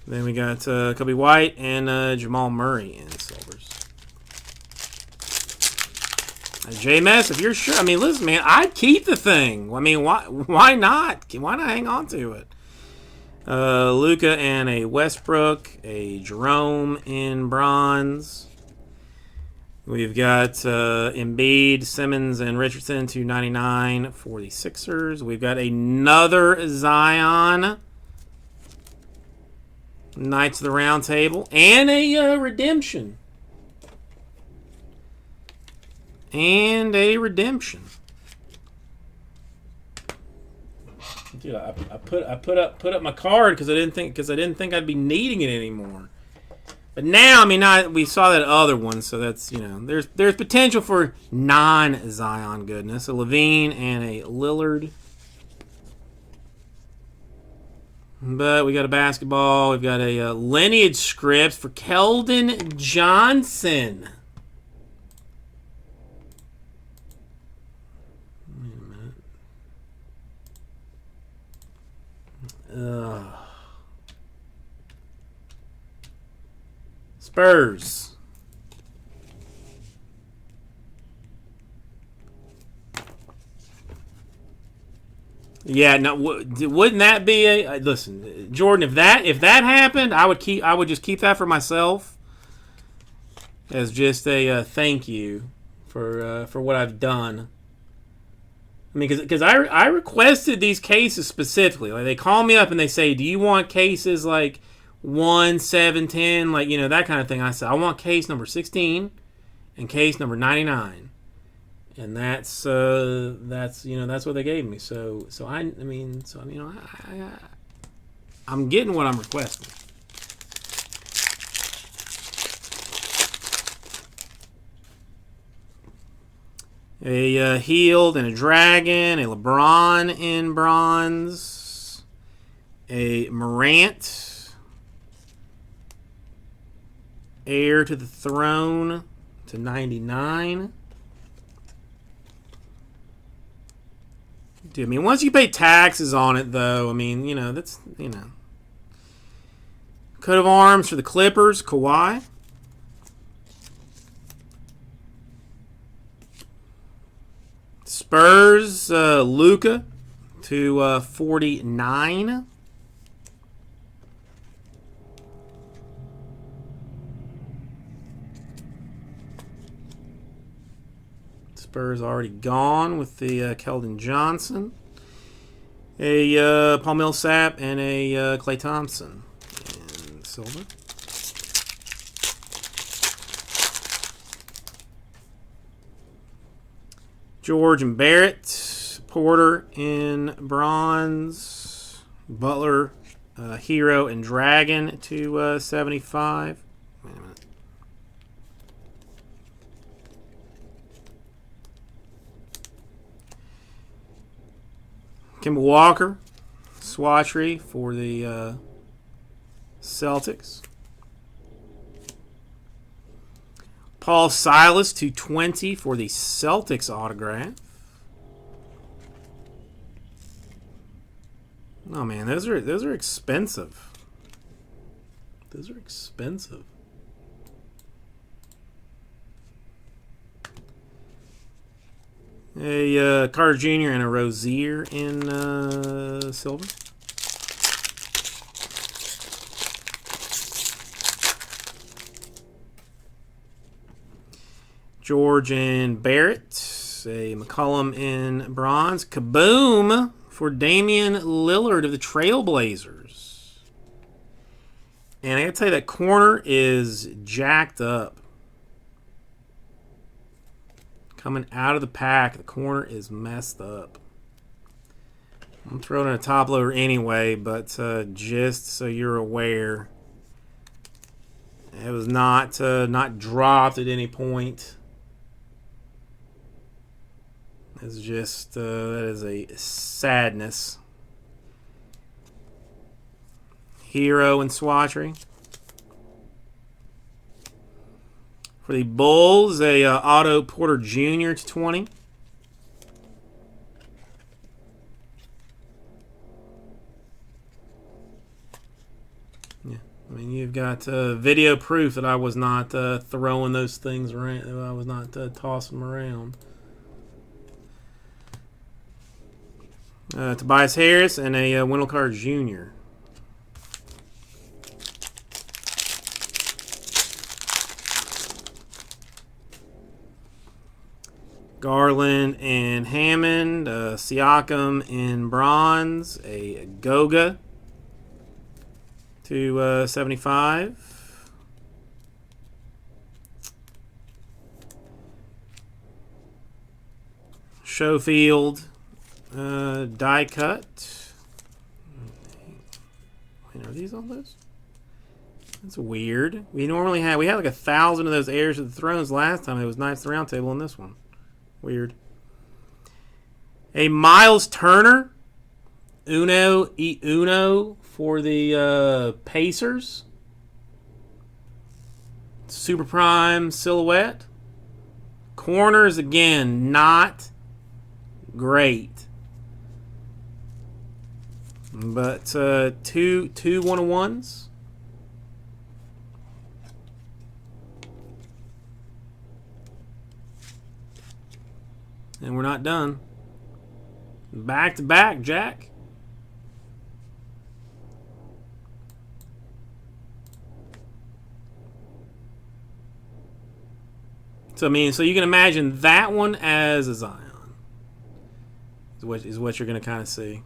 Then we got Kobe White and Jamal Murray in silvers. J-Mess, if you're sure, I mean, listen, man, I'd keep the thing. I mean, why not? Why not hang on to it? Luka and a Westbrook, a Jerome in bronze. We've got Embiid, Simmons, and Richardson, 299 for the Sixers. We've got another Zion, Knights of the Round Table, and a redemption. And a redemption. Dude, I put up my card because I didn't think I'd be needing it anymore. But now, I mean, we saw that other one, so that's, you know, there's potential for non-Zion goodness. A Levine and a Lillard. But we got a basketball. We've got a lineage scripts for Keldon Johnson. Wait a minute. Spurs. Yeah, no. Wouldn't that be a listen, Jordan? If that happened, I would just keep that for myself as just a thank you for what I've done. I mean, because I requested these cases specifically. Like, they call me up and they say, "Do you want cases like 1, 7, 10, like, you know, that kind of thing?" I said, "I want case number 16 and case number 99." And that's you know, that's what they gave me. So I'm getting what I'm requesting. A Healed and a Dragon, a LeBron in bronze, a Morant, Heir to the Throne to 99. Dude, I mean, once you pay taxes on it, though, I mean, you know, that's, you know. Coat of Arms for the Clippers, Kawhi. Spurs, Luka to 49. Spurs already gone with the Keldon Johnson. A Paul Millsap and a Klay Thompson in silver. George and Barrett. Porter in bronze. Butler, Hero and Dragon to 75. Wait a minute. Kemba Walker, Swatchery for the Celtics. Paul Silas to 20 for the Celtics autograph. Oh man, those are expensive. Those are expensive. A Carter Jr. and a Rozier in silver. George and Barrett. A McCollum in bronze. Kaboom for Damian Lillard of the Trailblazers. And I gotta tell you, that corner is jacked up. Coming out of the pack, the corner is messed up. I'm throwing in a top loader anyway, but just so you're aware, it was not dropped at any point. It's just that is a sadness. Hero and Swatchery. For the Bulls, a Otto Porter Jr. to 20. Yeah, I mean, you've got video proof that I was not throwing those things around. I was not tossing them around. Tobias Harris and a Wendell Carter Jr. Garland and Hammond, Siakam in bronze, a Goga to 75. Schofield, die cut. Wait, are these all those? That's weird. We had like 1,000 of those heirs of the thrones last time. It was Knights of the Round Table in this one. Weird. A Miles Turner, Uno e Uno for the Pacers. Super Prime silhouette. Corners again, not great, but two 1-on-1s. And we're not done. Back to back, Jack. So I mean, so you can imagine that one as a Zion. Is what you're going to kind of see.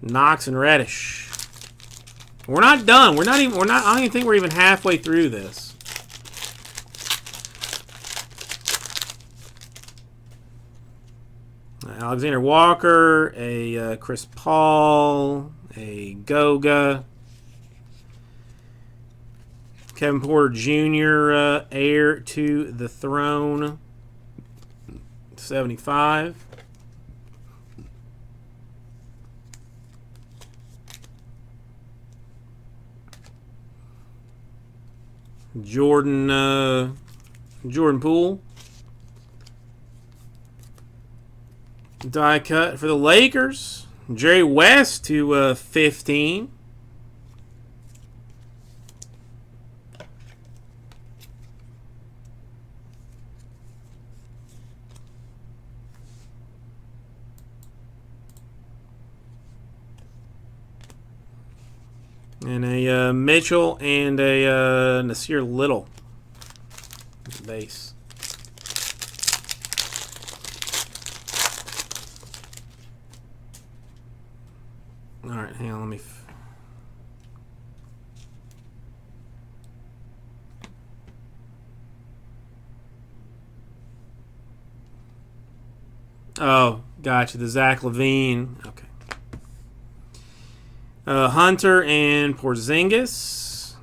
Knox and Reddish. We're not done. I don't even think we're even halfway through this. Alexander Walker, a Chris Paul, a Goga, Kevin Porter Jr., heir to the throne, 75. Jordan Poole. Die cut for the Lakers. Jerry West to 15. And a Mitchell and a Nasir Little base. All right, hang on, let me... Oh, gotcha, the Zach LaVine. Okay. Hunter and Porzingis.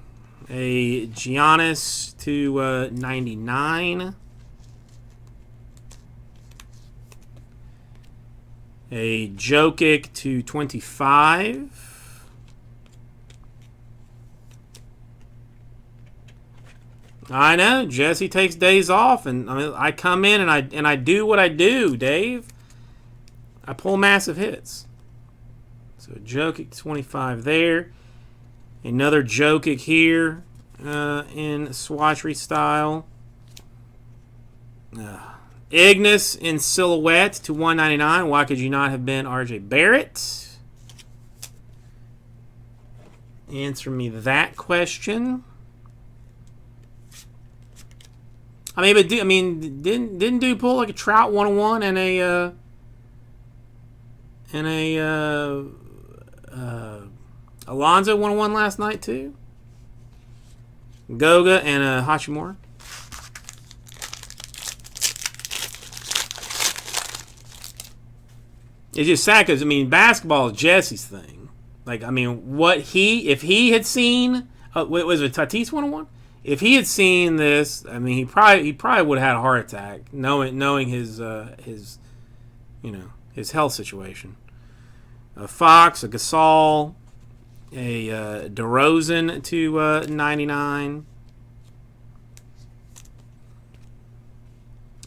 A Giannis to 99. A Jokic to 25. I know Jesse takes days off, and I come in and I do what I do, Dave. I pull massive hits. So Jokic 25 there. Another Jokic here in swatchery style. Ignis in silhouette to 199. Why could you not have been RJ Barrett? Answer me that question. Didn't dude pull like a Trout 101 and a Alonzo 101 last night too? Goga and a Hachimura. It's just sad because, basketball is Jesse's thing. Like, if he had seen, was it Tatis 101? If he had seen this, he probably would have had a heart attack, knowing his health situation. A Fox, a Gasol, a DeRozan to 99.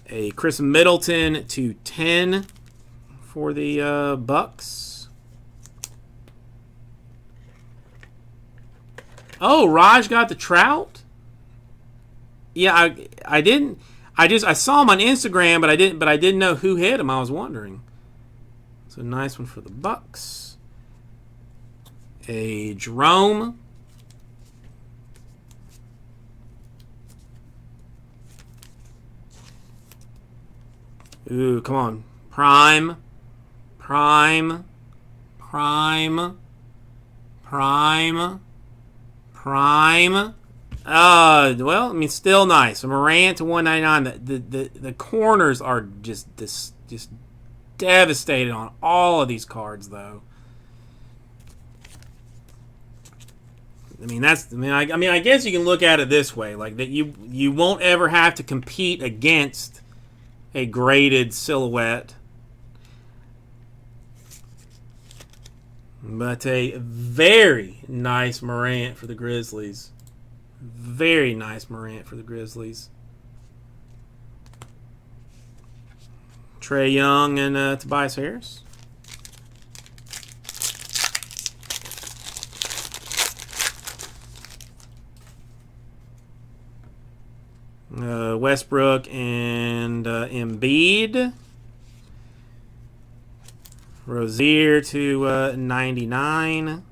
A Chris Middleton to 10 for the Bucks. Oh, Raj got the Trout? Yeah, I didn't. I saw him on Instagram, but I didn't know who hit him. I was wondering. So nice one for the Bucks. A Jerome. Ooh, come on. Prime. Prime. Prime. Prime. Prime. Well, I mean, still nice. A Morant to 199. The corners are just devastated on all of these cards, though. I mean, I guess you can look at it this way, like that you won't ever have to compete against a graded silhouette. But a very nice Morant for the Grizzlies. Very nice Morant for the Grizzlies. Trae Young and Tobias Harris. Westbrook and Embiid. Rozier to 99.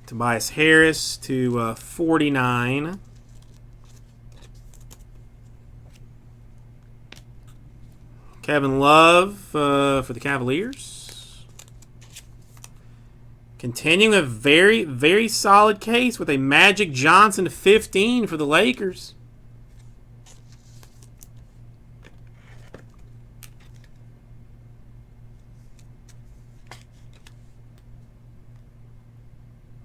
Tobias Harris to 49. Kevin Love for the Cavaliers. Continuing a very, very solid case with a Magic Johnson to 15 for the Lakers.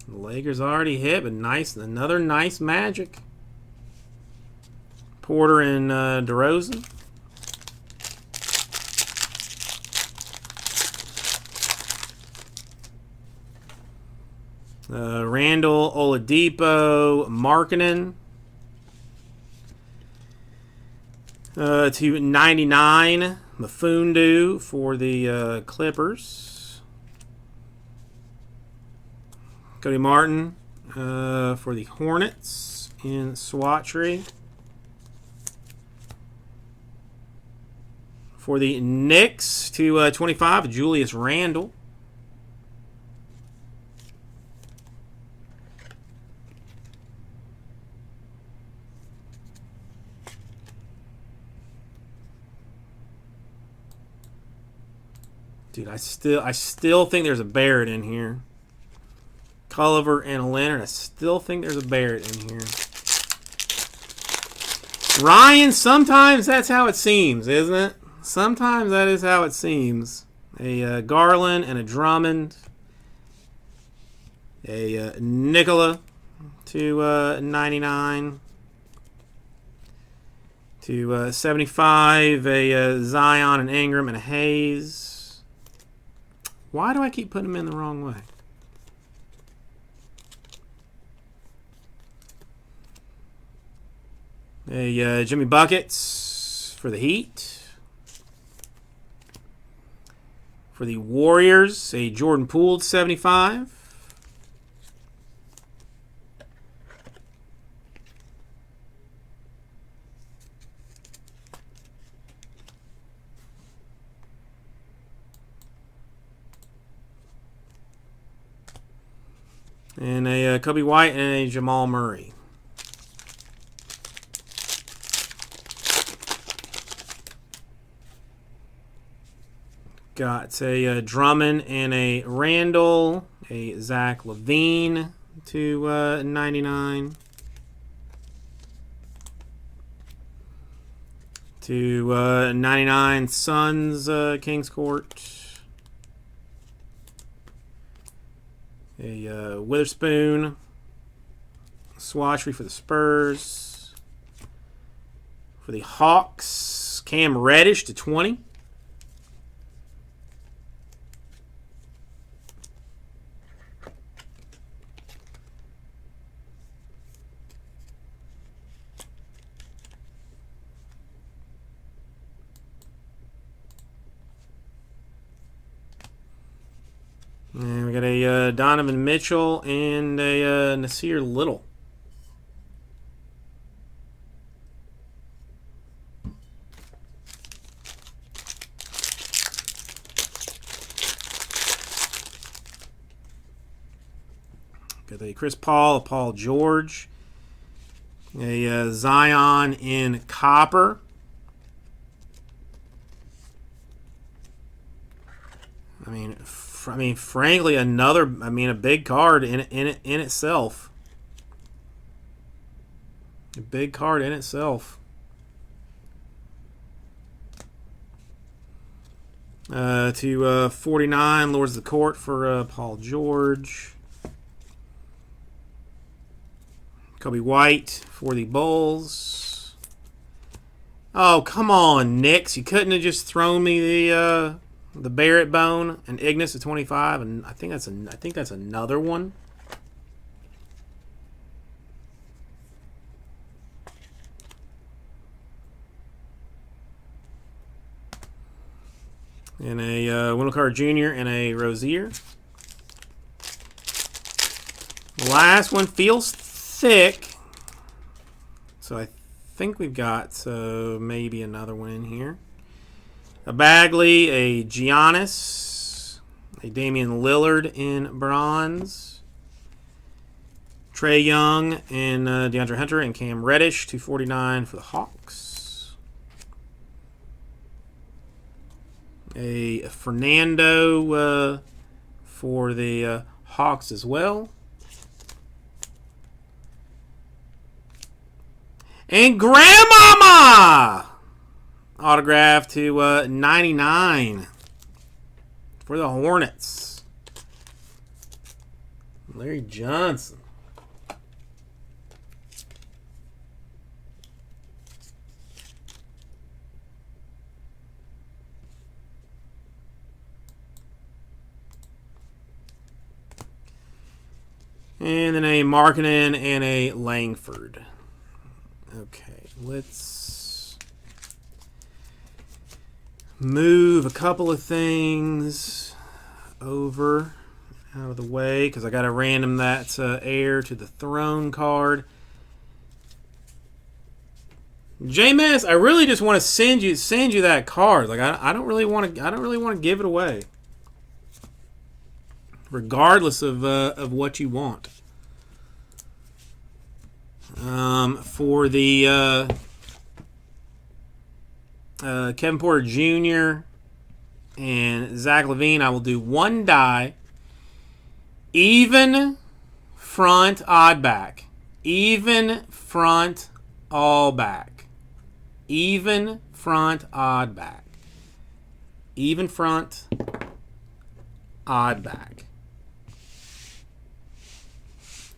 The Lakers already hit, but another nice Magic. Porter and DeRozan. Randall, Oladipo, Markkanen to 99. Mfundu for the Clippers. Cody Martin for the Hornets in Swatchery. For the Knicks to 25, Julius Randle. Dude, I still think there's a Barrett in here. Culliver and a Leonard. I still think there's a Barrett in here. Ryan, sometimes that's how it seems, isn't it? Sometimes that is how it seems. A Garland and a Drummond. A Nicola to 99. To 75, a Zion and Ingram and a Hayes. Why do I keep putting them in the wrong way? A Jimmy Buckets for the Heat. For the Warriors, a Jordan Poole 75. And a Kobe White and a Jamal Murray. Got a Drummond and a Randall. A Zach LaVine to 99. To 99 Suns Kings Court. A Witherspoon. Swatchery for the Spurs. For the Hawks, Cam Reddish to 20. And we got a Donovan Mitchell and a Nasir Little. Got a Chris Paul, a Paul George, a Zion in copper. I mean, frankly, a big card in itself. A big card in itself. To 49, Lords of the Court for Paul George. Kobe White for the Bulls. Oh, come on, Knicks. You couldn't have just thrown me the Barrett Bone and Ignis at 25, and I think that's another one. And a Wendell Carter Jr. and a Rozier. The last one feels thick, so I think we've got maybe another one in here. A Bagley, a Giannis, a Damian Lillard in bronze, Trae Young and DeAndre Hunter and Cam Reddish, 249 for the Hawks. A Fernando for the Hawks as well. And Grandmama! Autograph to 99 for the Hornets. Larry Johnson. And then a Markkanen and a Langford. Okay, let's move a couple of things over out of the way because I got to random that heir to the throne card. J-Mass, I really just want to send you that card. Like I don't really want to give it away, regardless of what you want. For the Kevin Porter Jr. and Zach LaVine, I will do one die. Even front, odd back. Even front, all back. Even front, odd back. Even front, odd back.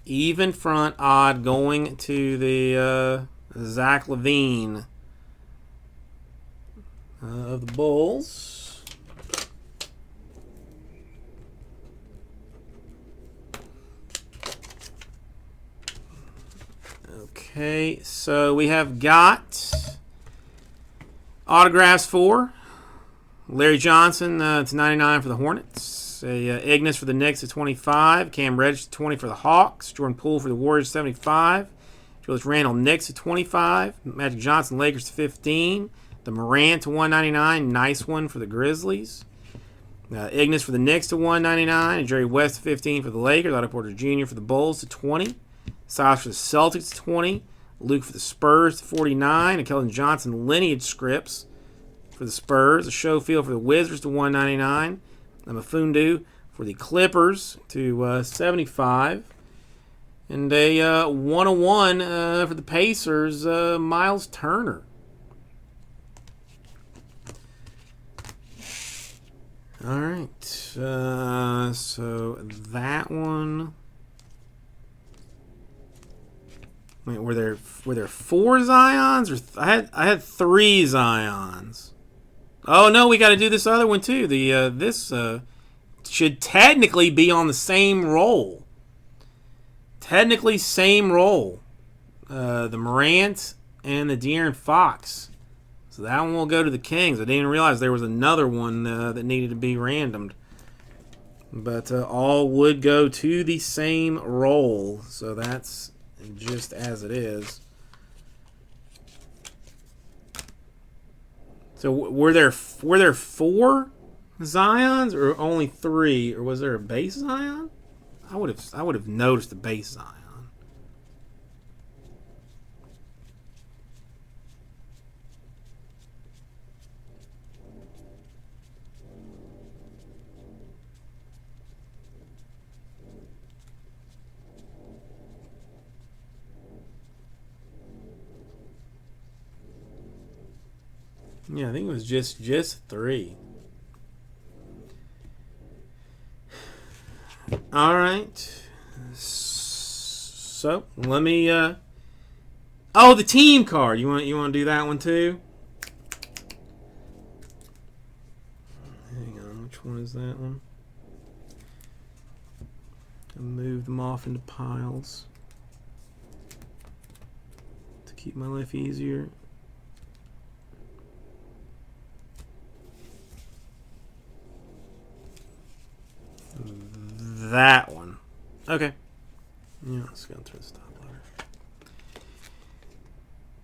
Even front, odd, going to the Zach LaVine of the Bulls. Okay, so we have got autographs for Larry Johnson to 99 for the Hornets. Ignis for the Knicks at 25. Cam Reddish at 20 for the Hawks. Jordan Poole for the Warriors 75. Julius Randle Knicks at 25. Magic Johnson Lakers to 15. The Morant to 199. Nice one for the Grizzlies. Ignis for the Knicks to 199. And Jerry West to 15 for the Lakers. Otto Porter Jr. for the Bulls to 20. Silas for the Celtics to 20. Luke for the Spurs to 49. And Keldon Johnson lineage scripts for the Spurs. A Schofield for the Wizards to 199. Mafundu for the Clippers to 75. And a 101 for the Pacers, Miles Turner. All right. So that one. Wait, were there 4 Zions or I had 3 Zions? Oh no, we got to do this other one too. The this should technically be on the same roll. Technically, same roll. The Morant and the De'Aaron Fox. So that one will go to the Kings. I didn't even realize there was another one that needed to be randomed. But all would go to the same roll, so that's just as it is. So were there 4 Zions or only 3, or was there a base Zion? I would have noticed the base Zion. Yeah, I think it was just 3. All right. So let me. Oh, the team card. You want to do that one too? Hang on. Which one is that one? I'll move them off into piles to keep my life easier. That one. Okay. Yeah, let's go through the stop loader.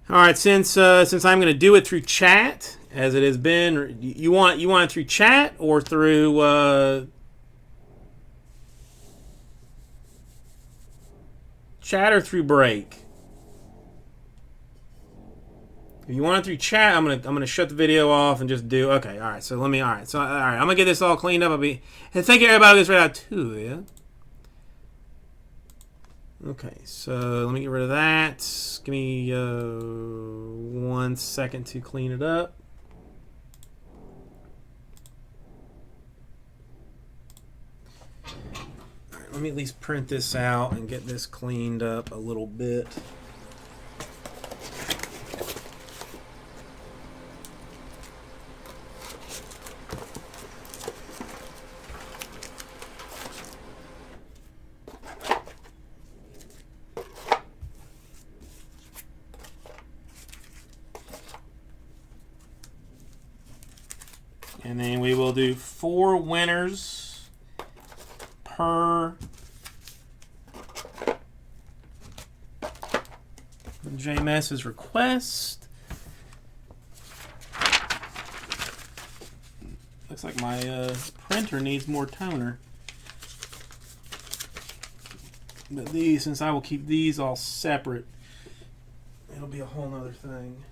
All right, since I'm going to do it through chat, as it has been, you want it through chat or through chat or through break? If you want it through chat, I'm gonna shut the video off and just do. Okay, all right. So let me. All right. So all right, I'm gonna get this all cleaned up. And thank you everybody who's right out to you. Okay, so let me get rid of that. Give me 1 second to clean it up. All right, let me at least print this out and get this cleaned up a little bit. And then we will do 4 winners per JMS's request. Looks like my printer needs more toner. But these, since I will keep these all separate, it'll be a whole nother thing.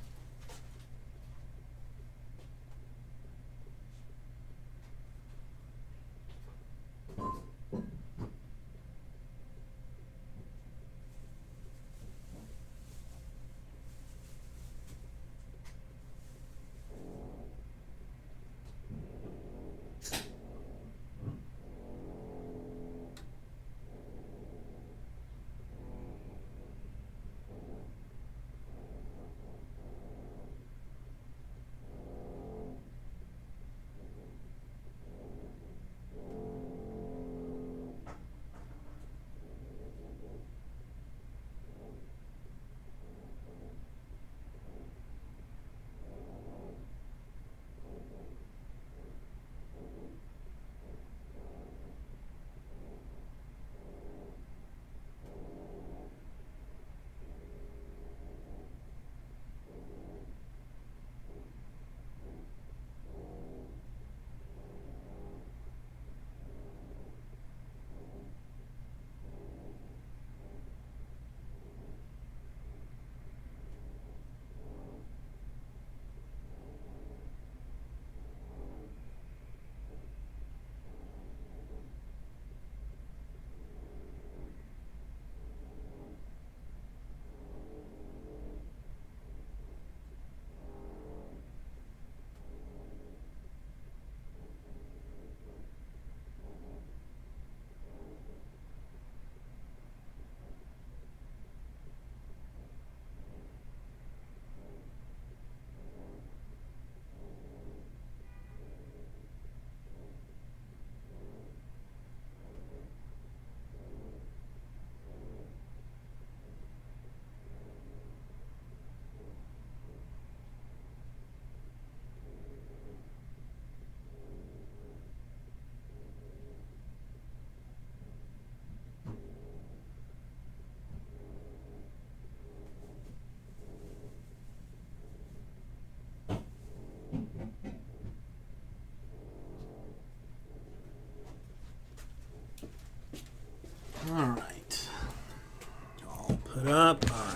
Put up. All right.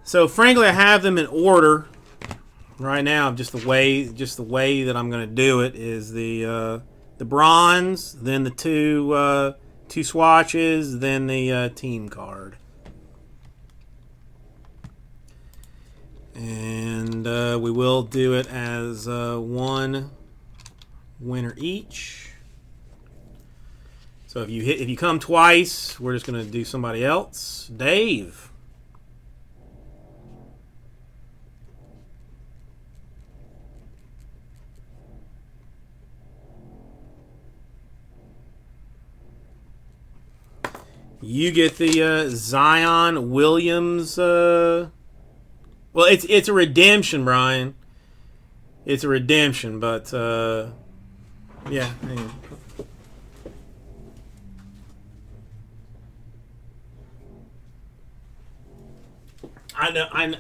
So frankly, I have them in order right now. Just the way that I'm going to do it is the bronze, then the two swatches, then the team card. And we will do it as one winner each. So if you come twice, we're just going to do somebody else. Dave. You get the Zion Williams. Well, it's a redemption, Brian. It's a redemption, but yeah. Hang on.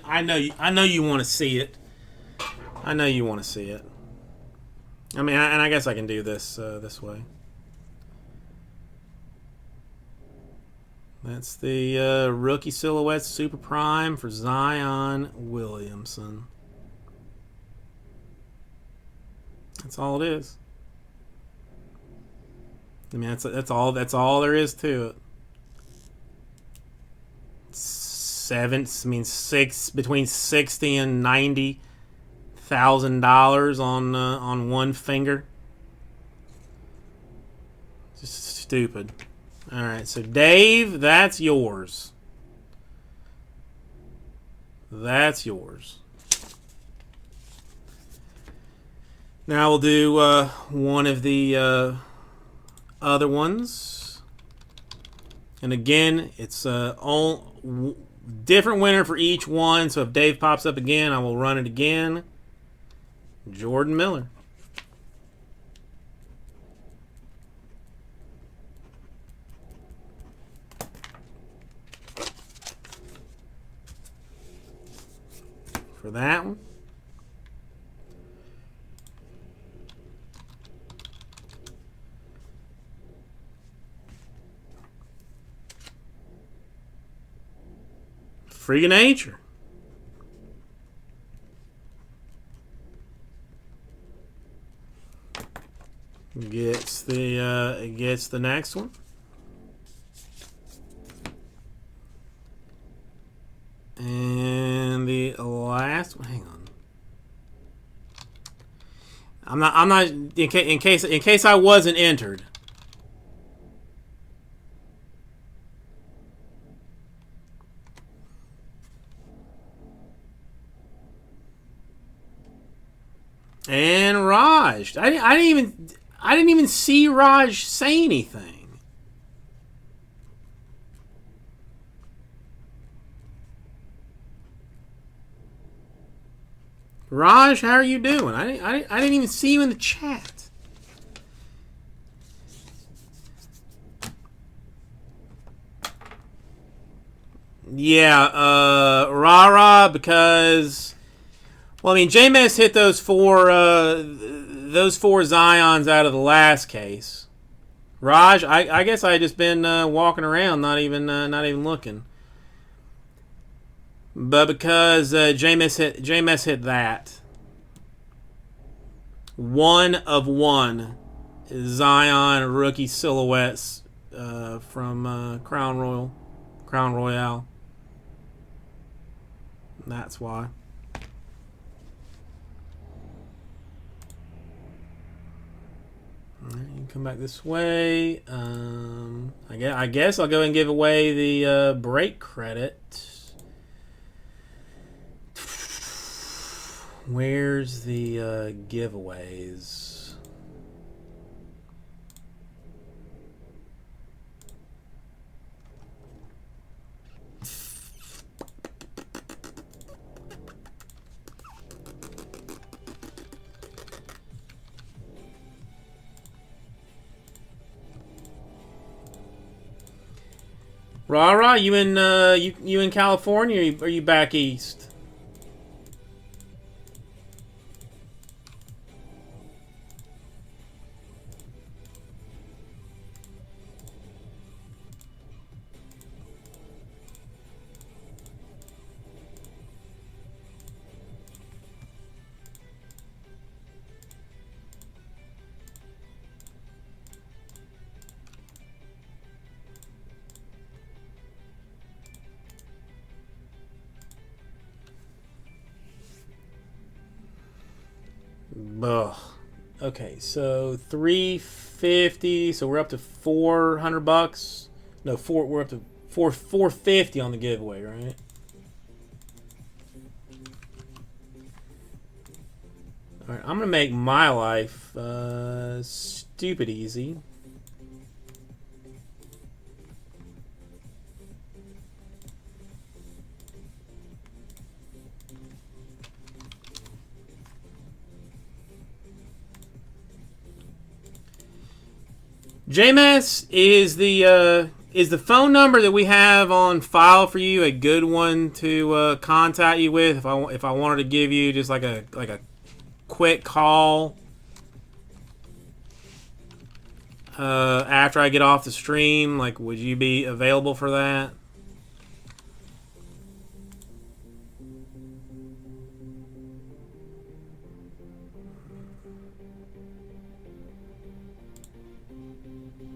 I know you want to see it. I know you want to see it. I mean, and I guess I can do this this way. That's the rookie silhouette super prime for Zion Williamson. That's all it is. I mean, that's all there is to it. Between $60,000 and $90,000 on one finger. Just stupid. All right, so Dave, that's yours. That's yours. Now we'll do one of the other ones, and again, it's all different winner for each one. So if Dave pops up again, I will run it again. Jordan Miller. For that one. Freak of nature. Gets the next one. And the last one. Hang on. I'm not in case I wasn't entered. And Raj. I didn't even see Raj say anything. Raj, how are you doing? I didn't even see you in the chat. Yeah, Rara, because, well, I mean, J-Mess hit those four Zions out of the last case. Raj, I guess I just been walking around, not even looking. But because J-Mess hit that. One of one Zion rookie silhouettes from Crown Royale. That's why. All right, you can come back this way. I guess I'll go and give away the break credit. Where's the giveaways? Rara, you in California, or are you back east? Ugh. Okay, so 350. So we're up to 400 bucks. No, we're up to 450 on the giveaway, right? All right, I'm gonna make my life stupid easy. JMS, is the phone number that we have on file for you a good one to contact you with if I wanted to give you just like a quick call after I get off the stream? Like, would you be available for that?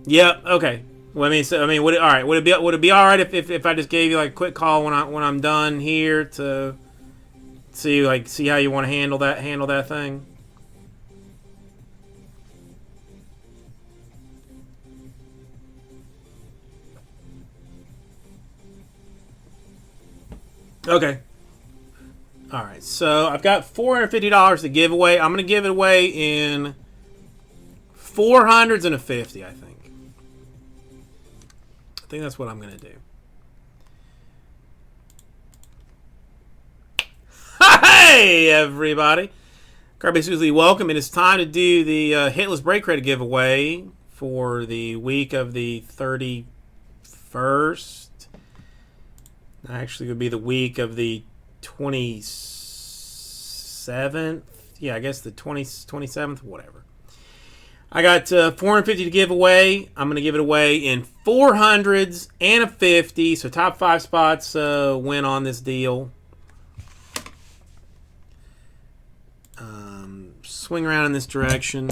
Yep. Okay. Well, would it be all right if I just gave you like a quick call when I'm done here to see how you want to handle that thing? Okay. All right. So I've got $450 to give away. I'm gonna give it away in 400s and a 50. I think that's what I'm gonna do. Hey everybody, Cardbase Weekly, welcome. It is time to do the hitless break credit giveaway for the week of the 31st. Actually, it would be the week of the 27th. Yeah, I guess the 27th, whatever. I got 450 to give away. I'm going to give it away in 400s and a 50. So top 5 spots win on this deal. Swing around in this direction.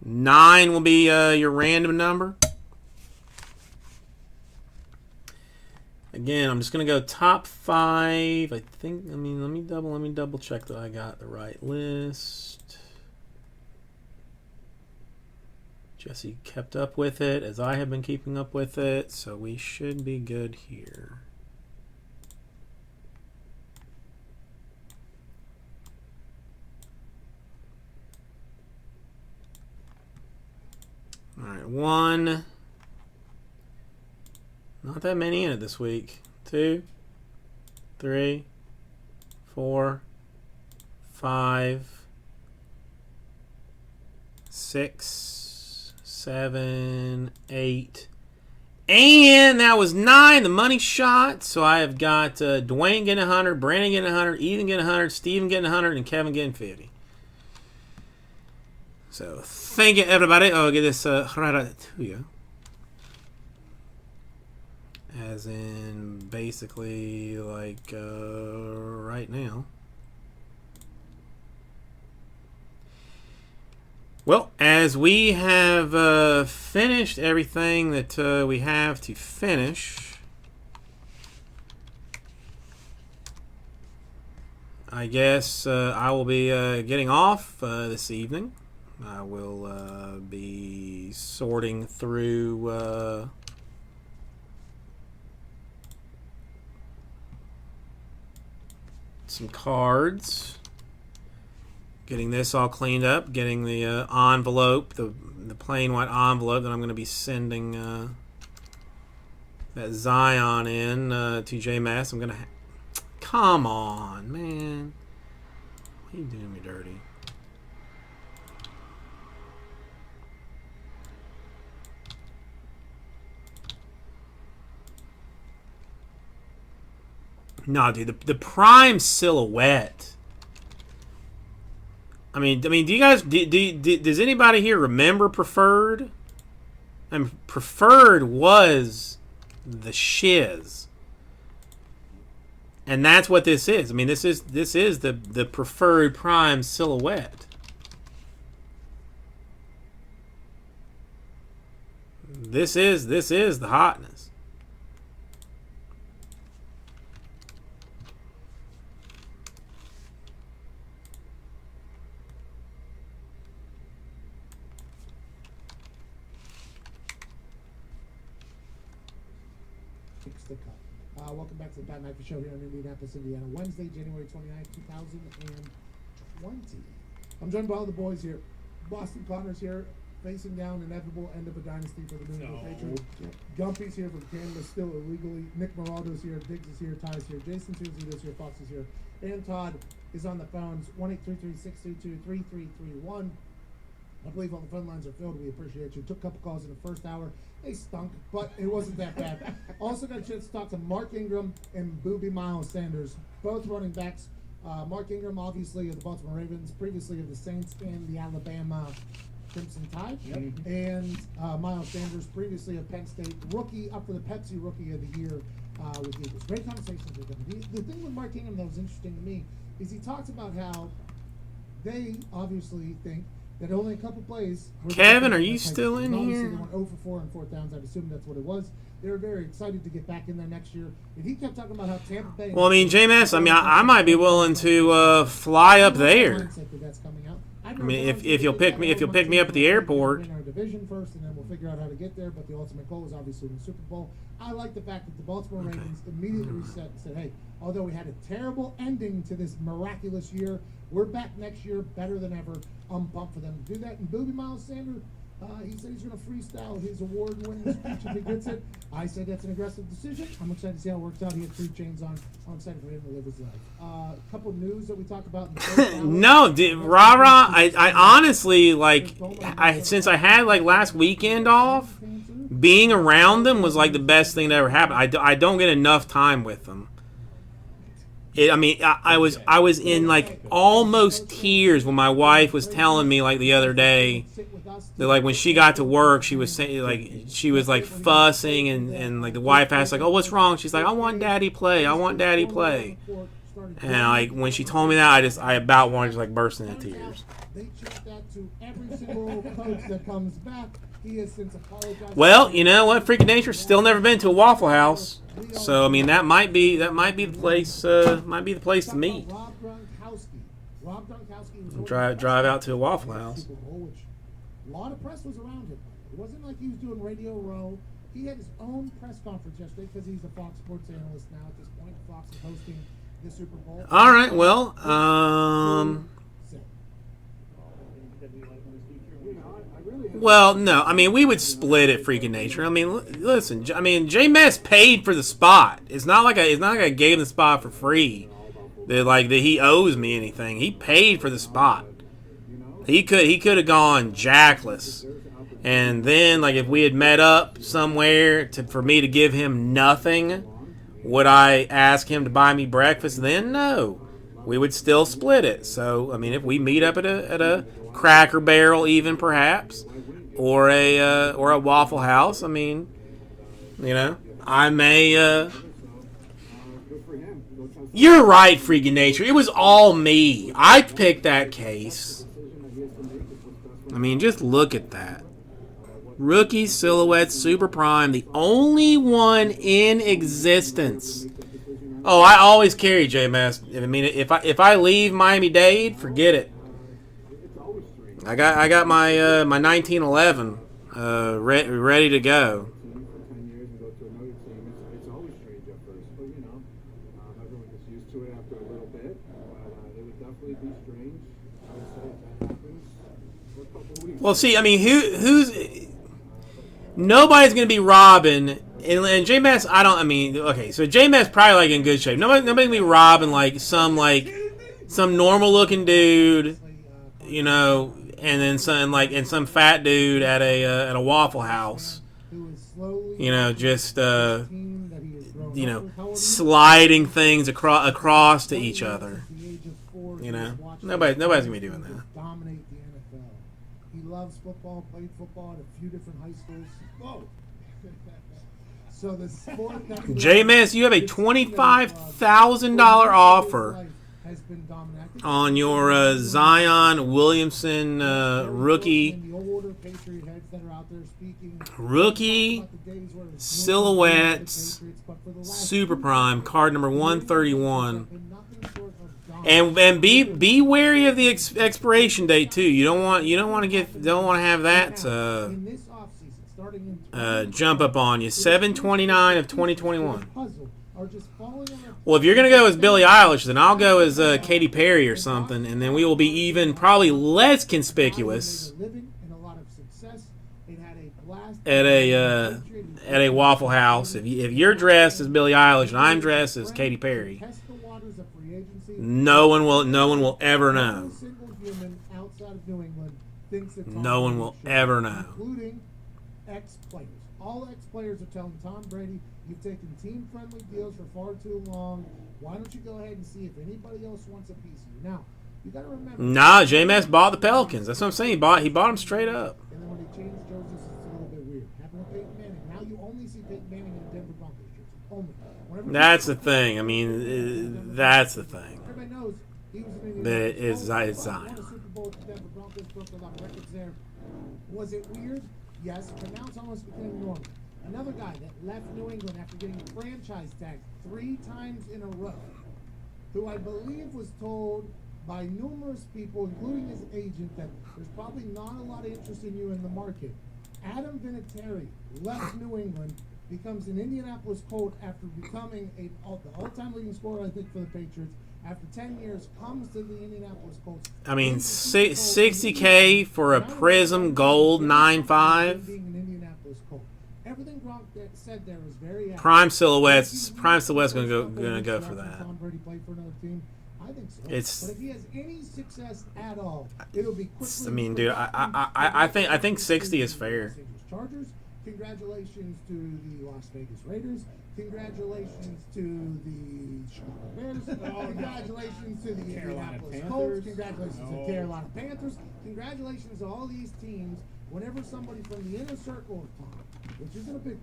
Nine will be your random number. Again, I'm just gonna go top 5. I think. Let me double check that I got the right list. Jesse kept up with it as I have been keeping up with it, so we should be good here. All right, 1. Not that many in it this week. 2, 3, 4, 5, 6, 7, 8. And that was 9, the money shot. So I have got Dwayne getting 100, Brandon getting 100, Ethan getting 100, Steven getting 100, and Kevin getting 50. So thank you, everybody. I'll get this right out to you. As in, basically, like right now. Well, as we have finished everything that we have to finish, I guess I will be getting off this evening. I will be sorting through some cards, getting this all cleaned up, getting the envelope, the plain white envelope that I'm going to be sending that Zion in to JMass. I'm going to come on, man. Why are you doing me dirty? No, dude, the prime silhouette. I mean, do you guys does anybody here remember Preferred? I mean, Preferred was the shiz, and that's what this is. I mean, this is the Preferred prime silhouette. This is the hotness. weeks to come. Welcome back to the Pat McAfee Show here in Indianapolis, Indiana. Wednesday, January 29th, 2020. I'm joined by all the boys here. Boston Connors here, facing down inevitable end of a dynasty for the New England Patriots. Gumpy's here from Canada, still illegally. Nick Moraldo's here. Diggs is here. Ty's here. Jason Tuesday is here. Fox is here. And Todd is on the phones. 1-833-622-3331. I believe all the phone lines are filled. We appreciate you. Took a couple calls in the first hour. They stunk, but it wasn't that bad. Also got a chance to talk to Mark Ingram and Boobie Miles Sanders, both running backs. Mark Ingram, obviously, of the Baltimore Ravens, previously of the Saints and the Alabama Crimson Tide. Yep. And Miles Sanders, previously of Penn State, rookie, up for the Pepsi Rookie of the Year with the Eagles. Great conversations with him. The thing with Mark Ingram that was interesting to me is he talks about how they obviously think that only a couple plays. Kevin, are you still in here? They went 0 for 4 on fourth downs. I'd assume that's what it was. They were very excited to get back in there next year. And he kept talking about how Tampa Bay. Well, I mean, JMS, I might be willing to fly up there. I mean, if you'll pick me up at the airport. Win our division first, and then we'll figure out how to get there. But the ultimate goal is obviously the Super Bowl. I like the fact that the Baltimore Ravens immediately reset and said, "Hey, although we had a terrible ending to this miraculous year, we're back next year better than ever." I'm pumped for them to do that. And Boobie Miles Sanders, he said he's going to freestyle his award-winning speech if he gets it. I said that's an aggressive decision. I'm excited to see how it works out. He had 3 chains on. I'm excited for him to live his life. A couple of news that we talked about in the first hour. No, rah-rah. I honestly, like, since I had, like, last weekend off, being around them was, like, the best thing that ever happened. I don't get enough time with them. I was in, like, almost tears when my wife was telling me, like, the other day that, like, when she got to work, she was saying, like, fussing, and like, the wife asked, like, "Oh, what's wrong?" She's like, "I want Daddy play. I want Daddy play." And, like, when she told me that, I about wanted to, like, burst into tears. They check that to every single coach that comes back. He has since apologized. Well, you know what? Freaking Nature's still never been to a Waffle House. So I mean, that might be the place. Might be the place to meet. Rob Gronkowski Drive out to a Waffle House. A lot of press was around him. It wasn't like he was doing Radio Row. He had his own press conference yesterday because he's a Fox Sports analyst now at this point. Fox is hosting the Super Bowl. All right. Well, Well, no. I mean, we would split it, freaking Nature. I mean, listen. I mean, J-Mess paid for the spot. It's not like I gave him the spot for free. That he owes me anything. He paid for the spot. He could have gone jackless, and then, like, if we had met up somewhere for me to give him nothing, would I ask him to buy me breakfast? Then no, we would still split it. So I mean, if we meet up at a Cracker Barrel, even perhaps, or a Waffle House, I mean, you know, I may. You're right, freaking Nature. It was all me. I picked that case. I mean, just look at that. Rookie Silhouette Super Prime, the only one in existence. Oh, I always carry JMS. I mean, if I leave Miami-Dade, forget it. I got my 1911 ready to go. Well, see, I mean, who's nobody's gonna be robbing, and J-Mass. Okay, so J-Mass probably, like, in good shape. Nobody's gonna be robbing, like, some normal looking dude, you know, and then some fat dude at a Waffle House, you know, just sliding things across to each other. You know, nobody's gonna be doing that. He loves football, played football at a few different high schools. Whoa! So the sport that J-Mass, you have a $25,000 offer on your Zion Williamson rookie Silhouettes Super Prime card number 131. And be wary of the expiration date too. You don't want to have that. in this offseason, starting in jump up on you. 729 of 2021. Puzzle are just falling on their Well, if you're going to go as Billie Eilish, then I'll go as Katy Perry or something, and then we will be even probably less conspicuous living and a lot of success. It had a blast at a Waffle House. If you're dressed as Billie Eilish and I'm dressed as Katy Perry, Test the waters of free agency. no one will ever know. Every single human outside of New England thinks that Tom No one Brady will should, ever know. including ex-players. All ex-players are telling Tom Brady, you've taken team-friendly deals for far too long. Why don't you go ahead and see if anybody else wants a piece of you? Now, you got to remember. Nah, J-Mass bought the Pelicans. That's what I'm saying. He bought them straight up. And then when they changed jerseys, it's a little bit weird. Happened with Peyton Manning. Now you only see Peyton Manning in a Denver Broncos jersey. Only. Whenever That's the thing. I mean, that's the thing. Everybody knows he was in That the is Zion. won a Super Bowl with the Denver Broncos, broke a lot of records there. Was it weird? Yes, but now it's almost becoming normal. Another guy that left New England after getting franchise tagged 3 times in a row, who I believe was told by numerous people, including his agent, that there's probably not a lot of interest in you in the market. Adam Vinatieri left New England, becomes an Indianapolis Colt after becoming the all-time leading scorer, I think, for the Patriots. After 10 years, comes to the Indianapolis Colts. I mean, $60K for a Prism Gold 9.5. Being an Indianapolis Colt. Everything Gronk said there was very accurate. Prime silhouette's gonna go for that. Tom Brady played for another team. I think so. It's- But if he has any success at all, it'll be quickly. I mean, dude, I think 60 is fair. Chargers. Congratulations to the Las Vegas Raiders. Congratulations to the Chicago Bears. Congratulations to the Indianapolis Colts. Congratulations to the Carolina Panthers. Congratulations to all these teams. Whenever somebody from the inner circle of Tom, which isn't a big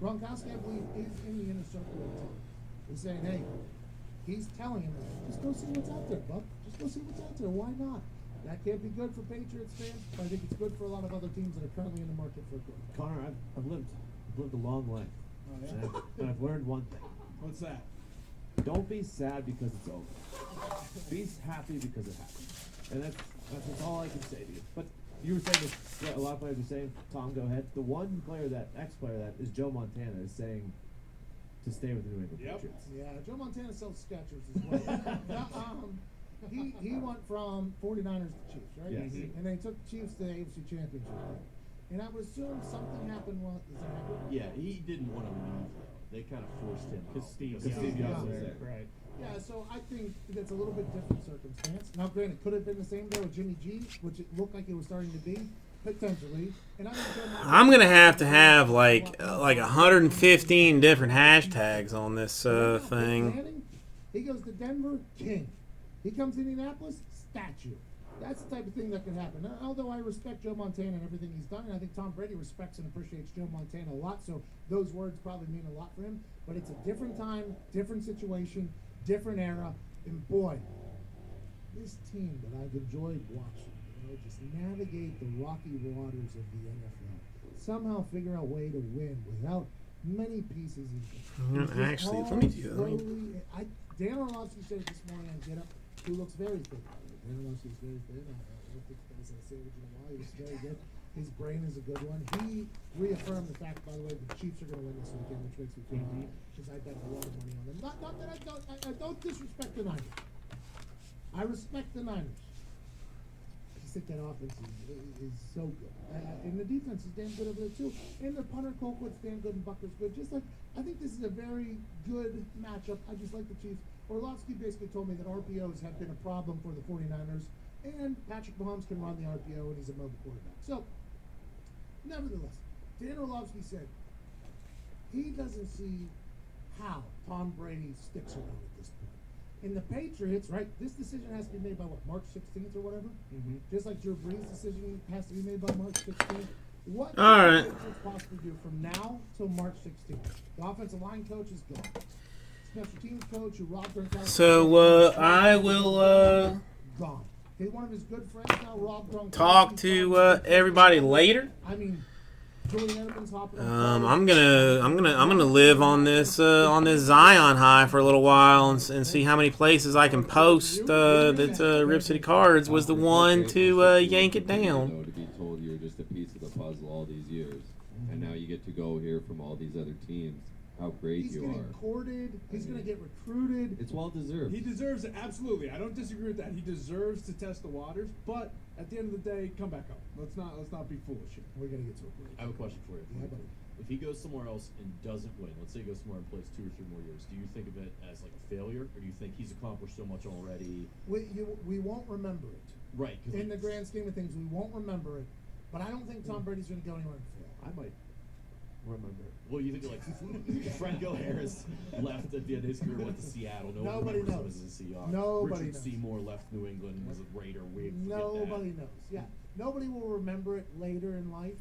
Gronkowski, I believe, is in the inner circle of Tom, is saying, hey, he's telling him, just go see what's out there, bub. Just go see what's out there. Why not? That can't be good for Patriots fans, but I think it's good for a lot of other teams that are currently in the market for good. Connor, I've lived a long life, and I've learned one thing. What's that? Don't be sad because it's over. Be happy because it happened, and that's all I can say to you. But you were saying this, what a lot of players are saying. Tom, go ahead. The one player ex-player that is Joe Montana is saying to stay with the New England Patriots. Yeah, Joe Montana sells Skechers as well. He went from 49ers to Chiefs, right? Yes. And they took Chiefs to the AFC Championship. And I would assume something happened while is that accurate? Yeah, he didn't want to leave. They kind of forced him out. Because Steve Young was was there. Right. Yeah, so I think that's a little bit different circumstance. Now, granted, could have been the same though with Jimmy G, which it looked like it was starting to be, potentially. And I think Joe Montana, I'm gonna have like 115 different hashtags on this thing. He goes to Denver, king. He comes to Indianapolis, statue. That's the type of thing that could happen. Although I respect Joe Montana and everything he's done, and I think Tom Brady respects and appreciates Joe Montana a lot, so those words probably mean a lot for him. But it's a different time, different situation, different era, and boy, this team that I've enjoyed watching, just navigate the rocky waters of the NFL, somehow figure out a way to win without many pieces. Actually, let me do that. Dan Orlovsky said it this morning on Get Up, who looks very fit. Dan Orlovsky's very fit. I don't think guys gonna say what you know why. He's very good. His brain is a good one. He reaffirmed the fact, by the way, the Chiefs are going to win this weekend, which makes me feel good because I bet a lot of money on them. Not that I don't disrespect the Niners. I respect the Niners. I just think that offense is so good. And the defense is damn good over there, too. And the punter, Colquitt's damn good and Bucker's good. Just like, I think this is a very good matchup. I just like the Chiefs. Orlovsky basically told me that RPOs have been a problem for the 49ers. And Patrick Mahomes can run the RPO, and he's a mobile quarterback. So, nevertheless, Dan Orlovsky said he doesn't see how Tom Brady sticks around at this point. In the Patriots, right, this decision has to be made by what, March 16th or whatever? Just like Drew Brees' decision has to be made by March 16th. What can the Patriots possibly do from now till March 16th? The offensive line coach is gone. Special teams coach who Rob Gronkowski. So I will gone. One of his good friends now, Rob Gronkowski, talk to everybody later. I mean, Julian Edelman's hopping I'm gonna live on this Zion high for a little while and see how many places I can post that Rip City Cards was the one to yank it down. To be told you're just a piece of the puzzle all these years, and now you get go hear from all these other teams how great He's you getting are. courted. He's going to get recruited. It's well deserved. He deserves it, absolutely. I don't disagree with that. He deserves to test the waters, but at the end of the day, come back up. Let's not be foolish here. We're going to get to a break. I have a question for you. Yeah, buddy. If he goes somewhere else and doesn't win, let's say he goes somewhere and plays 2 or 3 more years, do you think of it as like a failure, or do you think he's accomplished so much already? We won't remember it. Right. In the grand scheme of things, we won't remember it. But I don't think Tom Brady's going to go anywhere and fail. I might remember it. Well, you think like Franco Harris left at the end of his career, went to Seattle. Nobody remembers him knows. as a Seahawks. Nobody Richard knows. Seymour left New England, was a Raider. Nobody knows. Yeah. Nobody will remember it later in life.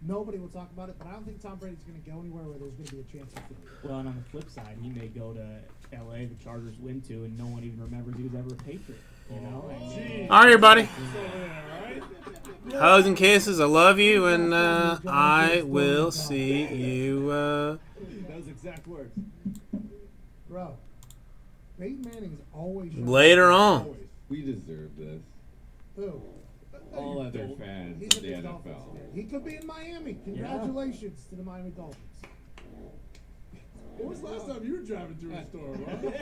Nobody will talk about it, but I don't think Tom Brady's going to go anywhere where there's going to be a chance of failure. Well, and on the flip side, he may go to L.A. the Chargers win to, and no one even remembers he was ever a Patriot. You know? And, All right, everybody. Hugs and kisses. I love you, and I will see you. Those exact words. Bro, Peyton Manning's always Later on. Always. We deserve this. Who? All other fans He's of a the big NFL. Dolphins fan. He could be in Miami. Congratulations to the Miami Dolphins. When was the last time you were driving through a store, bro?